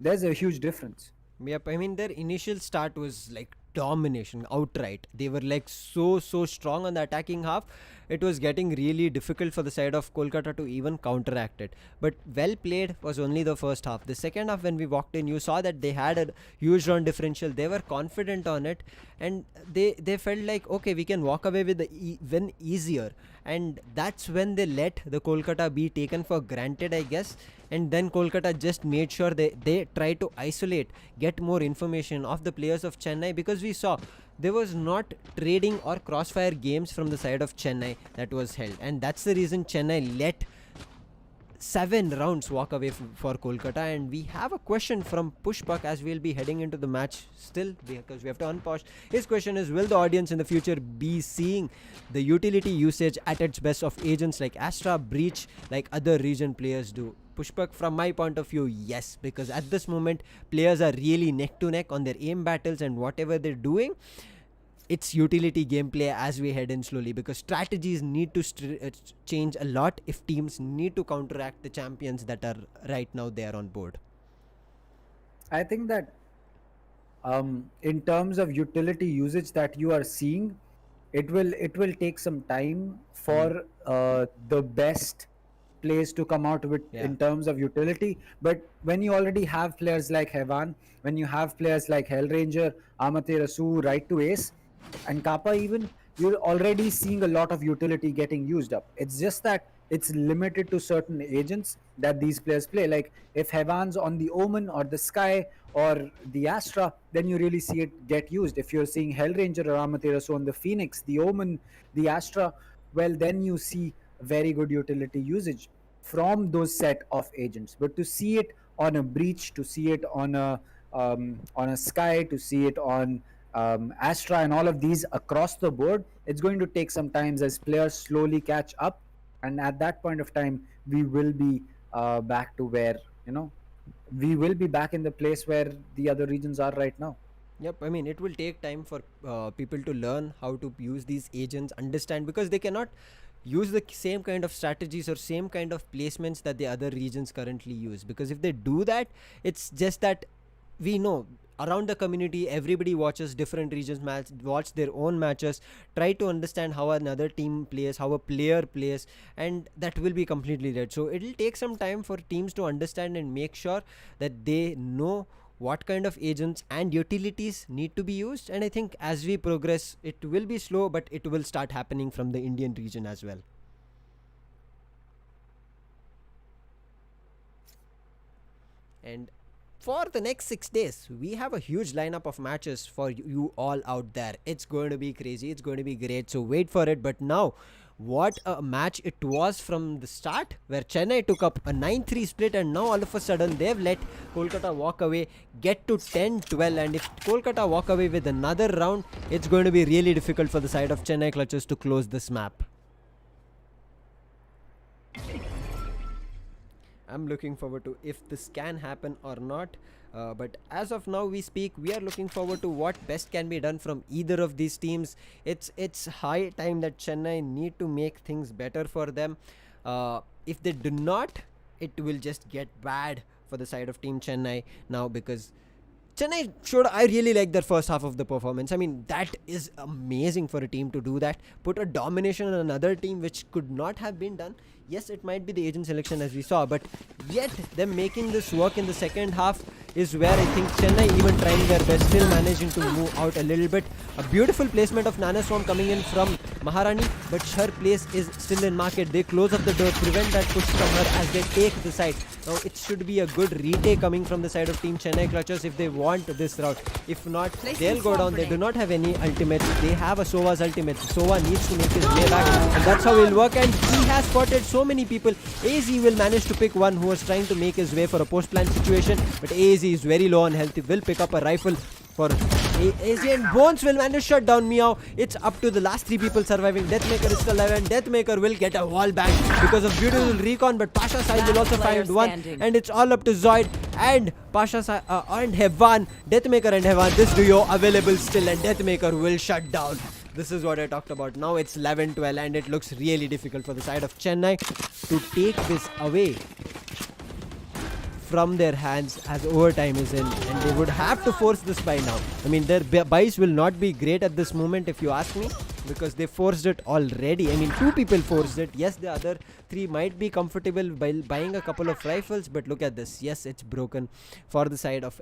there's a huge difference. Yep, I mean their initial start was like domination outright. They were like so strong on the attacking half. It was getting really difficult for the side of Kolkata to even counteract it. But well played was only the first half. The second half, when we walked in, you saw that they had a huge run differential. They were confident on it, and they felt like, okay, we can walk away with the win easier. And that's when they let the Kolkata be taken for granted, I guess. And then Kolkata just made sure they try to isolate, get more information of the players of Chennai, because we saw there was not trading or crossfire games from the side of Chennai that was held. And that's the reason Chennai let 7 rounds walk away for Kolkata. And we have a question from Pushpak as we'll be heading into the match still, because we have to unpause. His question is, will the audience in the future be seeing the utility usage at its best of agents like Astra, Breach, like other region players do? Pushpak, from my point of view, yes, because at this moment players are really neck to neck on their aim battles, and whatever they're doing, it's utility gameplay as we head in slowly, because strategies need to change a lot if teams need to counteract the champions that are right now there on board. I think that in terms of utility usage that you are seeing, it will take some time for the best plays to come out with in terms of utility. But when you already have players like Hevan, when you have players like Hellranger, Amaterasu, Right to Ace, and Kappa even, you're already seeing a lot of utility getting used up. It's just that it's limited to certain agents that these players play. Like if Hevan's on the Omen or the Sky or the Astra, then you really see it get used. If you're seeing Hellranger or Amaterasu on the Phoenix, the Omen, the Astra, well, then you see very good utility usage from those set of agents. But to see it on a Breach, to see it on a Sky, to see it on Astra and all of these across the board, it's going to take some time as players slowly catch up. And at that point of time, we will be back to where, we will be back in the place where the other regions are right now. Yep, I mean, it will take time for people to learn how to use these agents, understand, because they cannot use the same kind of strategies or same kind of placements that the other regions currently use. Because if they do that, it's just that we know around the community everybody watches different regions watch their own matches, try to understand how another team plays, how a player plays, and that will be completely dead. So it'll take some time for teams to understand and make sure that they know what kind of agents and utilities need to be used. And I think as we progress, it will be slow, but it will start happening from the Indian region as well. And for the next 6 days, we have a huge lineup of matches for you all out there. It's going to be crazy. It's going to be great. So wait for it. But now, what a match it was from the start, where Chennai took up a 9-3 split, and now all of a sudden they've let Kolkata walk away, get to 10-12. And if Kolkata walk away with another round, it's going to be really difficult for the side of Chennai Clutches to close this map. I'm looking forward to if this can happen or not. But as of now we speak, we are looking forward to what best can be done from either of these teams. It's high time that Chennai need to make things better for them. If they do not, it will just get bad for the side of Team Chennai now, because Chennai showed, I really like their first half of the performance. I mean, that is amazing for a team to do that. Put a domination on another team which could not have been done. Yes, it might be the agent selection as we saw, but yet them making this work in the second half is where I think Chennai even trying their best, still managing to move out a little bit. A beautiful placement of Nana Swarm coming in from Maharani, but her place is still in market. They close up the door, prevent that push from her as they take the side. Now it should be a good retake coming from the side of Team Chennai Clutches if they want this route. If not, they'll go down. They do not have any ultimates. They have a Sova's ultimate. Sova needs to make his way back, and that's how he'll work. And he has spotted so many people. AZ will manage to pick one who was trying to make his way for a post-plant situation, but AZ is very low on health. He will pick up a rifle. for AZ, and Bones will manage to shut down Meow. It's up to the last 3 people surviving. Deathmaker is still alive, and Deathmaker will get a wall bang because of beautiful recon, but Pasha Sai will also find one, and it's all up to Zoid and Pasha Sai and Hevan. Deathmaker and Hevan, this duo available still, and Deathmaker will shut down. This is what I talked about. Now it's 11-12, and it looks really difficult for the side of Chennai to take this away from their hands as overtime is in, and they would have to force this buy now. I mean, their buys will not be great at this moment if you ask me, because they forced it already. I mean, 2 people forced it. Yes, the other 3 might be comfortable by buying a couple of rifles, but look at this. Yes, it's broken for the side of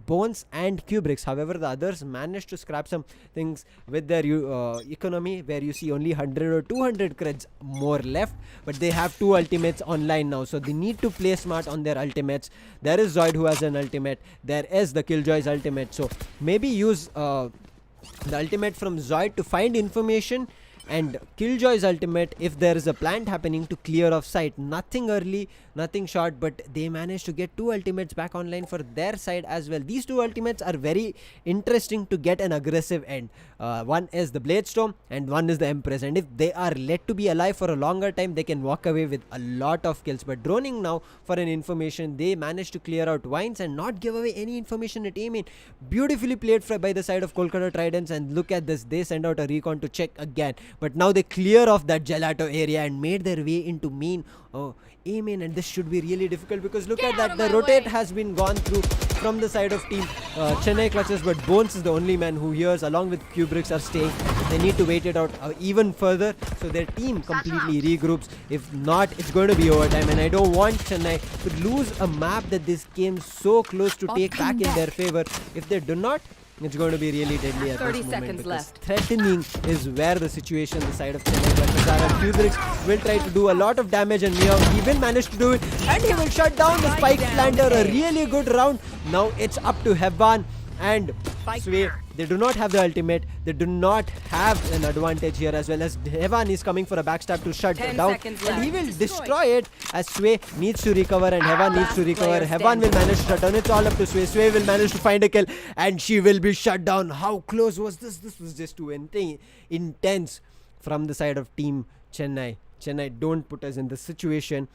Bones and Kubricks. However, the others managed to scrap some things with their economy, where you see only 100 or 200 creds more left, but they have 2 ultimates online now, so they need to play smart on their ultimates. There is Zoid who has an ultimate. There is the Killjoy's ultimate, so maybe use the ultimate from Zoid to find information, and Killjoy's ultimate if there is a plant happening to clear off sight. Nothing early, nothing short, but they managed to get 2 ultimates back online for their side as well. These 2 ultimates are very interesting to get an aggressive end. One is the Bladestorm and one is the Empress, and if they are let to be alive for a longer time, they can walk away with a lot of kills. But droning now for an information, they managed to clear out Vines and not give away any information at aim in. Beautifully played by the side of Kolkata Tridents, and look at this, they send out a recon to check again, but now they clear off that gelato area and made their way into main. Aim in, and this should be really difficult because look at that, the rotate has been gone through from the side of team Chennai Clutches, but Bones is the only man who hears, along with Kubricks are staying. They need to wait it out even further, so their team completely regroups. If not, it's going to be overtime, and I don't want Chennai to lose a map that this came so close to take back in their favor. If they do not, it's going to be really deadly at 30 this moment, seconds because left. Threatening is where the situation the side of Chennai Clutches are. Kubricks will try to do a lot of damage, and Meow, he will manage to do it, and he will shut down the spike planter. A really good round. Now it's up to Hevan and Sway. They do not have the ultimate. They do not have an advantage here, as well as Hevan is coming for a backstab to shut 10 down, seconds and he left. will destroy it as Sway needs to recover and Hevan needs to recover. player Hevan will manage to shut down. It's all up to Sway. Sway will manage to find a kill, and she will be shut down. How close was this? This was just too intense from the side of team Chennai. Chennai, don't put us in this situation.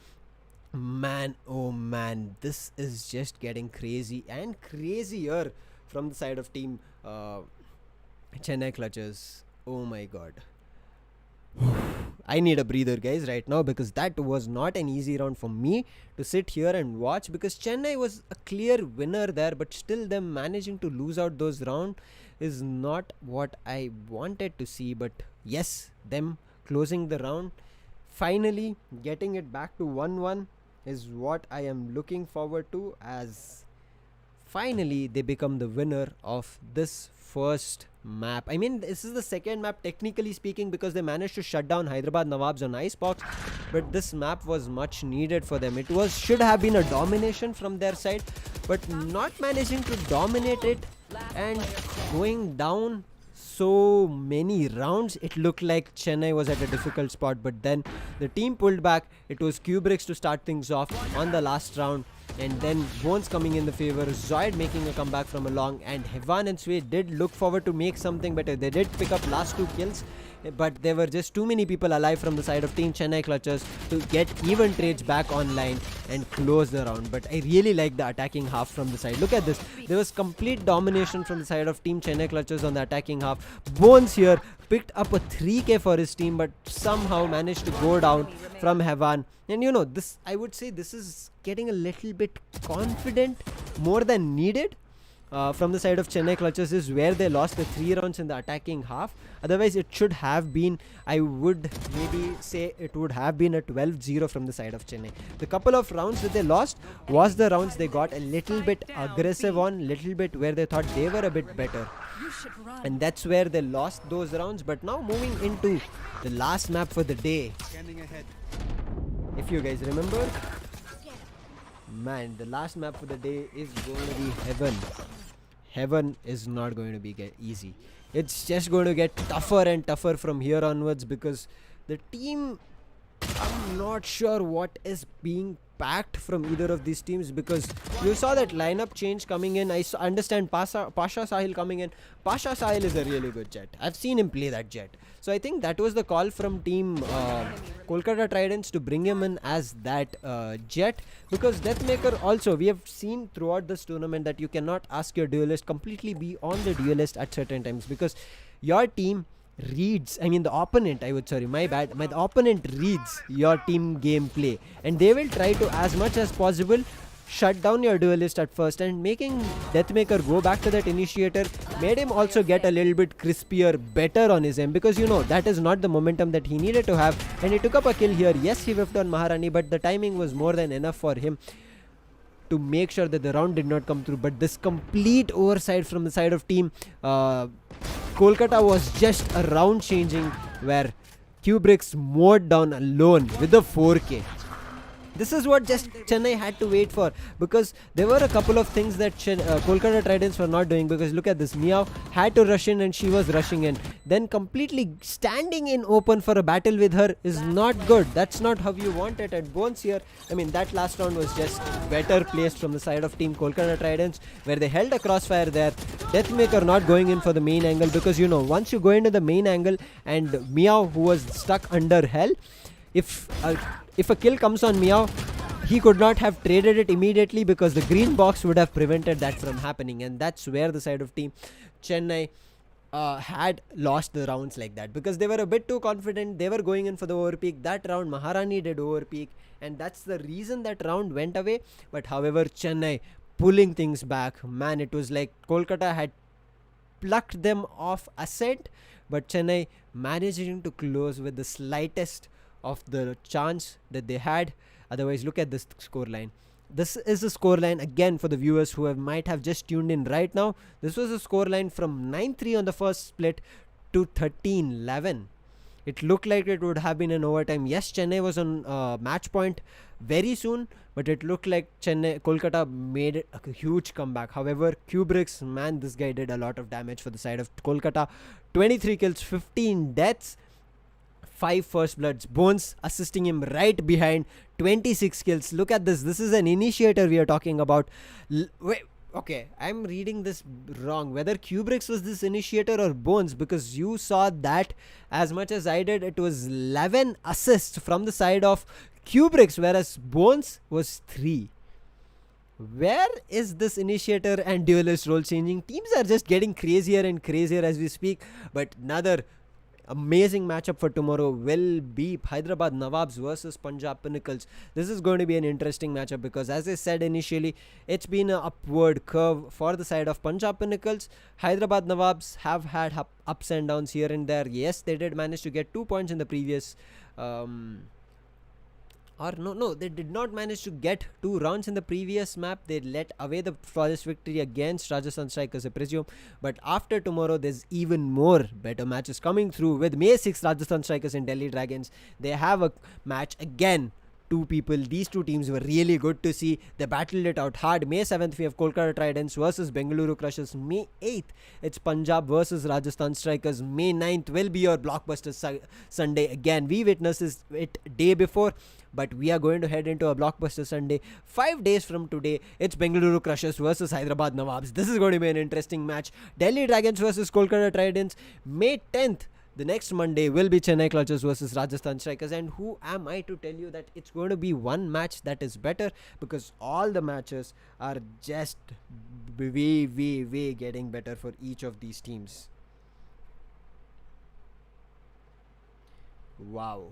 Man, oh man, this is just getting crazy and crazier from the side of team Chennai Clutches. Oh my god. I need a breather, guys, right now, because that was not an easy round for me to sit here and watch, because Chennai was a clear winner there, but still them managing to lose out those rounds is not what I wanted to see. But yes, them closing the round, finally getting it back to 1-1 is what I am looking forward to, as finally they become the winner of this first map. I mean, this is the second map technically speaking, because they managed to shut down Hyderabad Nawabs on Icebox, but this map was much needed for them. It should have been a domination from their side, but not managing to dominate it and going down so many rounds, it looked like Chennai was at a difficult spot. But then the team pulled back. It was Kubricks to start things off on the last round, and then Bones coming in the favor, Zoid making a comeback from a long, and Hevan and Sway did look forward to make something better. They did pick up last 2 kills, but there were just too many people alive from the side of team Chennai Clutches to get even trades back online and close the round. But I really like the attacking half from the side. Look at this, there was complete domination from the side of team Chennai Clutches on the attacking half. Bones here picked up a 3k for his team, but somehow managed to go down from Hevan. And you know, this, I would say this is getting a little bit confident, more than needed. From the side of Chennai Clutches is where they lost the 3 rounds in the attacking half. Otherwise it should have been, I would maybe say it would have been a 12-0 from the side of Chennai. The couple of rounds that they lost was the rounds they got a little bit aggressive on, little bit where they thought they were a bit better, and that's where they lost those rounds. But now moving into the last map for the day, if you guys remember, man, the last map for the day is going to be Heaven. Heaven is not going to be easy. It's just going to get tougher and tougher from here onwards, because the team, I'm not sure what is being packed from either of these teams, because you saw that lineup change coming in. I understand Pasha Sahil coming in. Pasha Sahil is a really good jet. I've seen him play that jet. So I think that was the call from team Kolkata Tridents to bring him in as that jet, because Deathmaker also, we have seen throughout this tournament that you cannot ask your duelist completely be on the duelist at certain times, because your team reads, the opponent, the opponent reads your team gameplay, and they will try to, as much as possible, shut down your duelist at first, and making Deathmaker go back to that initiator made him also get a little bit crispier, better on his aim, because that is not the momentum that he needed to have, and he took up a kill here. Yes, he whiffed on Maharani, but the timing was more than enough for him to make sure that the round did not come through. But this complete oversight from the side of team Kolkata was just a round changing, where Kubrick's mowed down alone with a 4K. This is what just Chennai had to wait for, because there were a couple of things that Kolkata Tridents were not doing, because look at this, Meow had to rush in and she was rushing in. Then completely standing in open for a battle with her is not good. That's not how you want it at Bones here. That last round was just better placed from the side of team Kolkata Tridents, where they held a crossfire there. Deathmaker not going in for the main angle, because once you go into the main angle and Meow, who was stuck under hell, if a kill comes on Meow, he could not have traded it immediately, because the green box would have prevented that from happening, and that's where the side of team Chennai had lost the rounds like that, because they were a bit too confident. They were going in for the overpeak. That round Maharani did overpeak, and that's the reason that round went away. But however, Chennai pulling things back, man, it was like Kolkata had plucked them off ascent, but Chennai managing to close with the slightest of the chance that they had. Otherwise, look at this scoreline. This is the scoreline again for the viewers who might have just tuned in right now. This was a scoreline from 9-3 on the first split to 13-11. It looked like it would have been an overtime. Yes, Chennai was on match point very soon, but it looked like Kolkata made a huge comeback. However, Kubrick's, man, this guy did a lot of damage for the side of Kolkata. 23 kills, 15 deaths, 5 first bloods. Bones assisting him right behind, 26 kills. Look at this. This is an initiator we are talking about. Wait, okay, I'm reading this wrong. Whether Kubrick's was this initiator or Bones, because you saw that as much as I did. It was 11 assists from the side of Kubrick's, whereas Bones was 3. Where is this initiator and duelist role changing? Teams are just getting crazier and crazier as we speak. But another amazing matchup for tomorrow will be Hyderabad Nawabs versus Punjab Pinnacles. This is going to be an interesting matchup, because as I said initially, it's been an upward curve for the side of Punjab Pinnacles. Hyderabad Nawabs have had ups and downs here and there. Yes, they did manage to get 2 points in the previous they did not manage to get 2 rounds in the previous map. They let away the flawless victory against Rajasthan Strikers, I presume. But after tomorrow, there's even more better matches coming through with May 6 Rajasthan Strikers and Delhi Dragons. They have a match again. 2 people. These 2 teams were really good to see. They battled it out hard. May 7th, we have Kolkata Tridents versus Bengaluru Crushers. May 8th, it's Punjab versus Rajasthan Strikers. May 9th will be your blockbuster Sunday again. We witnessed it day before, but we are going to head into a blockbuster Sunday 5 days from today. It's Bengaluru Crushers versus Hyderabad Nawabs. This is going to be an interesting match. Delhi Dragons versus Kolkata Tridents. May 10th, the next Monday, will be Chennai Clutches versus Rajasthan Strikers. And who am I to tell you that it's going to be one match that is better, because all the matches are just way getting better for each of these teams. Wow.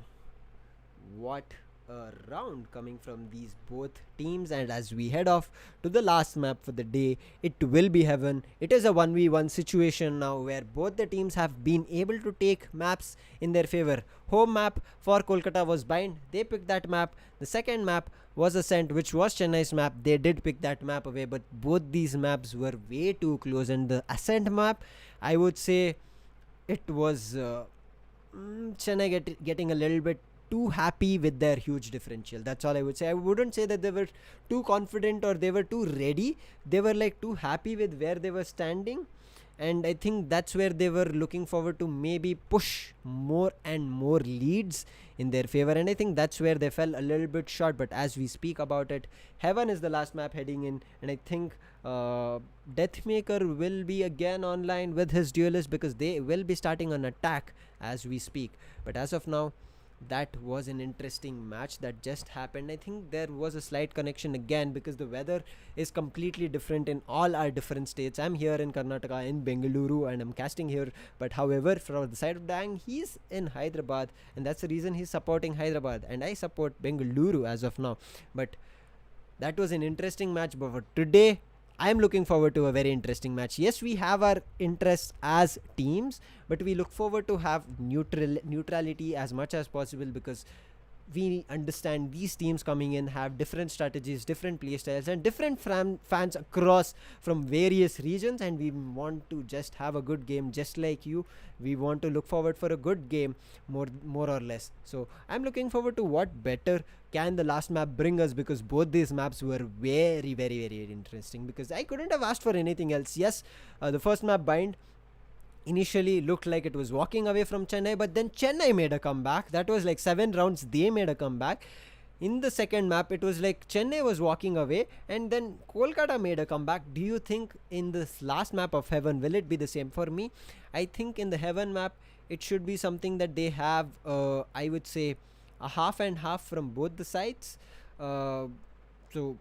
What a round coming from these both teams. And as we head off to the last map for the day, it will be heaven. It is a 1v1 situation now, where both the teams have been able to take maps in their favor. Home map for Kolkata was Bind. They picked that map. The second map was Ascent, which was Chennai's map. They did pick that map away, but both these maps were way too close. And the Ascent map, I would say it was Chennai getting a little bit too happy with their huge differential. That's all I would say. I wouldn't say that they were too confident or they were too ready. They were like too happy with where they were standing, and I think that's where they were looking forward to maybe push more and more leads in their favor, and I think that's where they fell a little bit short. But as we speak about it, Heaven is the last map heading in, and I think Deathmaker will be again online with his duelist, because they will be starting an attack as we speak. But as of now, that was an interesting match that just happened. I think there was a slight connection again, because the weather is completely different in all our different states. I'm here in Karnataka in Bengaluru and I'm casting here, but however from the side of Dang, he's in Hyderabad, and that's the reason he's supporting Hyderabad, and I support Bengaluru as of now. But that was an interesting match. But for today, I am looking forward to a very interesting match. Yes, we have our interests as teams, but we look forward to have neutrality as much as possible, because we understand these teams coming in have different strategies, different play styles, and different fans across from various regions, and we want to just have a good game just like you. We want to look forward for a good game, more or less. So I'm looking forward to what better can the last map bring us, because both these maps were very, very, very, very interesting, because I couldn't have asked for anything else. Yes, the first map, Bind, initially looked like it was walking away from Chennai, but then Chennai made a comeback. That was like 7 rounds they made a comeback. In the second map, it was like Chennai was walking away, and then Kolkata made a comeback. Do you think in this last map of Heaven, will it be the same? For me, I think in the Heaven map, it should be something that they have, I would say, a half and half from both the sides. So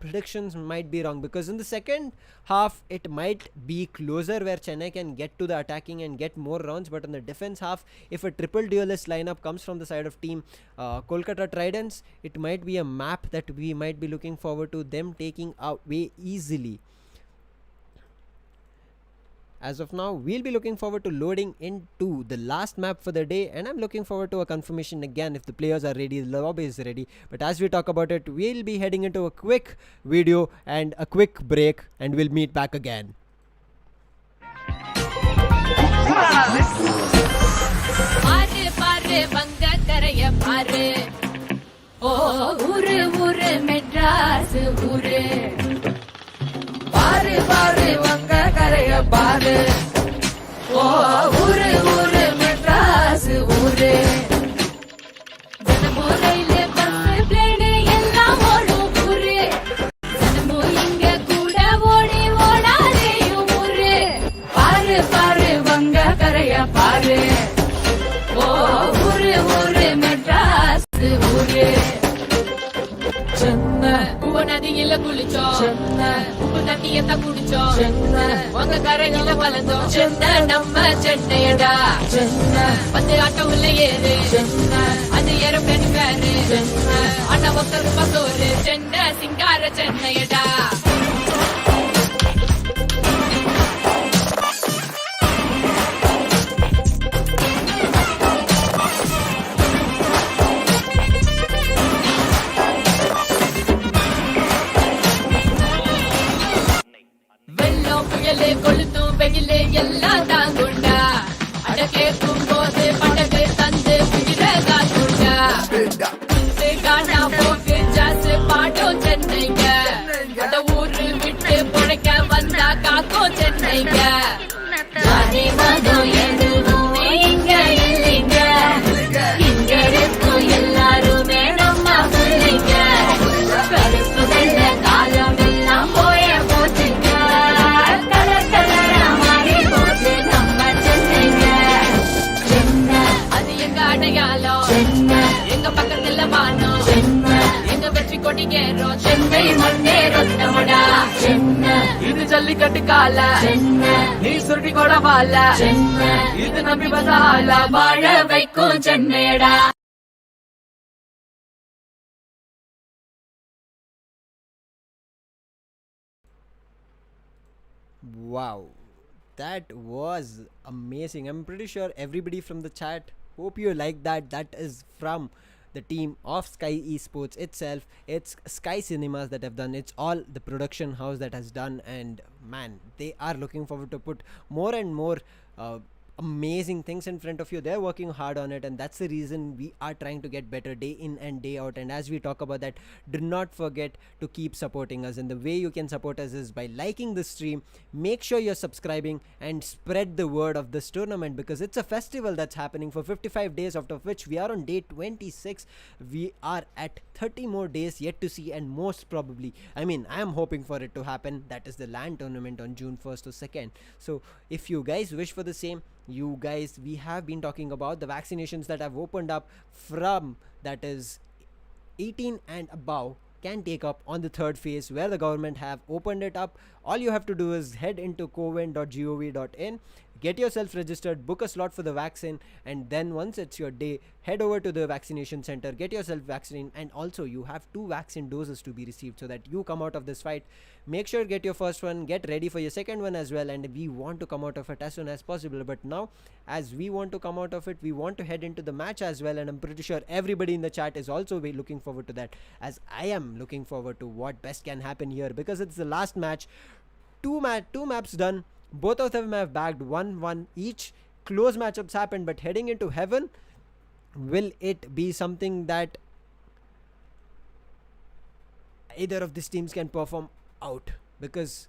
predictions might be wrong, because in the second half it might be closer where Chennai can get to the attacking and get more rounds, but on the defense half, if a triple duelist lineup comes from the side of team Kolkata Tridents, it might be a map that we might be looking forward to them taking away easily. As of now, we'll be looking forward to loading into the last map for the day, and I'm looking forward to a confirmation again if the players are ready, the lobby is ready. But as we talk about it, we'll be heading into a quick video and a quick break, and we'll meet back again. பாரு பாரு வங்க கரைய பாரு ஓ ஊரு ஊரு மெட்ராஸ் ஊரு தினமும் rail bus plane எல்லாம் ஓடும் ஊரு தினமும் இங்க கூட ஓடி ஓடாதேயும் ஊரு பாரு பாரு வங்க கரைய பாரு ஓ ஊரு ஊரு மெட்ராஸ் ஊரு உப்பு நதியில குளிச்சோம் உப்பு தண்ணியத்த குடிச்சோம் உங்க கரையில வளர்ந்தோம் நம்ம சென்னையடா பத்து ஆட்டம் உள்ள ஏறு அது ஏரோப்ளேன் பேரு அண்ணா ஒருத்தர் பசோரு சென்னை சிங்கார சென்னையடா கொளுத்தும் வெயிலே எல்லாம் தாங்குண்டா அட கேட்கும் போது படகு தந்து உயிர காத்துண்டா காணா போக்கு ஜாசு பாடும் சென்னைங்க அட ஊரு விட்டு பொழைக்க வந்தா காக்கும் சென்னைங்க ஜாதி மதம் எதுவும் இங்க இல்லைங்க இங்க இருக்கும் எல்லாருமே நம்ம பிள்ளைங்க கருப்பு வெள்ள காலம் எல்லாம் போய போச்சுங்க எங்க பக்கத்துல வானம் எங்க வெற்றி கொடி ஏறும் சென்னை மண்ணேறும் நம்மடா இது ஜல்லிக்கட்டு கால நீ சுருட்டி கூட வாழ இது நம்பி வந்தால வாழ வைக்கும் சென்னையடா. Wow, that was amazing. I'm pretty sure everybody from the chat, hope you like that. That is from the team of Sky Esports itself. It's Sky Cinemas that have done. It's all the production house that has done, and man, they are looking forward to put more and more amazing things in front of you. They're working hard on it, and that's the reason we are trying to get better day in and day out. And as we talk about that, do not forget to keep supporting us, and the way you can support us is by liking the stream. Make sure you're subscribing and spread the word of this tournament, because it's a festival that's happening for 55 days, out of which we are on day 26. We are at 30 more days yet to see, and most probably, I am hoping for it to happen, that is the LAN tournament on June 1st or 2nd. So if you guys wish for the same, we have been talking about the vaccinations that have opened up from, that is 18 and above, can take up on the third phase, where the government have opened it up. All you have to do is head into covin.gov.in, get yourself registered, book a slot for the vaccine, and then once it's your day, head over to the vaccination center, get yourself vaccinated. And also you have 2 vaccine doses to be received, so that you come out of this fight. Make sure get your first one, get ready for your second one as well, and we want to come out of it as soon as possible. But now, as we want to come out of it, we want to head into the match as well, and I'm pretty sure everybody in the chat is also looking forward to that, as I am looking forward to what best can happen here, because it's the last match. Two maps done, both of them have bagged 1-1 each. Close matchups happened, but heading into heaven, will it be something that either of these teams can perform out? Because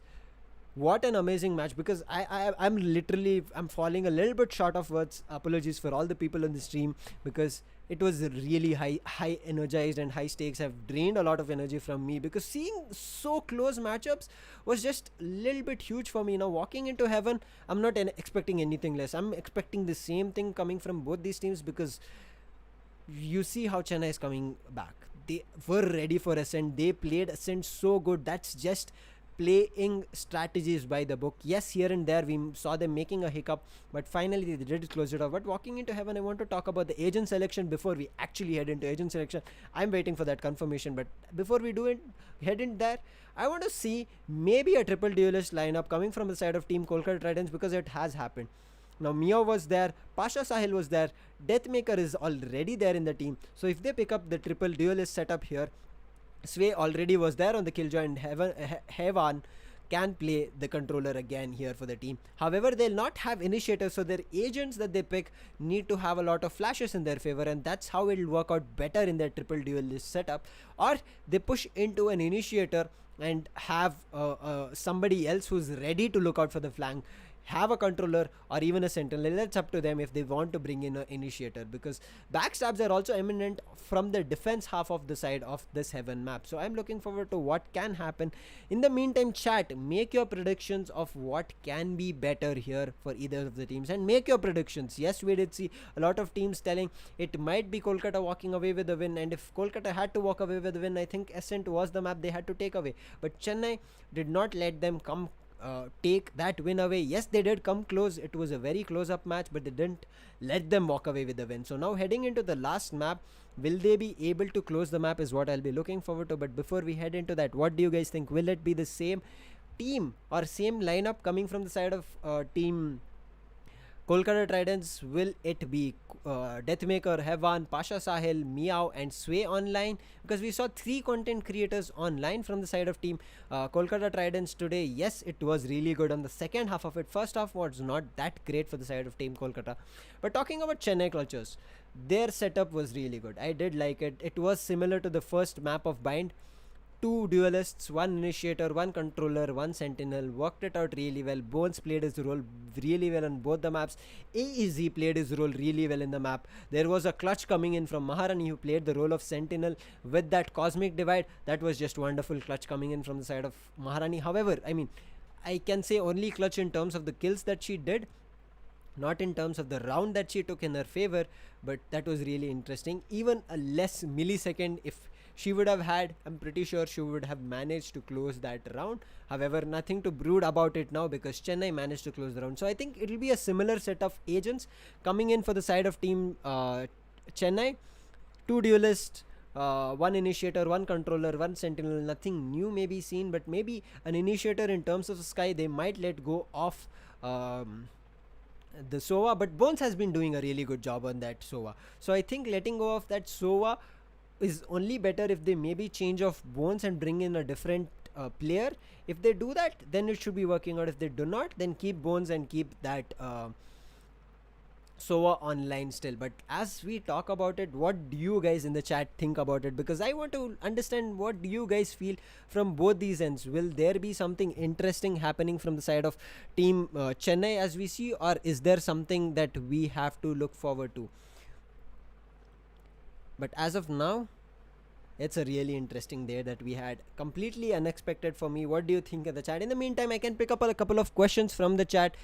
what an amazing match. Because I'm falling a little bit short of words. Apologies for all the people on the stream, because it was really high energized, and high stakes have drained a lot of energy from me, because seeing so close matchups was just a little bit huge for me. Now walking into heaven, I'm not expecting anything less. I'm expecting the same thing coming from both these teams, because you see how Chennai is coming back. They were ready for Ascent. They played Ascent so good. That's just playing strategies by the book. Yes, here and there we saw them making a hiccup, but finally they did close it off. But walking into heaven, I want to talk about the agent selection before we actually head into agent selection. I'm waiting for that confirmation, but before we do it, head in there, I want to see maybe a triple duelist lineup coming from the side of Team Kolkata Tridents, because it has happened. Now Mio was there, Pasha Sahil was there, Deathmaker is already there in the team. So if they pick up the triple duelist setup here, Sway already was there on the Killjoy, and Hevan can play the controller again here for the team. However, they'll not have initiators, so their agents that they pick need to have a lot of flashes in their favor, and that's how it'll work out better in their triple duelist setup. Or they push into an initiator and have somebody else who's ready to look out for the flank, have a controller or even a sentinel. That's up to them if they want to bring in an initiator, because backstabs are also imminent from the defense half of the side of this heaven map. So I'm looking forward to what can happen. In the meantime, chat, make your predictions of what can be better here for either of the teams, and make your predictions. Yes, we did see a lot of teams telling it might be Kolkata walking away with the win, and if Kolkata had to walk away with the win, I think Ascent was the map they had to take away. But Chennai did not let them take that win away. Yes, they did come close. It was a very close up match, but they didn't let them walk away with the win. So now heading into the last map, will they be able to close the map is what I'll be looking forward to. But before we head into that, what do you guys think? Will it be the same team or same lineup coming from the side of team Kolkata Tridents? Will it be Deathmaker, Hevan, Pasha Sahil, Meow and Sway online? Because we saw 3 content creators online from the side of team Kolkata Tridents today. Yes, it was really good on the second half of it. First half was not that great for the side of team Kolkata. But talking about Chennai Clutchers, their setup was really good. I did like it. It was similar to the first map of Bind. 2 duelists, 1 initiator, 1 controller, 1 sentinel. Worked it out really well. Bones played his role really well on both the maps. AEZ played his role really well in the map. There was a clutch coming in from Maharani, who played the role of sentinel with that cosmic divide. That was just wonderful clutch coming in from the side of Maharani. However, I can say only clutch in terms of the kills that she did, not in terms of the round that she took in her favor. But that was really interesting. Even a less millisecond, if she would have had, I'm pretty sure she would have managed to close that round. However, nothing to brood about it now, because Chennai managed to close the round. So I think it will be a similar set of agents coming in for the side of team Chennai. 2 duelists, 1 initiator, 1 controller, 1 sentinel. Nothing new may be seen, but maybe an initiator in terms of Sky. They might let go of the Sova, but Bones has been doing a really good job on that Sova. So I think letting go of that Sova is only better if they maybe change off Bones and bring in a different player. If they do that, then it should be working out. If they do not, then keep Bones and keep that Sova online still. But as we talk about it, what do you guys in the chat think about it? Because I want to understand what do you guys feel from both these ends. Will there be something interesting happening from the side of team Chennai as we see, or is there something that we have to look forward to? But as of now, it's a really interesting day that we had, completely unexpected for me. What do you think in the chat? In the meantime, I can pick up a couple of questions from the chat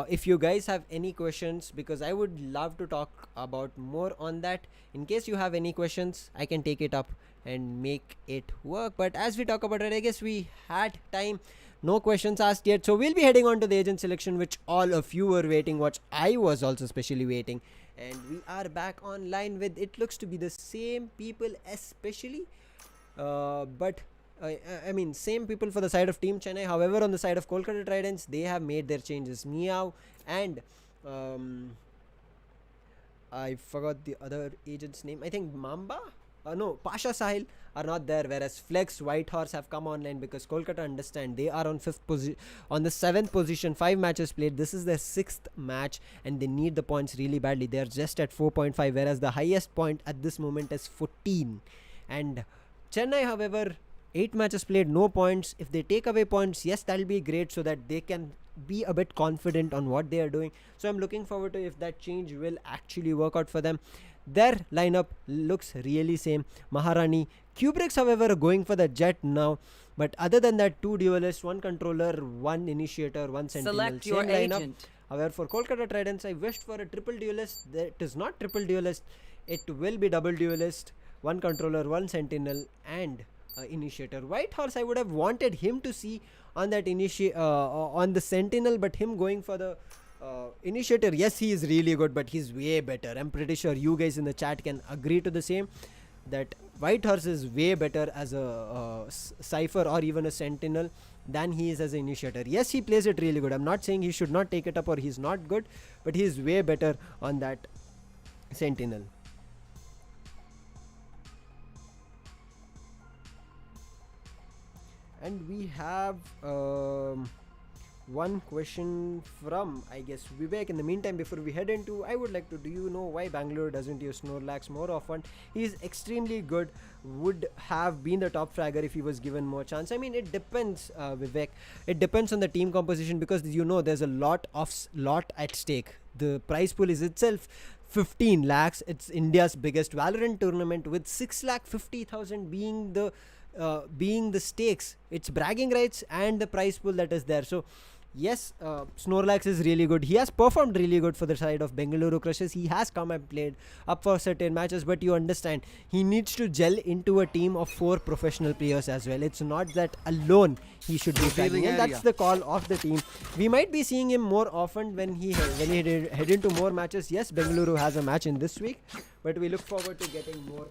if you guys have any questions, because I would love to talk about more on that. In case you have any questions, I can take it up and make it work. But as we talk about it, I guess we had time. No questions asked yet, so we'll be heading on to the agent selection, which all of you were waiting, which I was also especially waiting. And we are back online with, it looks to be the same people especially, but I mean same people for the side of Team Chennai. However, on the side of Kolkata Tridents, they have made their changes. Meow and I forgot the other agent's name. I think Mamba? No, Pasha Sahil are not there, whereas Flex, Whitehorse have come online because Kolkata understand they are on on the 7th position, 5 matches played. This is their 6th match and they need the points really badly. They are just at 4.5, whereas the highest point at this moment is 14. And Chennai, however, 8 matches played, no points. If they take away points, yes, that'll be great so that they can be a bit confident on what they are doing. So I'm looking forward to if that change will actually work out for them. Their lineup looks really same. Maharani, Kubricks, however, are going for the Jet now. But other than that, 2 duelists, 1 controller, 1 initiator, 1 sentinel. Select Same your lineup. agent. However, for Kolkata Tridents, I wished for a triple duelist. That is not triple duelist. It will be double duelist. 1 controller, 1 sentinel, and initiator. Whitehorse, I would have wanted him to see on that on the sentinel, but him going for the initiator, yes, he is really good, but he's way better. I'm pretty sure you guys in the chat can agree to the same, that Whitehorse is way better as a Cypher or even a sentinel than he is as an initiator. Yes, he plays it really good. I'm not saying he should not take it up or he's not good, but he's way better on that sentinel. And we have one question from, I guess, Vivek. In the meantime, before we head into, I would like to, do you know why Bangalore doesn't use Snorlax more often? He is extremely good, would have been the top fragger if he was given more chance. I mean, it depends, Vivek. It depends on the team composition, because you know there's a lot at stake. The prize pool is itself 15 lakhs. It's India's biggest Valorant tournament, with 6,50,000 being the stakes. It's bragging rights and the prize pool that is there. So yes, Snorlax is really good. He has performed really good for the side of Bengaluru Crushes. He has come and played up for certain matches, but you understand, he needs to gel into a team of 4 professional players as well. It's not that alone he should be fighting, and that's the call of the team. We might be seeing him more often when he head into more matches. Yes, Bengaluru has a match in this week, but we look forward to getting more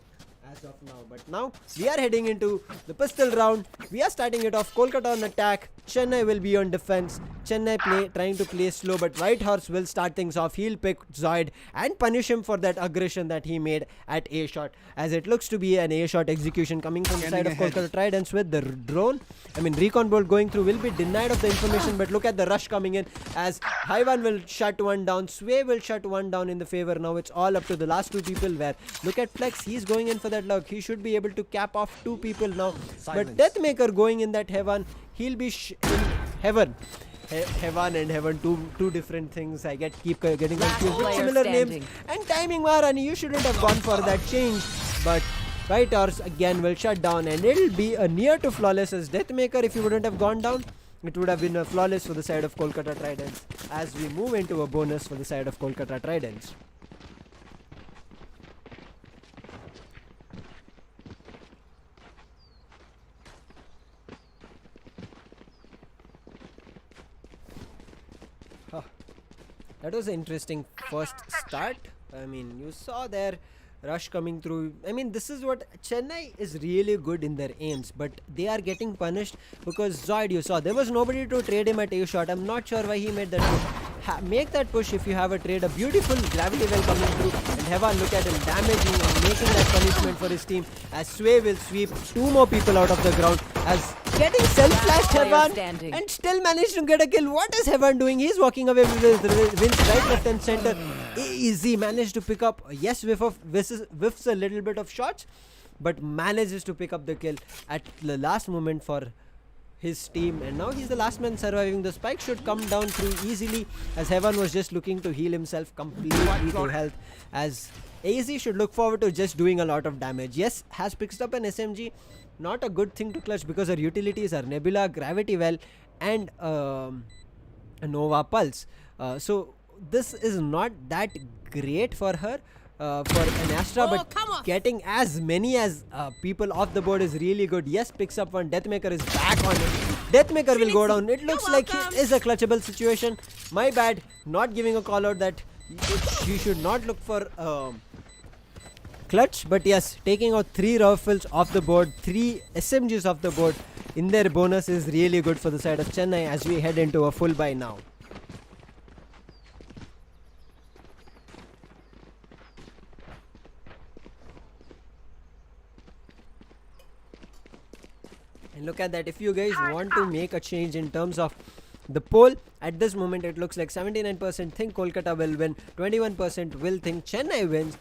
as of now. But now we are heading into the pistol round. We are starting it off. Kolkata on attack, Chennai will be on defense. Chennai trying to play slow, but Whitehorse will start things off. He'll pick Zoid and punish him for that aggression that he made at A shot, as it looks to be an A shot execution coming from the side of Kolkata Tridents with the drone. I mean, recon bolt going through, will be denied of the information, but look at the rush coming in as Haiwan will shut one down. Sway will shut one down in the favor. Now it's all up to the last 2 people, where look at Flex, he's going in for that lug. He should be able to cap off 2 people now. Silence. But Deathmaker going in that Heaven, he'll be in Heaven. Heaven and Heaven, two different things. I keep getting confused with similar names. And timing, Maharani, you shouldn't have gone for that change. But Whitehorse again will shut down, and it'll be a near to flawless as Deathmaker. If you wouldn't have gone down, it would have been a flawless for the side of Kolkata Tridents, as we move into a bonus for the side of Kolkata Tridents. That was an interesting first start. I mean, you saw their rush coming through. I mean, this is what Chennai is really good in their aims, but they are getting punished because Zoid, you saw, there was nobody to trade him at A shot. I'm not sure why he made that push. Make that push if you have a trade. A beautiful gravity well coming through, and Heaven, look at him damaging and making that punishment for his team, as Sway will sweep 2 more people out of the ground, as getting self-flashed Player Heavan standing. and still managed to get a kill. What is Heavan doing? He's walking away with his wins right, left and center. Easy, managed to pick up, yes, whiffs a little bit of shots, but manages to pick up the kill at the last moment for his team, and now he's the last man surviving. The spike should come down through easily, as Heavan was just looking to heal himself completely to health, as AZ should look forward to just doing a lot of damage. Yes, has picked up an SMG, not a good thing to clutch because her utilities are Nebula, Gravity Well and a Nova Pulse. So this is not that great for her. For an Astra, but getting as many as people off the board is really good. Yes, picks up one. Deathmaker is back on it. Deathmaker will go down. It looks like it is a clutchable situation. My bad, not giving a call out that you should not look for clutch, but yes, taking out 3 rifles off the board, 3 SMGs off the board in their bonus is really good for the side of Chennai as we head into a full buy now. And look at that, if you guys want to make a change in terms of the poll, at this moment it looks like 79% think Kolkata will win, 21% will think Chennai wins.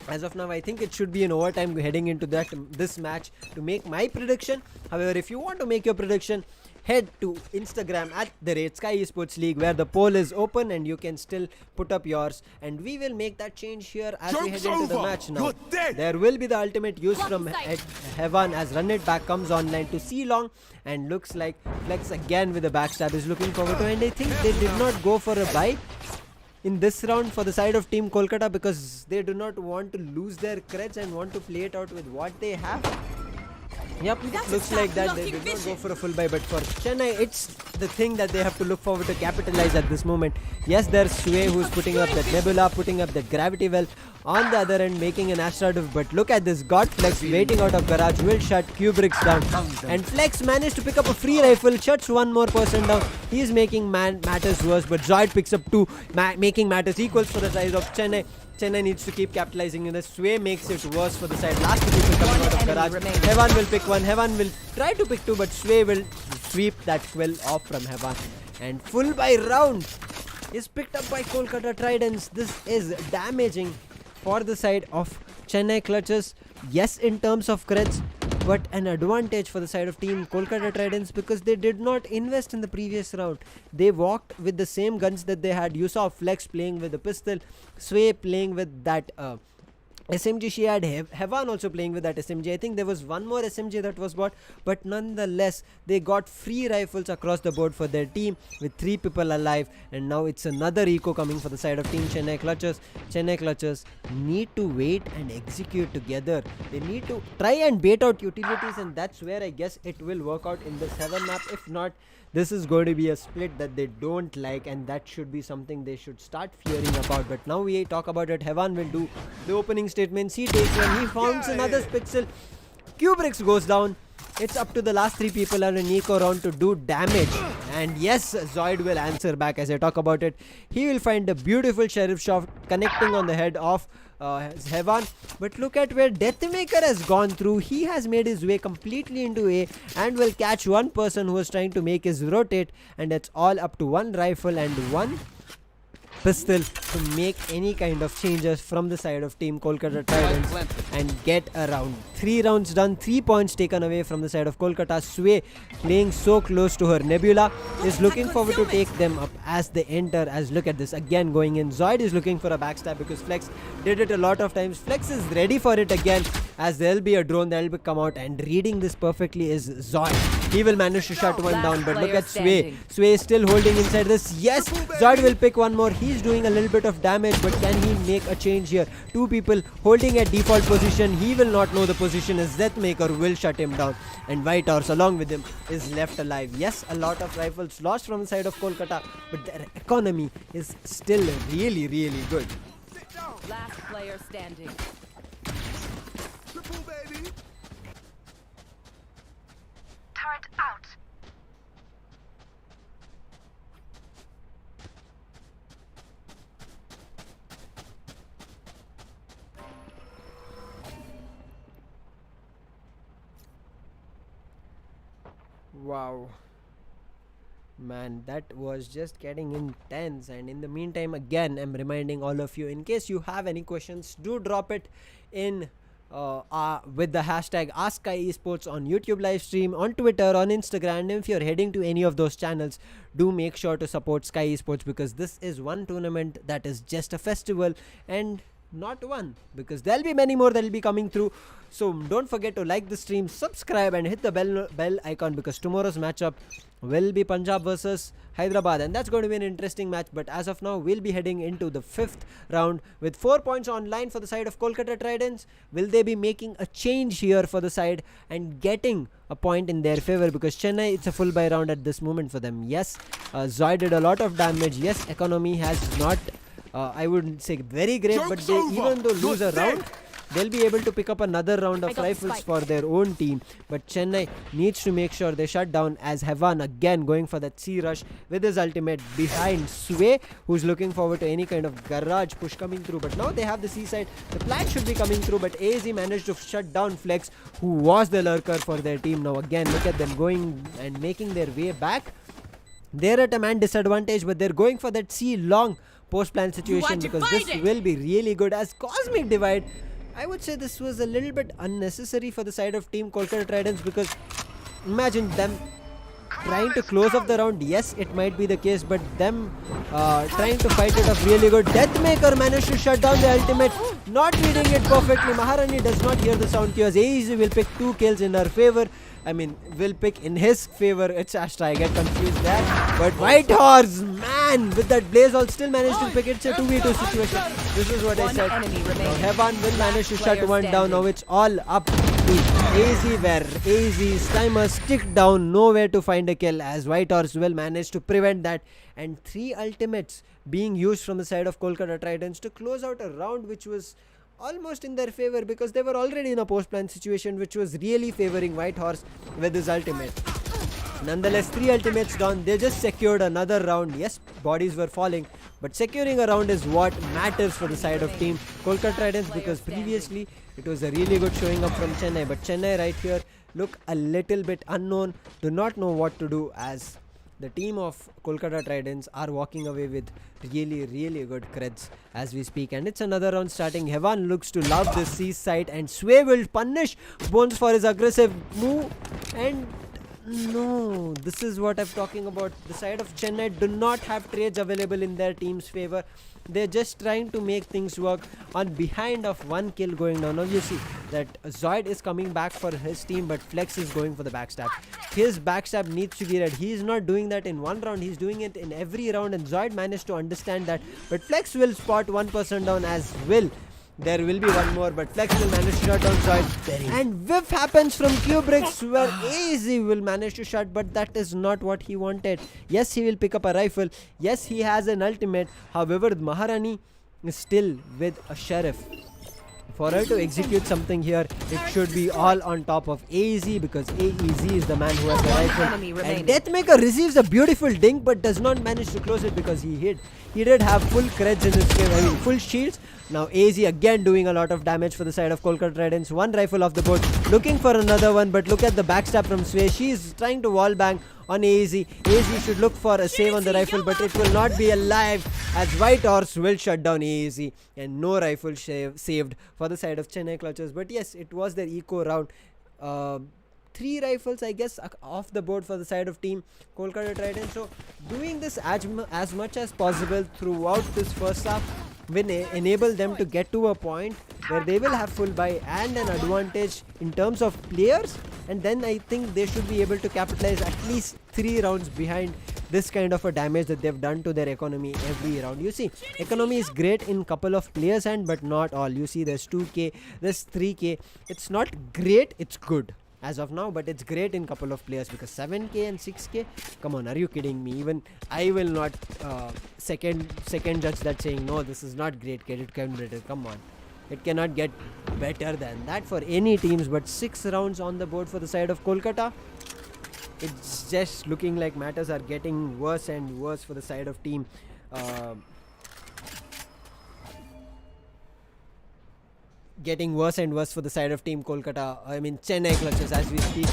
As of now, I think it should be an overtime heading into this match to make my prediction. However, if you want to make your prediction, head to Instagram at @Skyesports League, where the poll is open and you can still put up yours, and we will make that change here as we head into the match now. There will be the ultimate used from Heavan as Run It Back comes online to see long, and looks like Flex again with a backstab is looking forward to, and I think they did not go for a buy in this round for the side of Team Kolkata because they do not want to lose their creds and want to play it out with what they have. Yep, it looks like that they did not go for a full buy, but for Chennai, it's the thing that they have to look forward to capitalize at this moment. Yes, there's Sway who's putting up that Nebula, putting up that Gravity Well on the other end, making an Astra div, but look at this, got Flex waiting out of garage, will shut Kubrick's down, and Flex managed to pick up a free rifle, shuts one more person down. He's making matters worse, but Zoid picks up 2, making matters equals for the side of Chennai. Chennai needs to keep capitalizing in this. Sway makes it worse for the side. Last 2 people coming out of garage. Heavan will pick one. Heavan will try to pick 2, but Sway will sweep that quill off from Heavan. And full buy round is picked up by Kolkata Tridents. This is damaging for the side of Chennai clutches. Yes, in terms of creds, but an advantage for the side of Team Kolkata Tridents because they did not invest in the previous round. They walked with the same guns that they had. You saw Flex playing with a pistol, Sway playing with that SMG she had, Heavan also playing with that SMG. I think there was one more SMG that was bought, but nonetheless they got free rifles across the board for their team with 3 people alive, and now it's another eco coming for the side of Team Chennai Clutches. Chennai Clutches need to wait and execute together. They need to try and bait out utilities, and that's where I guess it will work out in this 7 map. If not, this is going to be a split that they don't like, and that should be something they should start fearing about. But now we talk about it. Heavan will do the opening statements. He takes one. He founds another pixel. Kubrick's goes down. It's up to the last 3 people on an eco round to do damage. And yes, Zoid will answer back as I talk about it. He will find a beautiful sheriff shot connecting on the head of Heavan. But look at where Deathmaker has gone through. He has made his way completely into A and will catch one person who is trying to make his rotate. And it's all up to 1 rifle and 1 pistol to make any kind of changes from the side of Team Kolkata Tridents and get around 3 rounds done, 3 points taken away from the side of Kolkata. Sway playing so close to her Nebula is looking forward to take them up as they enter. As look at this again going in. Zoid is looking for a backstab because Flex did it a lot of times. Flex is ready for it again as there'll be a drone that will come out, and reading this perfectly is Zoid. He will manage to shut one down, but look at Sway. Sway is still holding inside this. Yes, Zoid will pick one more. He's doing a little bit of damage, but can he make a change here? 2 people holding at default position. He will not know the position as Deathmaker will shut him down, and White Horse along with him is left alive. Yes, a lot of rifles lost from the side of Kolkata, but their economy is still really, really good. Last player standing. Turret out. Wow. Man, that was just getting intense. And in the meantime, again, I'm reminding all of you, in case you have any questions, do drop it in with the hashtag Ask Sky Esports on YouTube live stream, on Twitter, on Instagram. And if you're heading to any of those channels, do make sure to support Sky Esports, because this is one tournament that is just a festival and not one, because there'll be many more that will be coming through. So don't forget to like the stream, subscribe, and hit the bell icon, because tomorrow's matchup will be Punjab versus Hyderabad, and that's going to be an interesting match. But as of now, we'll be heading into the 5th round with 4 points on line for the side of Kolkata Tridents. Will they be making a change here for the side and getting a point in their favor? Because Chennai, it's a full buy round at this moment for them. Yes, Zoy did a lot of damage. Yes, economy has not I wouldn't say very great, but they, even though lose a round, they'll be able to pick up another round of rifles for their own team. But Chennai needs to make sure they shut down, as Hevan again going for that C rush with his ultimate behind Sway, who's looking forward to any kind of garage push coming through. But now they have the C side. The plant should be coming through, but AZ managed to shut down Flex, who was the lurker for their team. Now again, look at them going and making their way back. They're at a man disadvantage, but they're going for that C long post plan situation, because this will be really good. As Cosmic Divide, I would say this was a little bit unnecessary for the side of Team Kolkata Tridents, because imagine them trying to close off the round. Yes, it might be the case, but them trying to fight it off really good. Deathmaker managed to shut down the ultimate, not reading it perfectly. Maharani does not hear the sound cues. AEZ will pick 2 kills in her favor. I mean, will pick in his favor. It's Ashtra, I get confused there. But White Horse, man, with that Blaze all still managed to pick it. It's a 2v2 situation. This is what I said. Now Hevan will manage to shut one down. Now it's all up to AZ, where AZ's timers stick down, nowhere to find a kill, as White Horse will manage to prevent that. And 3 ultimates being used from the side of Kolkata Tridents to close out a round which was almost in their favor, because they were already in a post-plan situation which was really favoring White Horse with his ultimate. Nonetheless, 3 ultimates down, they just secured another round. Yes, bodies were falling, but securing a round is what matters for the side of Team Kolkata Tridents, because previously it was a really good showing up from Chennai. But Chennai right here look a little bit unknown, do not know what to do, as the team of Kolkata Tridents are walking away with really good creds as we speak. And it's another round starting. Hevan looks to love this C side, and Sway will punish Bones for his aggressive move. And no, this is what I'm talking about. The side of Chennai do not have trades available in their team's favor. They're just trying to make things work on behind of 1 kill going down. Now you see that Zoid is coming back for his team, but Flex is going for the backstab. His backstab needs to be read. He is not doing that in one round, he's doing it in every round, and Zoid managed to understand that. But Flex will spot one person down, as will. There will be one more, but Flex will manage to shut down Zoid. And whiff happens from Kubricks, where AZ will manage to shut, but that is not what he wanted. Yes, he will pick up a rifle. Yes, he has an ultimate. However, Maharani is still with a sheriff. For her to execute something here, it should be all on top of AZ, because AEZ is the man who has the rifle. And Deathmaker receives a beautiful dink, but does not manage to close it, because he hit. He did have full creds in his game, I mean full shields. Now AZ again doing a lot of damage for the side of Kolkata Tridents. 1 rifle off the board, looking for another one, but look at the backstab from Sway. She's trying to wall bang on AZ. AZ should look for a save on the rifle, but it will not be alive, as White Horse will shut down AZ, and no rifle saved for the side of Chennai Clutches. But yes, it was their eco round. 3 rifles, I guess, off the board for the side of Team Kolkata Tridents. So doing this as much as possible throughout this first half will enable them to get to a point where they will have full buy and an advantage in terms of players, and then I think they should be able to capitalize at least 3 rounds behind this kind of a damage that they've done to their economy every round. You see, economy is great in couple of players hand, but not all. You see, there's 2k, there's 3k. It's not great, it's good as of now, but it's great in couple of players, because 7k and 6k, come on, are you kidding me? Even I will not second judge that, saying no, this is not great. Come on, it cannot get better than that for any teams. But 6 rounds on the board for the side of Kolkata. It's just looking like matters are getting worse and worse for the side of Team getting worse and worse for the side of Team Kolkata. I mean Chennai Clutches as we speak.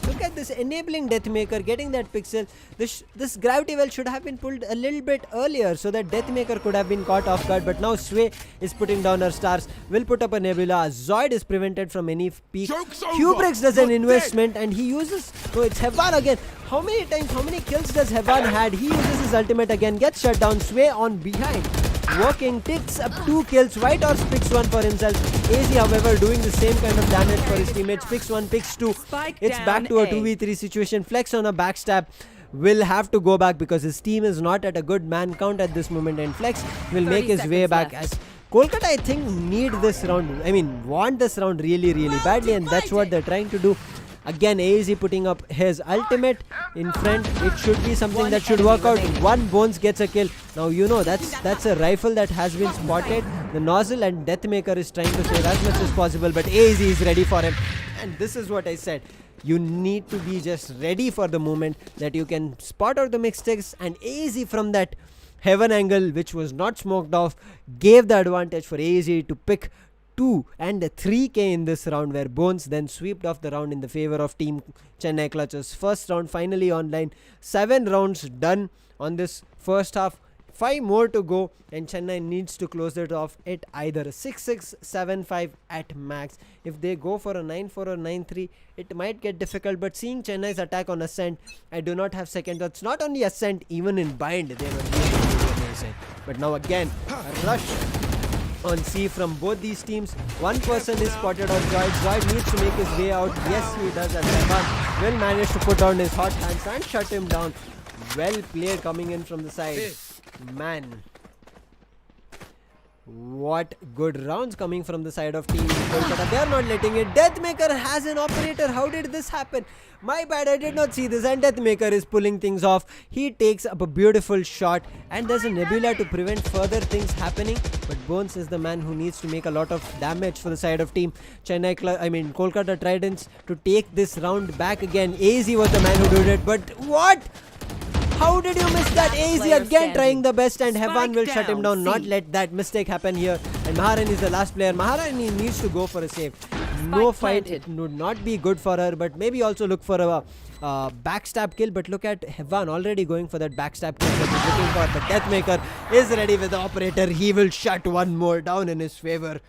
Look at this enabling Deathmaker, getting that pixel. This gravity well should have been pulled a little bit earlier so that Deathmaker could have been caught off guard. But now Sway is putting down her stars, will put up a Nebula. Zoid is prevented from any peak. Kubrix does an investment and he uses, no, it's Hevan again. How many kills does Hevan had? He uses his ultimate again, gets shut down. Sway on behind, working, takes up 2 kills. White Horse picks 1 for himself. AZ, however, doing the same kind of damage for his teammates. Picks 1, picks 2. It's back to a 2v3 situation. Flex on a backstab. Will have to go back because his team is not at a good man count at this moment, and Flex will make his way back as Kolkata, I think, need this round. I mean, want this round really, really badly, and that's what they're trying to do. Again, AZ putting up his ultimate in front. It should be something that should work out. One Bones gets a kill. Now, you know, that's a rifle that has been spotted. The nozzle and Deathmaker is trying to save as much as possible, but AZ is ready for him. And this is what I said. You need to be just ready for the moment that you can spot out the mistakes, and AZ from that Heaven angle, which was not smoked off, gave the advantage for AZ to pick 2 and 3k in this round, where Bones then swept off the round in the favor of Team Chennai Clutches. First round finally online. 7 rounds done on this first half. 5 more to go, and Chennai needs to close it off at either 6-6, 7-5 at max. If they go for a 9-4 or 9-3, it might get difficult, but seeing Chennai's attack on Ascent, I do not have second thoughts. Not only Ascent, even in Bind, they were really amazing. But now again, a rush on C from both these teams. One person is spotted on Zoid. Zoid needs to make his way out. Yes, he does, and Rahman will manage to put down his hot hands and shut him down. Well played coming in from the side. Man, what good rounds coming from the side of Team Kolkata. They are not letting it. Deathmaker has an operator. How did this happen? My bad, I did not see this, and Deathmaker is pulling things off. He takes up a beautiful shot, and there's a Nebula to prevent further things happening. But Bones is the man who needs to make a lot of damage for the side of Team Kolkata Tridents to take this round back again. AZ was the man who did it, but what? How did you miss that? AZ again trying the best, and Hevan will shut him down. Not let that mistake happen here. And Maharani is the last player. Maharani needs to go for a save. No fight. It would not be good for her, but maybe also look for a backstab kill. But look at Hevan already going for that backstab kill that he's looking for. The Deathmaker is ready with the operator. He will shut one more down in his favor.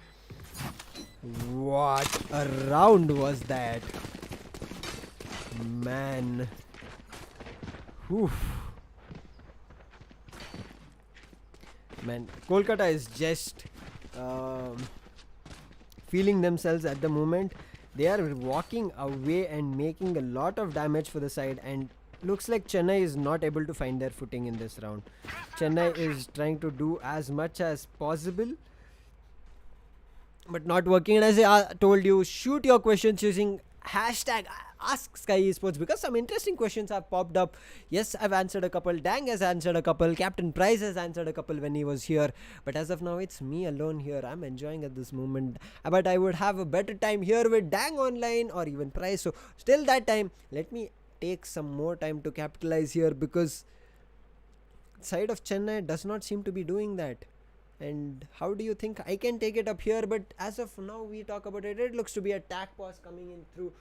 What a round was that, man. Oof. Man, Kolkata is just feeling themselves at the moment. They are walking away and making a lot of damage for the side, and looks like Chennai is not able to find their footing in this round. Chennai is trying to do as much as possible, but not working. And as I told you, shoot your questions using hashtag Ask Skyesports, because some interesting questions have popped up. Yes, I've answered a couple. Dang has answered a couple. Captain Price has answered a couple when he was here. But as of now, it's me alone here. I'm enjoying at this moment. But I would have a better time here with Dang online or even Price. So still that time, let me take some more time to capitalize here, because side of Chennai does not seem to be doing that. And how do you think I can take it up here? But as of now, we talk about it. It looks to be a tack pause coming in through.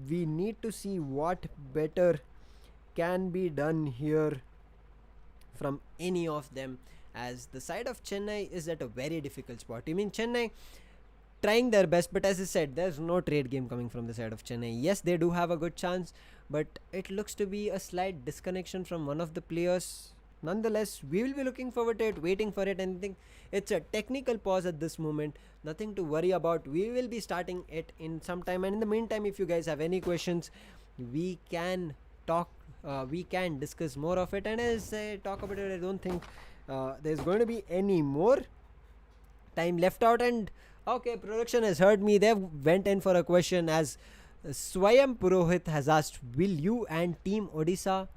We need to see what better can be done here from any of them, as the side of Chennai is at a very difficult spot. I mean, Chennai trying their best, but as I said, there's no trade game coming from the side of Chennai. Yes, they do have a good chance, but it looks to be a slight disconnection from one of the players. Nonetheless, we will be looking forward to it, waiting for it, and think it's a technical pause at this moment. Nothing to worry about. We will be starting it in some time, and in the meantime, if you guys have any questions, we can talk, we can discuss more of it. And as I talk about it, I don't think there's going to be any more time left out. And okay, production has heard me. They went in for a question, as Swayam Purohit has asked, will you and Team Odisha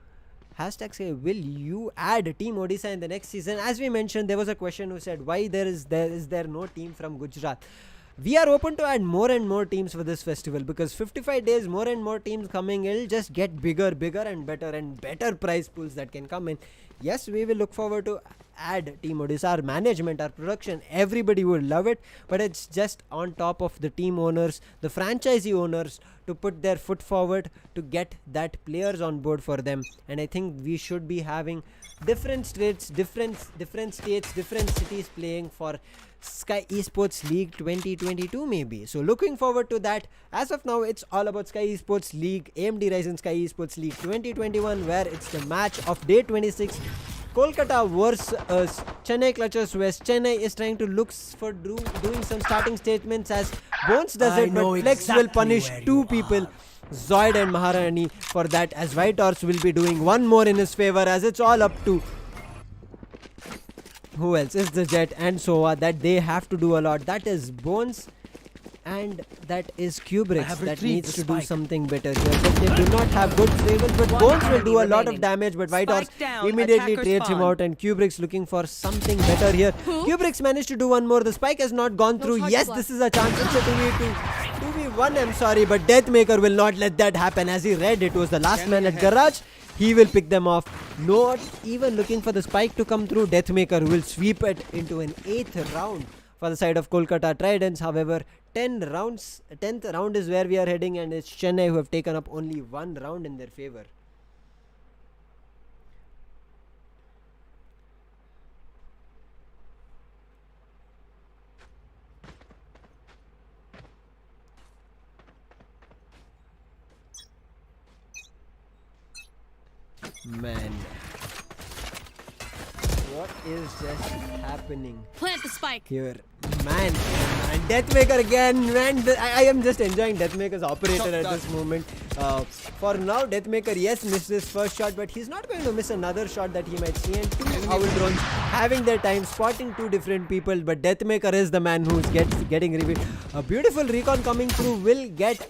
hashtag say, will you add Team Odisha in the next season? As we mentioned, there was a question who said, why is there no team from Gujarat? We are open to add more and more teams for this festival, because 55 days, more and more teams coming, it'll just get bigger and better prize pools that can come in. Yes, we will look forward to add Team Odisha, our management, our production, everybody would love it, but it's just on top of the team owners, the franchisee owners, to put their foot forward to get that players on board for them. And I think we should be having different states, different cities playing for Sky Esports League 2022 maybe. So looking forward to that. As of now, it's all about Sky Esports League, AMD Ryzen Skyesports League 2021, where it's the match of day 26. Kolkata versus Chennai Clutches, where Chennai is trying to look for doing some starting statements as Bones does it, but Flex will punish two people, Zoid and Maharani, for that, as White Horse will be doing one more in his favor, as it's all up to who else is the Jet and Sova, that they have to do a lot. That is Bones and that is Kubrick that needs to do something better here. But they do not have good flavors, but Bones will do a lot of damage, but White Horse immediately trades him out, and Kubrick's looking for something better here. Kubrick's managed to do one more. The spike has not gone through. Yes, this is a chance. It's a 2v1, I'm sorry, but Deathmaker will not let that happen, as he read it was the last man at garage. He will pick them off. Not even looking for the spike to come through. Deathmaker will sweep it into an 8th round for the side of Kolkata Tridents. However, 10th round is where we are heading, and it's Chennai who have taken up only 1 round in their favor. Man, what is just happening Plant the spike. here? Man, Deathmaker again. Man, I am just enjoying Deathmaker's operator at this moment. For now, Deathmaker, yes, missed his first shot, but he's not going to miss another shot that he might see. And two Owl Drones having their time, spotting two different people, but Deathmaker is the man who's getting revealed. A beautiful recon coming through will get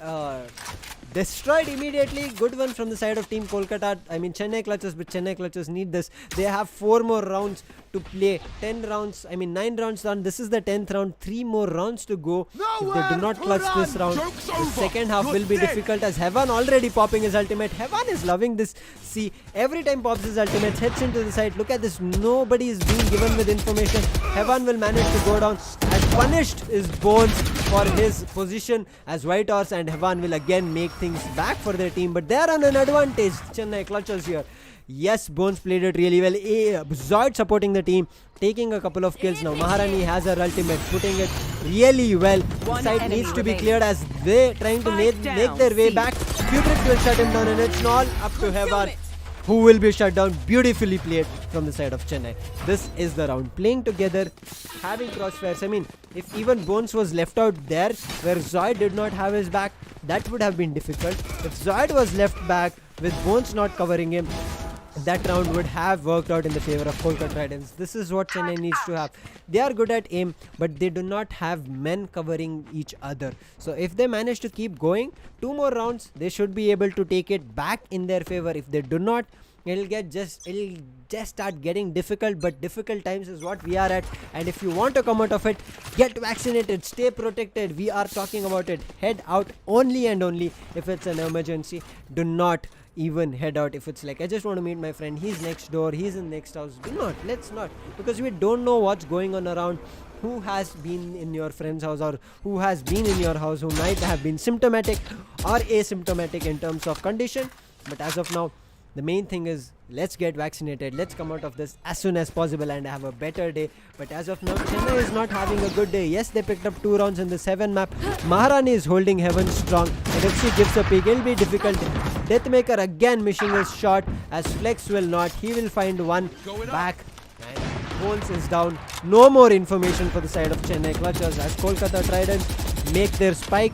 destroyed immediately. Good one from the side of Team Kolkata. I mean Chennai Clutches, but Chennai Clutches need this. They have 4 more rounds to play. 9 rounds done. This is the 10th round. 3 more rounds to go. If they do not clutch this round, the second half will be difficult, as Heaven already popping his ultimate. Heaven is loving this. See, every time pops his ultimate, heads into the side. Look at this. Nobody is being given with information. Heaven will manage to go down. As punished is Bones for his position, as White Horse and Heaven will again make things back for their team, but they are on an advantage. Chennai Clutches here. Yes, Bones played it really well. Zoid supporting the team, taking a couple of kills now. Maharani has her ultimate, putting it really well. One Side enemy needs to be remaining. cleared as they trying to make their way back. Kubrick will shut him down, and it's all up to Heaven, who will be shut down. Beautifully played from the side of Chennai. This is the round. Playing together, having crossfires. I mean, if even Bones was left out there, where Zoid did not have his back, that would have been difficult. If Zoid was left back with Bones not covering him, that round would have worked out in the favor of Kolkata Tridents. This is what Chennai needs to have. They are good at aim, but they do not have men covering each other. So if they manage to keep going, 2 more rounds, they should be able to take it back in their favor. If they do not, it'll just start getting difficult. But difficult times is what we are at, and if you want to come out of it, get vaccinated, stay protected. We are talking about it. Head out only and only if it's an emergency. Do not even head out if it's like, I just want to meet my friend, he's next door, he's in next house. Do not, let's not, because we don't know what's going on around. Who has been in your friend's house, or who has been in your house, who might have been symptomatic or asymptomatic in terms of condition. But as of now, the main thing is, let's get vaccinated, let's come out of this as soon as possible and have a better day. But as of now, Chennai is not having a good day. Yes, they picked up 2 rounds in the 7 map. Maharani is holding Heaven strong, and if she gives a peek, it'll be difficult. Deathmaker again missing his shot, as Flex will not. He will find one back, and Bones is down. No more information for the side of Chennai Clutches, as Kolkata Tridents make their spike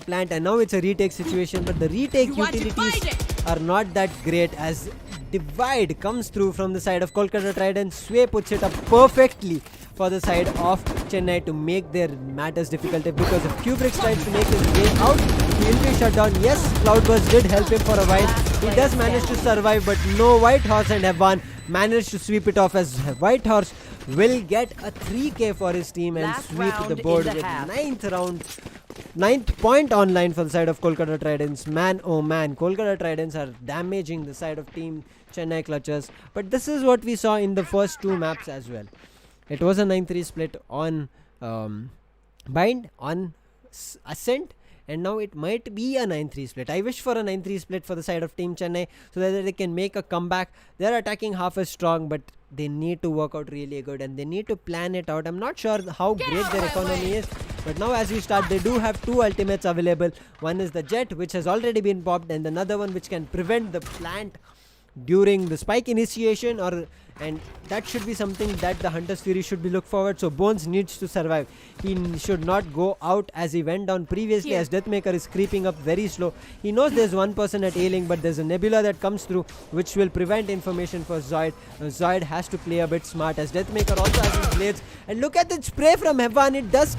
plant, and now it's a retake situation, but the retake utilities are not that great, as Divide comes through from the side of Kolkata Tridents. Sway puts it up perfectly for the side of Chennai to make their matters difficult, because if Kubrick tries to make his way out, he will be shut down. Yes, Cloudburst did help him for a while. He does manage to survive, but no, White Horse and Evan managed to sweep it off, as White Horse will get a 3k for his team and Last sweep round the board in the with half. 9th round. Ninth point online for the side of Kolkata Tridents. Man, oh man, Kolkata Tridents are damaging the side of team Chennai Clutches. But this is what we saw in the first two maps as well. It was a 9-3 split on Bind, on Ascent, and now it might be a 9-3 split. I wish for a 9-3 split for the side of Team Chennai so that they can make a comeback. They're attacking half as strong, but they need to work out really good and they need to plan it out. I'm not sure how great their economy is, but now as we start, they do have two ultimates available. One is the Jet, which has already been popped, and another one which can prevent the plant during the spike initiation, and that should be something that the Hunter's Fury should be look forward. So Bones needs to survive. He should not go out as he went down previously, as Deathmaker is creeping up very slow. He knows there's one person at A-Link, but there's a Nebula that comes through which will prevent information for Zoid. Zoid has to play a bit smart as Deathmaker also has his blades. And look at the spray from Heaven. It does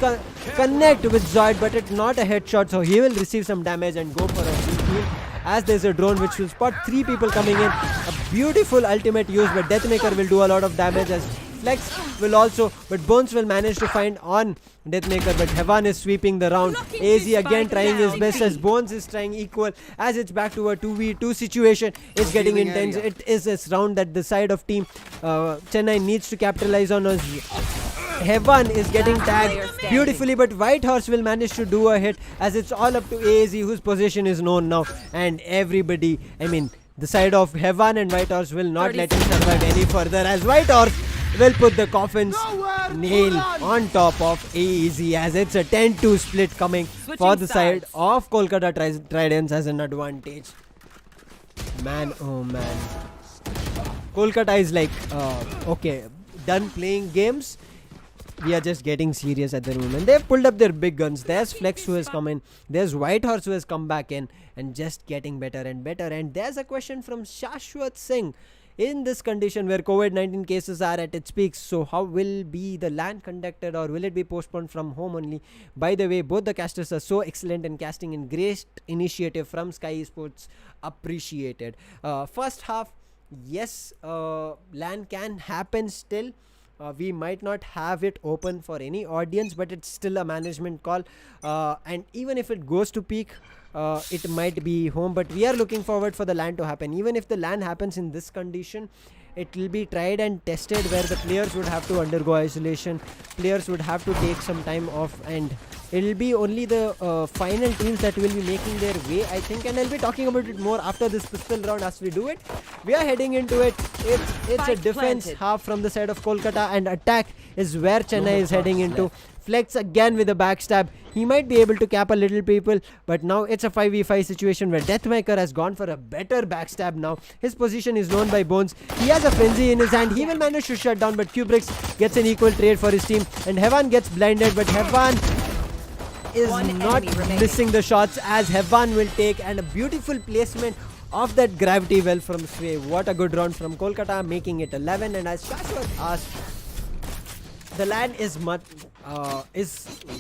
connect with Zoid, but it's not a headshot, so he will receive some damage and go for a kill. As there's a drone which will spot 3 people coming in. A beautiful ultimate use, but Deathmaker will do a lot of damage as Flex will also, but Bones will manage to find on Deathmaker, but Heaven is sweeping the round. AZ again trying his best as Bones is trying equal, as it's back to a 2v2 situation. It's getting intense. It is this round that the side of team Chennai needs to capitalize on. Heaven is getting tagged beautifully, but Whitehorse will manage to do a hit as it's all up to AZ, whose position is known now, and everybody, I mean the side of Heaven and Whitehorse will not let him survive any further, as Whitehorse will put the coffin's nail on top of AZ, as it's a 10-2 split coming for the side of Kolkata Tridents as an advantage. Man, oh man, Kolkata is like okay, done playing games. We are just getting serious at the moment. They've pulled up their big guns. There's Flex who has come in. There's Whitehorse who has come back in and just getting better and better. And there's a question from Shashwat Singh. In this condition where COVID-19 cases are at its peak, so how will be the LAN conducted, or will it be postponed from home only? By the way, both the casters are so excellent in casting, and great initiative from Skyesports, appreciated. First half, yes, LAN can happen still. We might not have it open for any audience, but it's still a management call, and even if it goes to peak, it might be home, but we are looking forward for the LAN to happen. Even if the LAN happens in this condition, it will be tried and tested, where the players would have to undergo isolation, players would have to take some time off, and it will be only the final teams that will be making their way, I think, and I'll be talking about it more after this pistol round as we do it. We are heading into it. It's a defense half from the side of Kolkata, and attack is where Chennai is heading into. Flex again with a backstab. He might be able to cap a little people, but now it's a 5v5 situation where Deathmaker has gone for a better backstab now. His position is known by Bones. He has a frenzy in his hand. He will manage to shut down, but Kubrix gets an equal trade for his team, and Heaven gets blinded, but Heaven is not missing the shots, as Heaven will take, and a beautiful placement of that gravity well from Sway. What a good round from Kolkata, making it 11. And as Shashwat asked, the LAN is much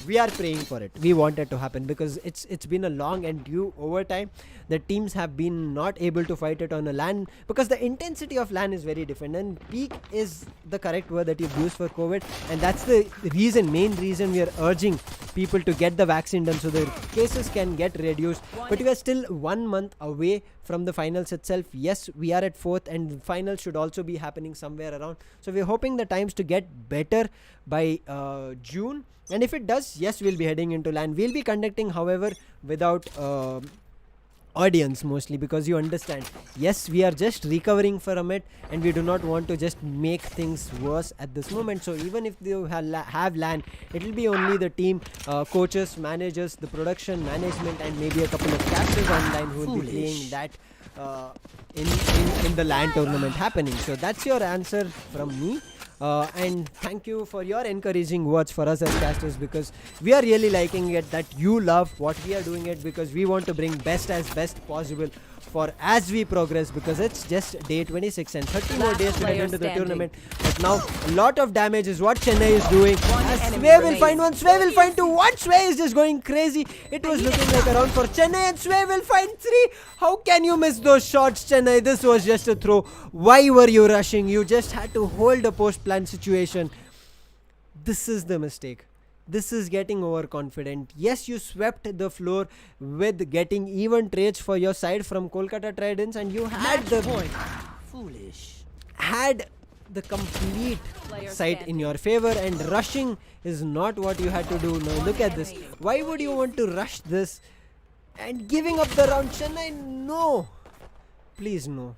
we are praying for it. We want it to happen because it's been a long and due overtime. The teams have been not able to fight it on a LAN because the intensity of LAN is very different, and peak is the correct word that you've used for COVID, and that's the main reason we are urging people to get the vaccine done so the cases can get reduced. But we are still 1 month away from the finals itself. Yes, we are at 4th, and the finals should also be happening somewhere around, so we're hoping the times to get better by June, and if it does, yes, we'll be heading into LAN. We'll be conducting, however, without audience mostly, because you understand, yes, we are just recovering from it, and we do not want to just make things worse at this moment. So even if they have LAN, it will be only the team, coaches, managers, the production management, and maybe a couple of casters online who will be playing that in the LAN tournament happening. So that's your answer from me. And thank you for your encouraging words for us as casters, because we are really liking it that you love what we are doing it, because we want to bring best as best possible for as we progress, because it's just day 26 and 30 more days to get into the tournament. But now a lot of damage is what Chennai is doing. As Sway will find one, Sway will find two. What? Sway is just going crazy. It was looking like a round for Chennai, and Sway will find 3. How can you miss those shots, Chennai? This was just a throw. Why were you rushing? You just had to hold a post plan situation. This is the mistake. This is getting overconfident. Yes, you swept the floor with getting even trades for your side from Kolkata Tridents, and you had the complete Player sight in your favor, and rushing is not what you had to do. Now look at this. Why would you want to rush this and giving up the round? Chennai, no. Please no.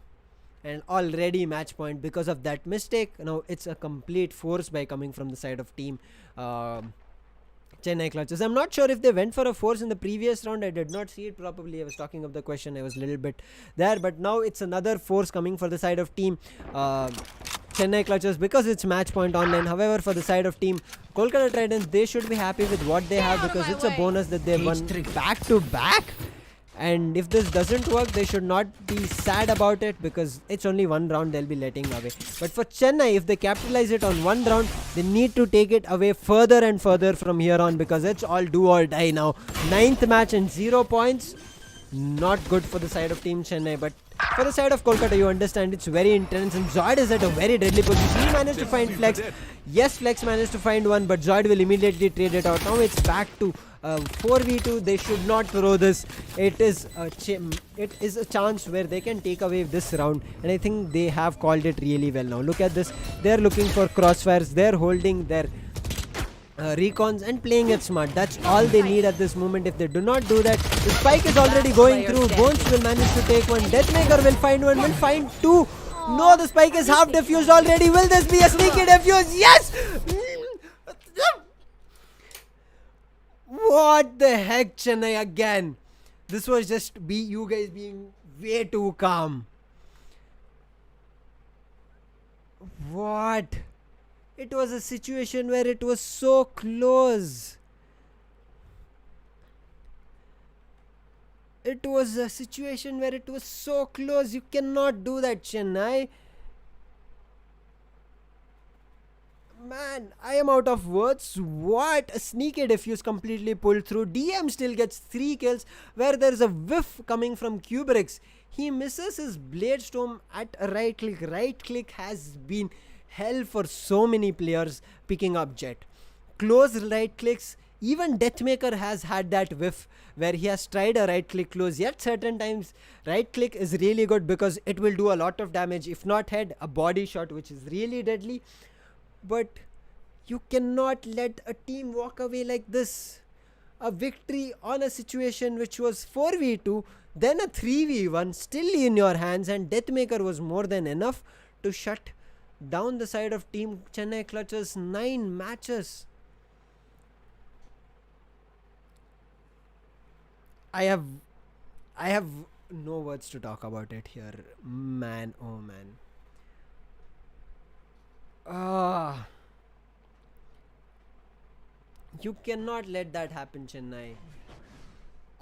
And already match point because of that mistake. Now it's a complete force by coming from the side of team Chennai Clutches. I'm not sure if they went for a force in the previous round. I did not see it properly. I was talking of the question. I was a little bit there. But now it's another force coming for the side of team Chennai Clutches because it's match point online. However, for the side of team Kolkata Tridents, they should be happy with what they have because it's a bonus that they've won back to back. And if this doesn't work, they should not be sad about it because it's only one round they'll be letting away. But for Chennai, if they capitalize it on one round, they need to take it away further and further from here on because it's all do or die now. 9th match and 0 points. Not good for the side of team Chennai. But for the side of Kolkata, you understand it's very intense and Zoid is at a very deadly position. He managed to find Flex. Yes, Flex managed to find one, but Zoid will immediately trade it out. Now it's back to 4v2. They should not throw this. It is a chance where they can take away this round, and I think they have called it really well. Now look at this. They're looking for crossfires. They're holding their recons and playing it smart. That's all they need at this moment. If they do not do that, the spike is already going through. Bones will manage to take one. Deathmaker will find one. Will find two. No, the spike is half defused already. Will this be a sneaky defuse? Yes! What the heck, Chennai again? This was just you guys being way too calm. What? It was a situation where it was so close. It was a situation where it was so close. You cannot do that, Chennai. Man, I am out of words. What? A sneaky defuse completely pulled through. DM still gets 3 kills where there is a whiff coming from Kubrick's. He misses his Blade Storm at a right click. Right click has been hell for so many players picking up Jet. Close right clicks. Even Deathmaker has had that whiff where he has tried a right click close. Yet certain times right click is really good because it will do a lot of damage. If not head, a body shot which is really deadly. But you cannot let a team walk away like this. A victory on a situation which was 4v2, then a 3v1 still in your hands, and Deathmaker was more than enough to shut down the side of team Chennai Clutches. 9 matches. I have no words to talk about it here. Man, oh man. You cannot let that happen, Chennai.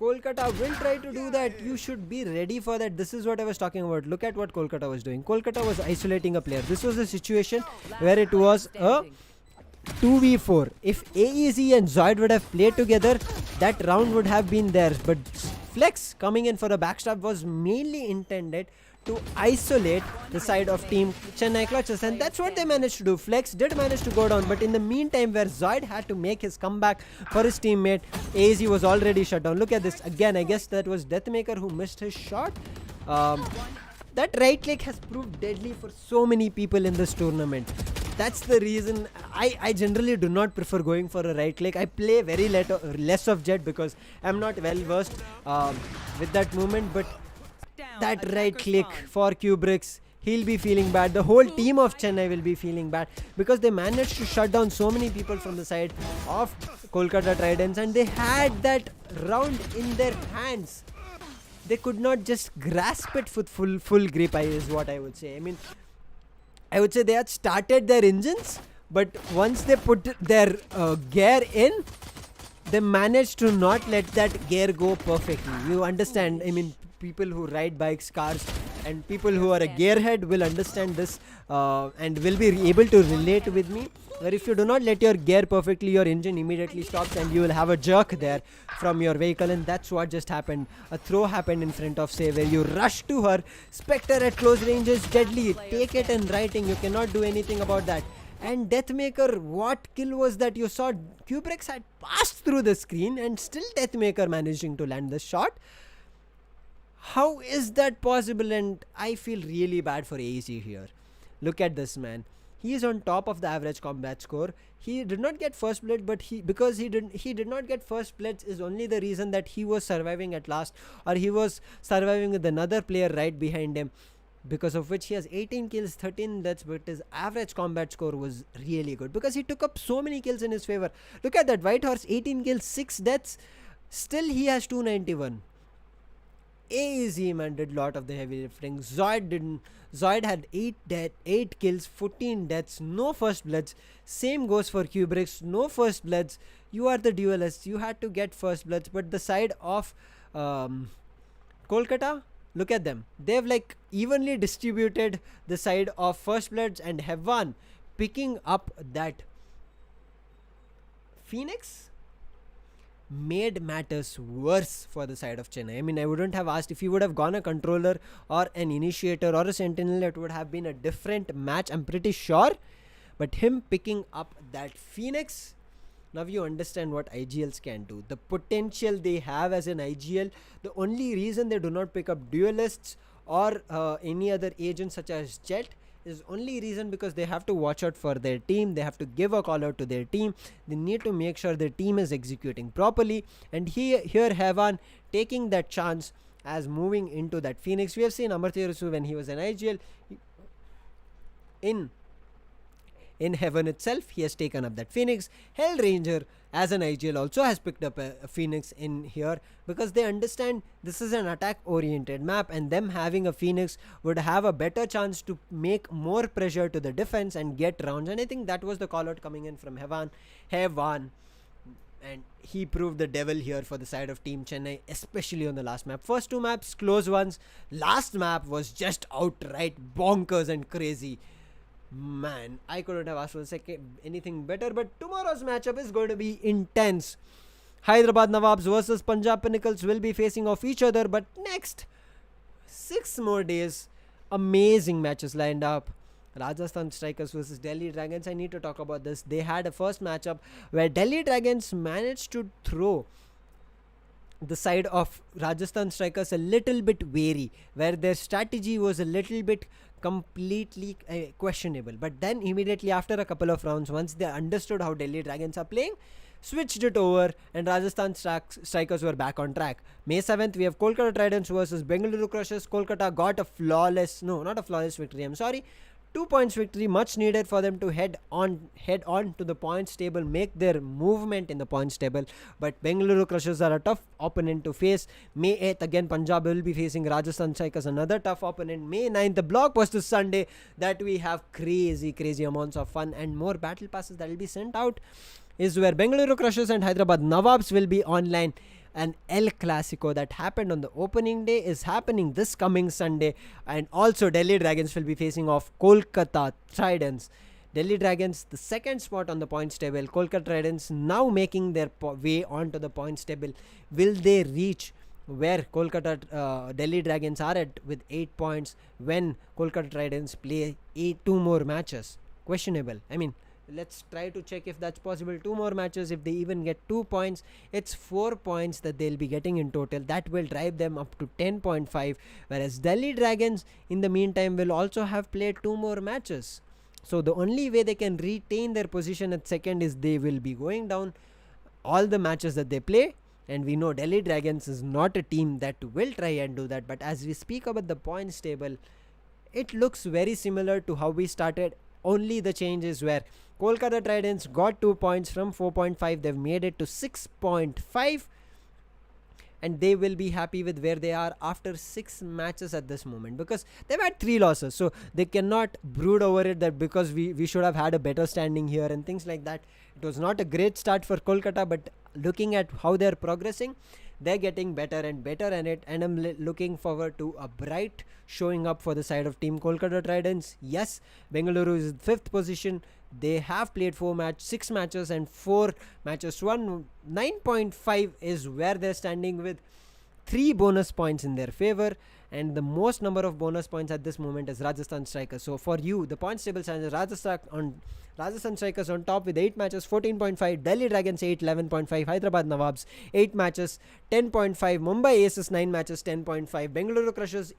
Kolkata will try to do that. You should be ready for that. This is what I was talking about. Look at what Kolkata was doing. Kolkata was isolating a player. This was a situation where it was a 2v4. If AEZ and Zoid would have played together, that round would have been theirs. But Flex coming in for a backstab was mainly intended to isolate the side of team Chennai Clutches, and that's what they managed to do. Flex did manage to go down, but in the meantime where Zoid had to make his comeback for his teammate, AZ was already shut down. Look at this again. I guess that was Deathmaker who missed his shot. That right click has proved deadly for so many people in this tournament. That's the reason I generally do not prefer going for a right click. I play very less of Jet because I'm not well versed with that movement, but that right click for Kubrick's, he'll be feeling bad. The whole team of Chennai will be feeling bad because they managed to shut down so many people from the side of Kolkata Tridents, and they had that round in their hands. They could not just grasp it with full grip, is what I would say. I mean, I would say they had started their engines, but once they put their gear in, they managed to not let that gear go perfectly. You understand? I mean, people who ride bikes, cars, and people who are a gearhead will understand this and will be able to relate with me. Where if you do not let your gear perfectly, your engine immediately stops and you will have a jerk there from your vehicle, and that's what just happened. A throw happened in front of Say, where you rush to her. Spectre at close range is deadly. Take it in writing. You cannot do anything about that. And Deathmaker, what kill was that? You saw Kubrick's had passed through the screen and still Deathmaker managing to land the shot. How is that possible? And I feel really bad for AEC here. Look at this man. He is on top of the average combat score. He did not get first blood, but because he did not get first blood is only the reason that he was surviving at last, or he was surviving with another player right behind him, because of which he has 18 kills, 13 deaths, but his average combat score was really good because he took up so many kills in his favor. Look at that, White Horse, 18 kills, 6 deaths, still he has 291. AEZ man did lot of the heavy lifting. Zoid had 8 kills, 14 deaths, no first bloods. Same goes for Kubrick's, no first bloods. You are the duelists, you had to get first bloods. But the side of Kolkata, look at them. They've like evenly distributed the side of first bloods, and Hevan picking up that Phoenix made matters worse for the side of Chennai. I mean, I wouldn't have asked if he would have gone a controller or an initiator or a sentinel. It would have been a different match, I'm pretty sure. But him picking up that Phoenix, now you understand what IGLs can do. The potential they have as an IGL. The only reason they do not pick up duelists or any other agents such as Jet is only reason because they have to watch out for their team. They have to give a call out to their team. They need to make sure their team is executing properly. And here Hevan taking that chance as moving into that Phoenix. We have seen Amartya Rusu when he was an IGL. In Heaven itself, he has taken up that Phoenix. Hellranger as an IGL also has picked up a Phoenix in here because they understand this is an attack oriented map, and them having a Phoenix would have a better chance to make more pressure to the defense and get rounds. And I think that was the call out coming in from Hevan. And he proved the devil here for the side of Team Chennai, especially on the last map. First 2 maps, close ones. Last map was just outright bonkers and crazy. Man, I couldn't have asked for anything better, but tomorrow's matchup is going to be intense. Hyderabad Nawabs versus Punjab Pinnacles will be facing off each other, but next 6 more days, amazing matches lined up. Rajasthan Strikers versus Delhi Dragons. I need to talk about this. They had a first matchup where Delhi Dragons managed to throw the side of Rajasthan Strikers a little bit wary, where their strategy was a little bit completely questionable. But then immediately after a couple of rounds, once they understood how Delhi Dragons are playing, switched it over, and Rajasthan Strikers were back on track. May 7th, we have Kolkata Tridents versus Bengaluru Crushers. Kolkata got not a flawless victory, 2 points victory, much needed for them to head on to the points table, make their movement in the points table. But Bengaluru Crushers are a tough opponent to face. May 8th, again Punjab will be facing Rajasthan Strikers, another tough opponent. May 9th, the blockbuster Sunday that we have crazy amounts of fun and more battle passes that will be sent out, is where Bengaluru Crushers and Hyderabad Nawabs will be online. An El Clasico that happened on the opening day is happening this coming Sunday, and also Delhi Dragons will be facing off Kolkata Tridents. Delhi Dragons, the second spot on the points table. Kolkata Tridents now making their way onto the points table. Will they reach where Delhi Dragons are at with 8 points when Kolkata Tridents play 2 more matches? Questionable. I mean, let's try to check if that's possible. 2 more matches, if they even get 2 points, it's 4 points that they'll be getting in total. That will drive them up to 10.5, whereas Delhi Dragons in the meantime will also have played 2 more matches. So the only way they can retain their position at second is they will be going down all the matches that they play. And we know Delhi Dragons is not a team that will try and do that. But as we speak about the points table, it looks very similar to how we started. Only the change is where Kolkata Tridents got 2 points from 4.5. They've made it to 6.5. And they will be happy with where they are after 6 matches at this moment, because they've had 3 losses. So they cannot brood over it that because we should have had a better standing here and things like that. It was not a great start for Kolkata, but looking at how they're progressing, they're getting better and better in it, and I'm looking forward to a bright showing up for the side of Team Kolkata Tridents. Yes, Bengaluru is in 5th position. They have played 6 matches and 4 matches won. 9.5 is where they're standing with 3 bonus points in their favor. and the most number of bonus points at this moment is Rajasthan Strikers. So for you, the points table stands Rajasthan Strikers on top with 8 matches, 14.5, Delhi Dragons 8, 11.5, Hyderabad Nawabs 8 matches, 10.5, Mumbai Aces 9 matches, 10.5, Bengaluru Crushers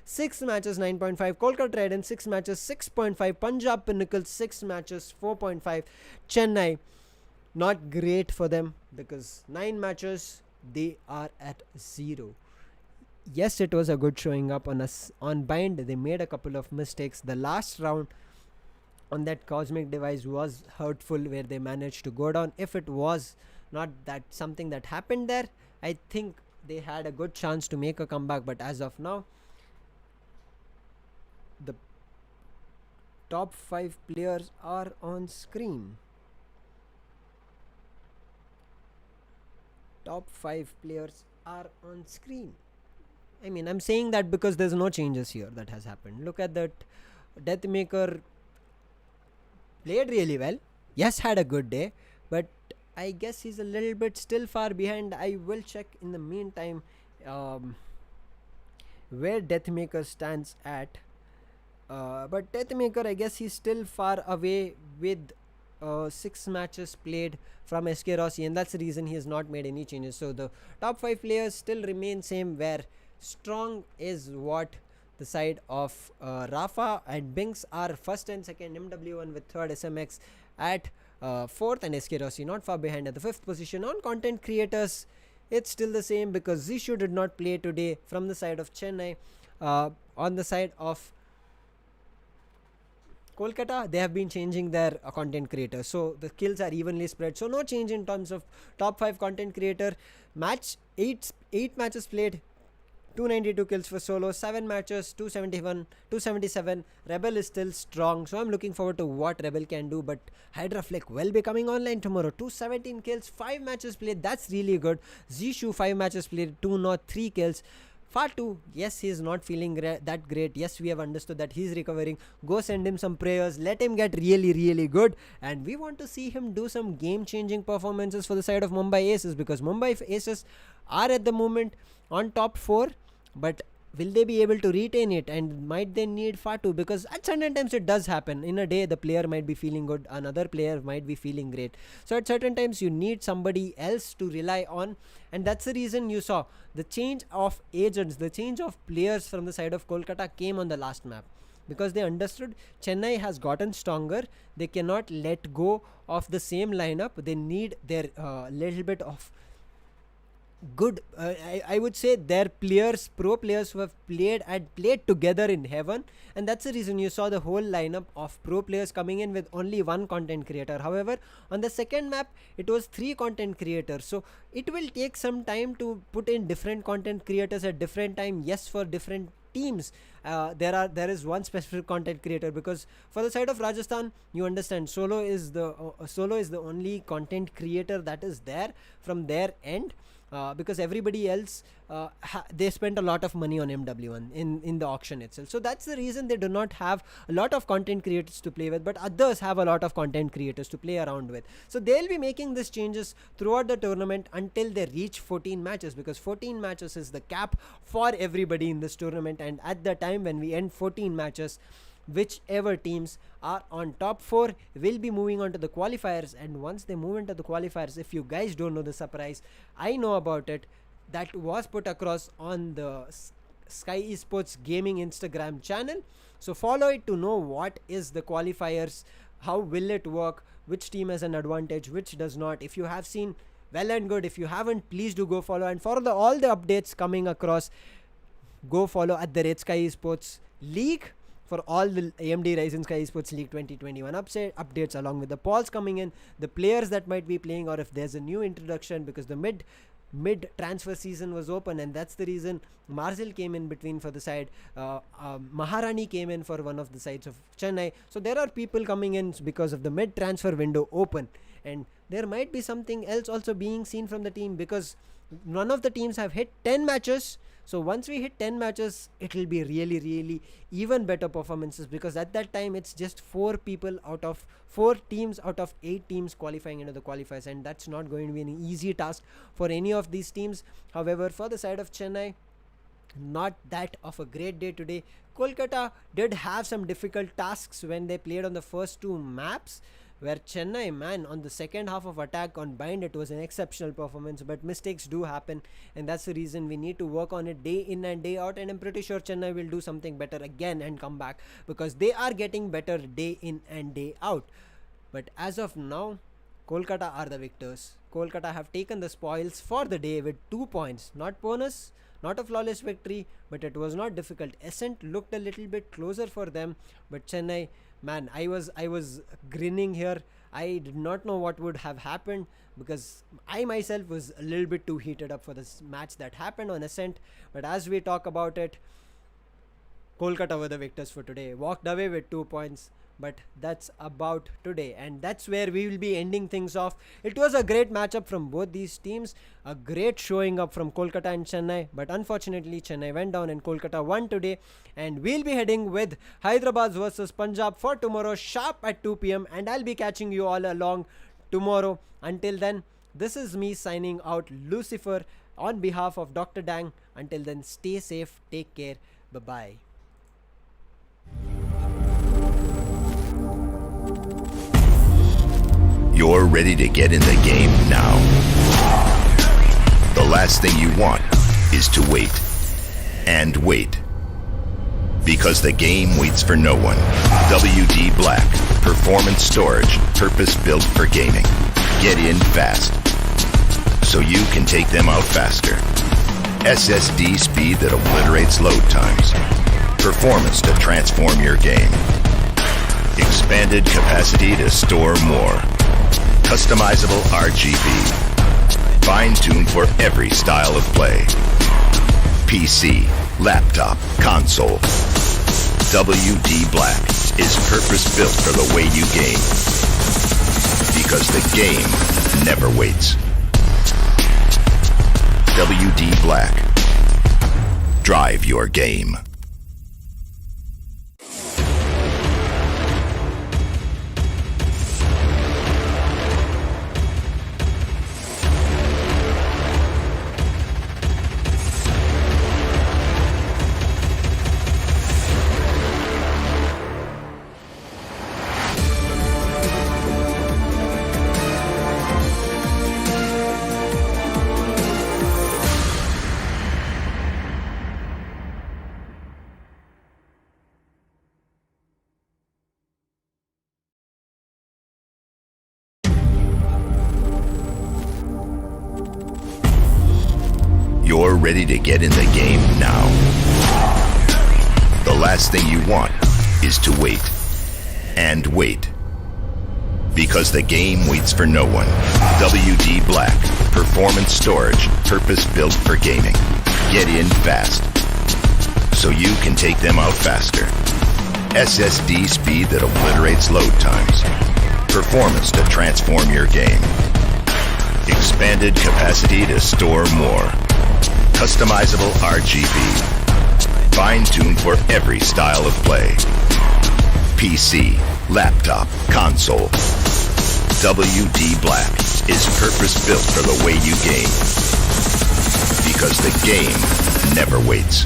6 matches, 9.5, Kolkata Tridents 6 matches, 6.5, Punjab Pinnacles 6 matches, 4.5, Chennai, not great for them because 9 matches, they are at 0. Yes, it was a good showing up on bind. They made a couple of mistakes. The last round on that cosmic device was hurtful, where they managed to go down. If it was not that something that happened there, I think they had a good chance to make a comeback. But as of now, the top 5 players are on screen. Top 5 players are on screen. I mean, I'm saying that because there's no changes here that has happened. Look at that. Deathmaker played really well. Yes, had a good day, but I guess he's a little bit still far behind. I will check in the meantime where Deathmaker stands at. But Deathmaker, I guess he's still far away with 6 matches played from SK Rossi, and that's the reason he has not made any changes. So the top 5 players still remain same, where strong is what the side of Rafa and Binks are first and second, MW1 with third, SMX at fourth, and SK Rossi not far behind at the 5th position. On content creators, it's still the same because Zishu did not play today from the side of Chennai. On the side of Kolkata, they have been changing their content creators, so the kills are evenly spread, so no change in terms of top 5 content creator. 8 matches played, 292 kills for Solo, 7 matches, 277. Rebel is still strong, so I'm looking forward to what Rebel can do. But Hydra Flick will be coming online tomorrow. 217 kills, 5 matches played, that's really good. Zishu 5 matches played, 3 kills. Fatu, yes, he is not feeling that great. Yes, we have understood that he's recovering. Go send him some prayers. Let him get really, really good. And we want to see him do some game-changing performances for the side of Mumbai Aces, because Mumbai Aces are at the moment on top 4. But will they be able to retain it, and might they need Fatu? Because at certain times it does happen. In a day, the player might be feeling good, another player might be feeling great. So at certain times you need somebody else to rely on, and that's the reason you saw the change of agents, the change of players from the side of Kolkata came on the last map, because they understood Chennai has gotten stronger. They cannot let go of the same lineup. They need their little bit of good, I would say their players, pro players who have played together in heaven, and that's the reason you saw the whole lineup of pro players coming in with only 1 content creator. However, on the second map it was 3 content creators, so it will take some time to put in different content creators at different time. Yes, for different teams there is one specific content creator, because for the side of Rajasthan, you understand, Solo is the only content creator that is there from their end. Because everybody else they spent a lot of money on MW1 in the auction itself, so that's the reason they do not have a lot of content creators to play with, but others have a lot of content creators to play around with. So they'll be making these changes throughout the tournament until they reach 14 matches, because 14 matches is the cap for everybody in this tournament. And at the time when we end 14 matches, whichever teams are on top 4 will be moving on to the qualifiers. And once they move into the qualifiers, if you guys don't know the surprise, I know about it, that was put across on the Skyesports gaming Instagram channel, so follow it to know what is the qualifiers, how will it work, which team has an advantage, which does not. If you have seen, well and good. If you haven't, please do go follow, and for all the updates coming across, go follow at the Skyesports League for all the AMD Ryzen Skyesports League 2021 updates, along with the polls coming in, the players that might be playing, or if there's a new introduction, because the mid transfer season was open, and that's the reason Marzil came in between for the side, Maharani came in for one of the sides of Chennai. So there are people coming in because of the mid transfer window open, and there might be something else also being seen from the team, because none of the teams have hit 10 matches. So once we hit 10 matches, it will be really, really even better performances, because at that time it's just 4 teams out of 8 teams qualifying into the qualifiers, and that's not going to be an easy task for any of these teams. However, for the side of Chennai, not that of a great day today. Kolkata did have some difficult tasks when they played on the first two maps, where Chennai, man, on the second half of attack on Bind, it was an exceptional performance, but mistakes do happen, and that's the reason we need to work on it day in and day out, and I'm pretty sure Chennai will do something better again and come back, because they are getting better day in and day out. But as of now, Kolkata are the victors. Kolkata have taken the spoils for the day with 2 points. Not bonus, not a flawless victory, but it was not difficult. Ascent looked a little bit closer for them, but Chennai, man, I was grinning here. I did not know what would have happened, because I myself was a little bit too heated up for this match that happened on Ascent. But as we talk about it, Kolkata were the victors for today. Walked away with 2 points. But that's about today, and that's where we will be ending things off. It was a great matchup from both these teams, a great showing up from Kolkata and Chennai, but unfortunately Chennai went down and Kolkata won today. And we'll be heading with Hyderabad versus Punjab for tomorrow sharp at 2 p.m. and I'll be catching you all along tomorrow. Until then, this is me signing out, Lucifer, on behalf of Dr. Dang. Until then, stay safe, take care, bye-bye. You're ready to get in the game now. The last thing you want is to wait and wait. Because the game waits for no one. WD Black, performance storage, purpose-built for gaming. Get in fast, so you can take them out faster. SSD speed that obliterates load times. Performance to transform your game. Expanded capacity to store more. Customizable RGB. Fine-tuned for every style of play. PC, laptop, console. WD Black is purpose-built for the way you game. Because the game never waits. WD Black. Drive your game. You're ready to get in the game now. The last thing you want is to wait and wait. Because the game waits for no one. WD Black, performance storage, purpose-built for gaming. Get in fast, so you can take them out faster. SSD speed that obliterates load times. Performance to transform your game. Expanded capacity to store more. Customizable RGB. Fine-tuned for every style of play. PC, laptop, console. WD Black is purpose-built for the way you game. Because the game never waits.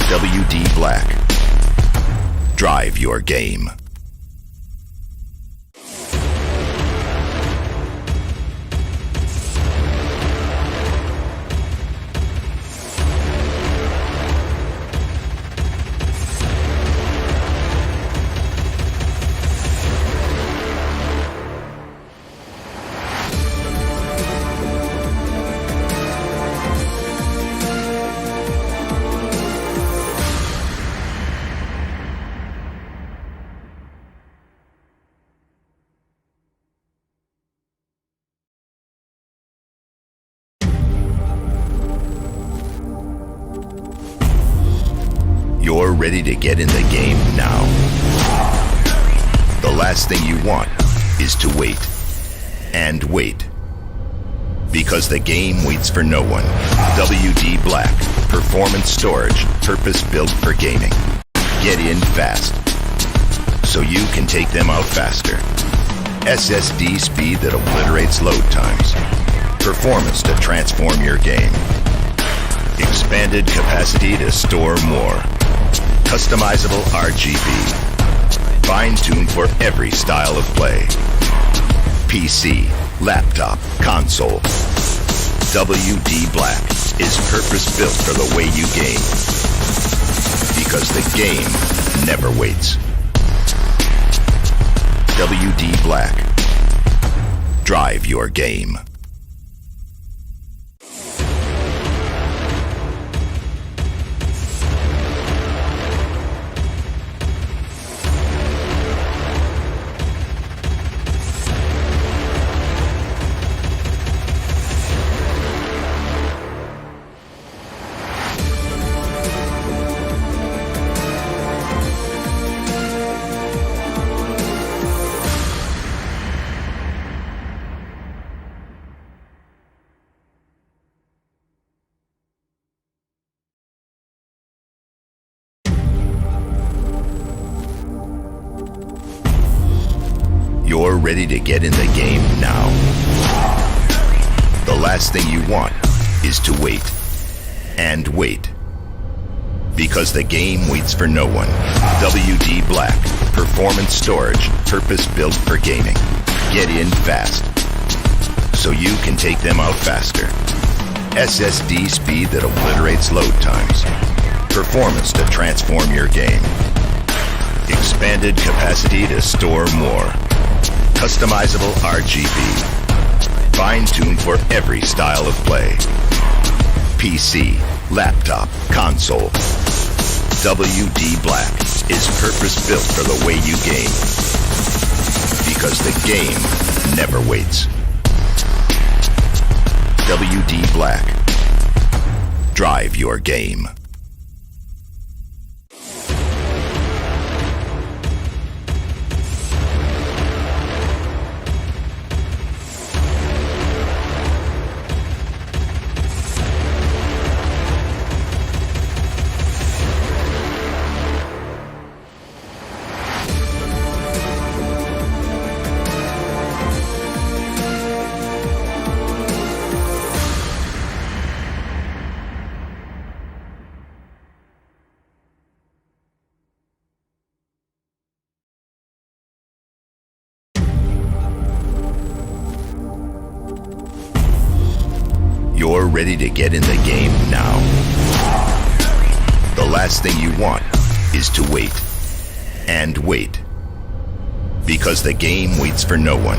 WD Black. Drive your game. You're ready to get in the game now. The last thing you want is to wait and wait. Because the game waits for no one. WD Black, performance storage, purpose-built for gaming. Get in fast, so you can take them out faster. SSD speed that obliterates load times. Performance to transform your game. Expanded capacity to store more. Customizable RGB. Fine-tuned for every style of play. PC, laptop, console. WD Black is purpose-built for the way you game. Because the game never waits. WD Black. Drive your game. You're ready to get in the game now. The last thing you want is to wait and wait. Because the game waits for no one. WD Black, performance storage, purpose-built for gaming. Get in fast, so you can take them out faster. SSD speed that obliterates load times. Performance to transform your game. Expanded capacity to store more. Customizable RGB. Fine-tuned for every style of play. PC, laptop, console. WD Black is purpose-built for the way you game. Because the game never waits. WD Black. Drive your game. You're ready to get in the game now. The last thing you want is to wait and wait. Because the game waits for no one.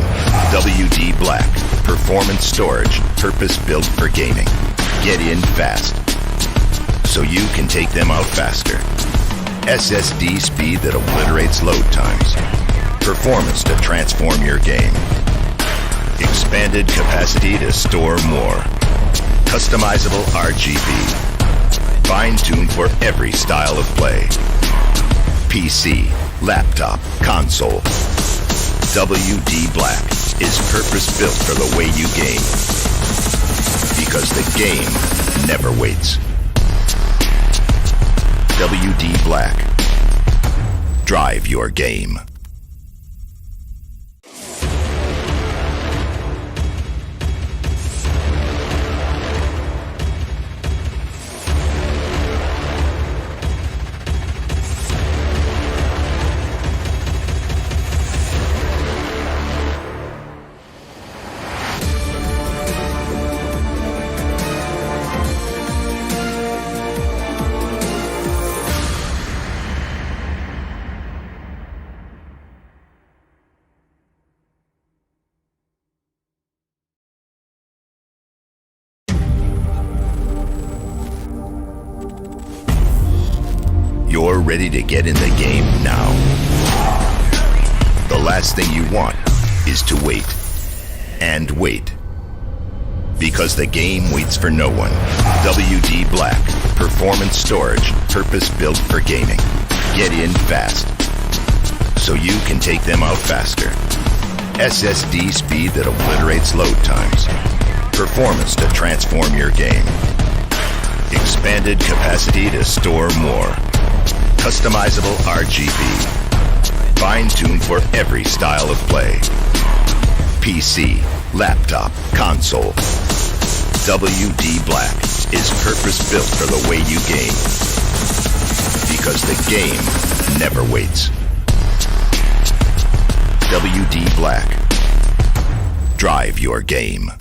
WD Black, performance storage, purpose-built for gaming. Get in fast, so you can take them out faster. SSD speed that obliterates load times. Performance to transform your game. Expanded capacity to store more. Customizable RGB. Fine-tuned for every style of play. PC, laptop, console. WD Black is purpose-built for the way you game. Because the game never waits. WD Black. Drive your game. You're ready to get in the game now. The last thing you want is to wait and wait. Because the game waits for no one. WD Black, performance storage, purpose-built for gaming. Get in fast, so you can take them out faster. SSD speed that obliterates load times. Performance to transform your game. Expanded capacity to store more. Customizable RGB. Fine-tuned for every style of play. PC, laptop, console. WD Black is purpose-built for the way you game. Because the game never waits. WD Black. Drive your game.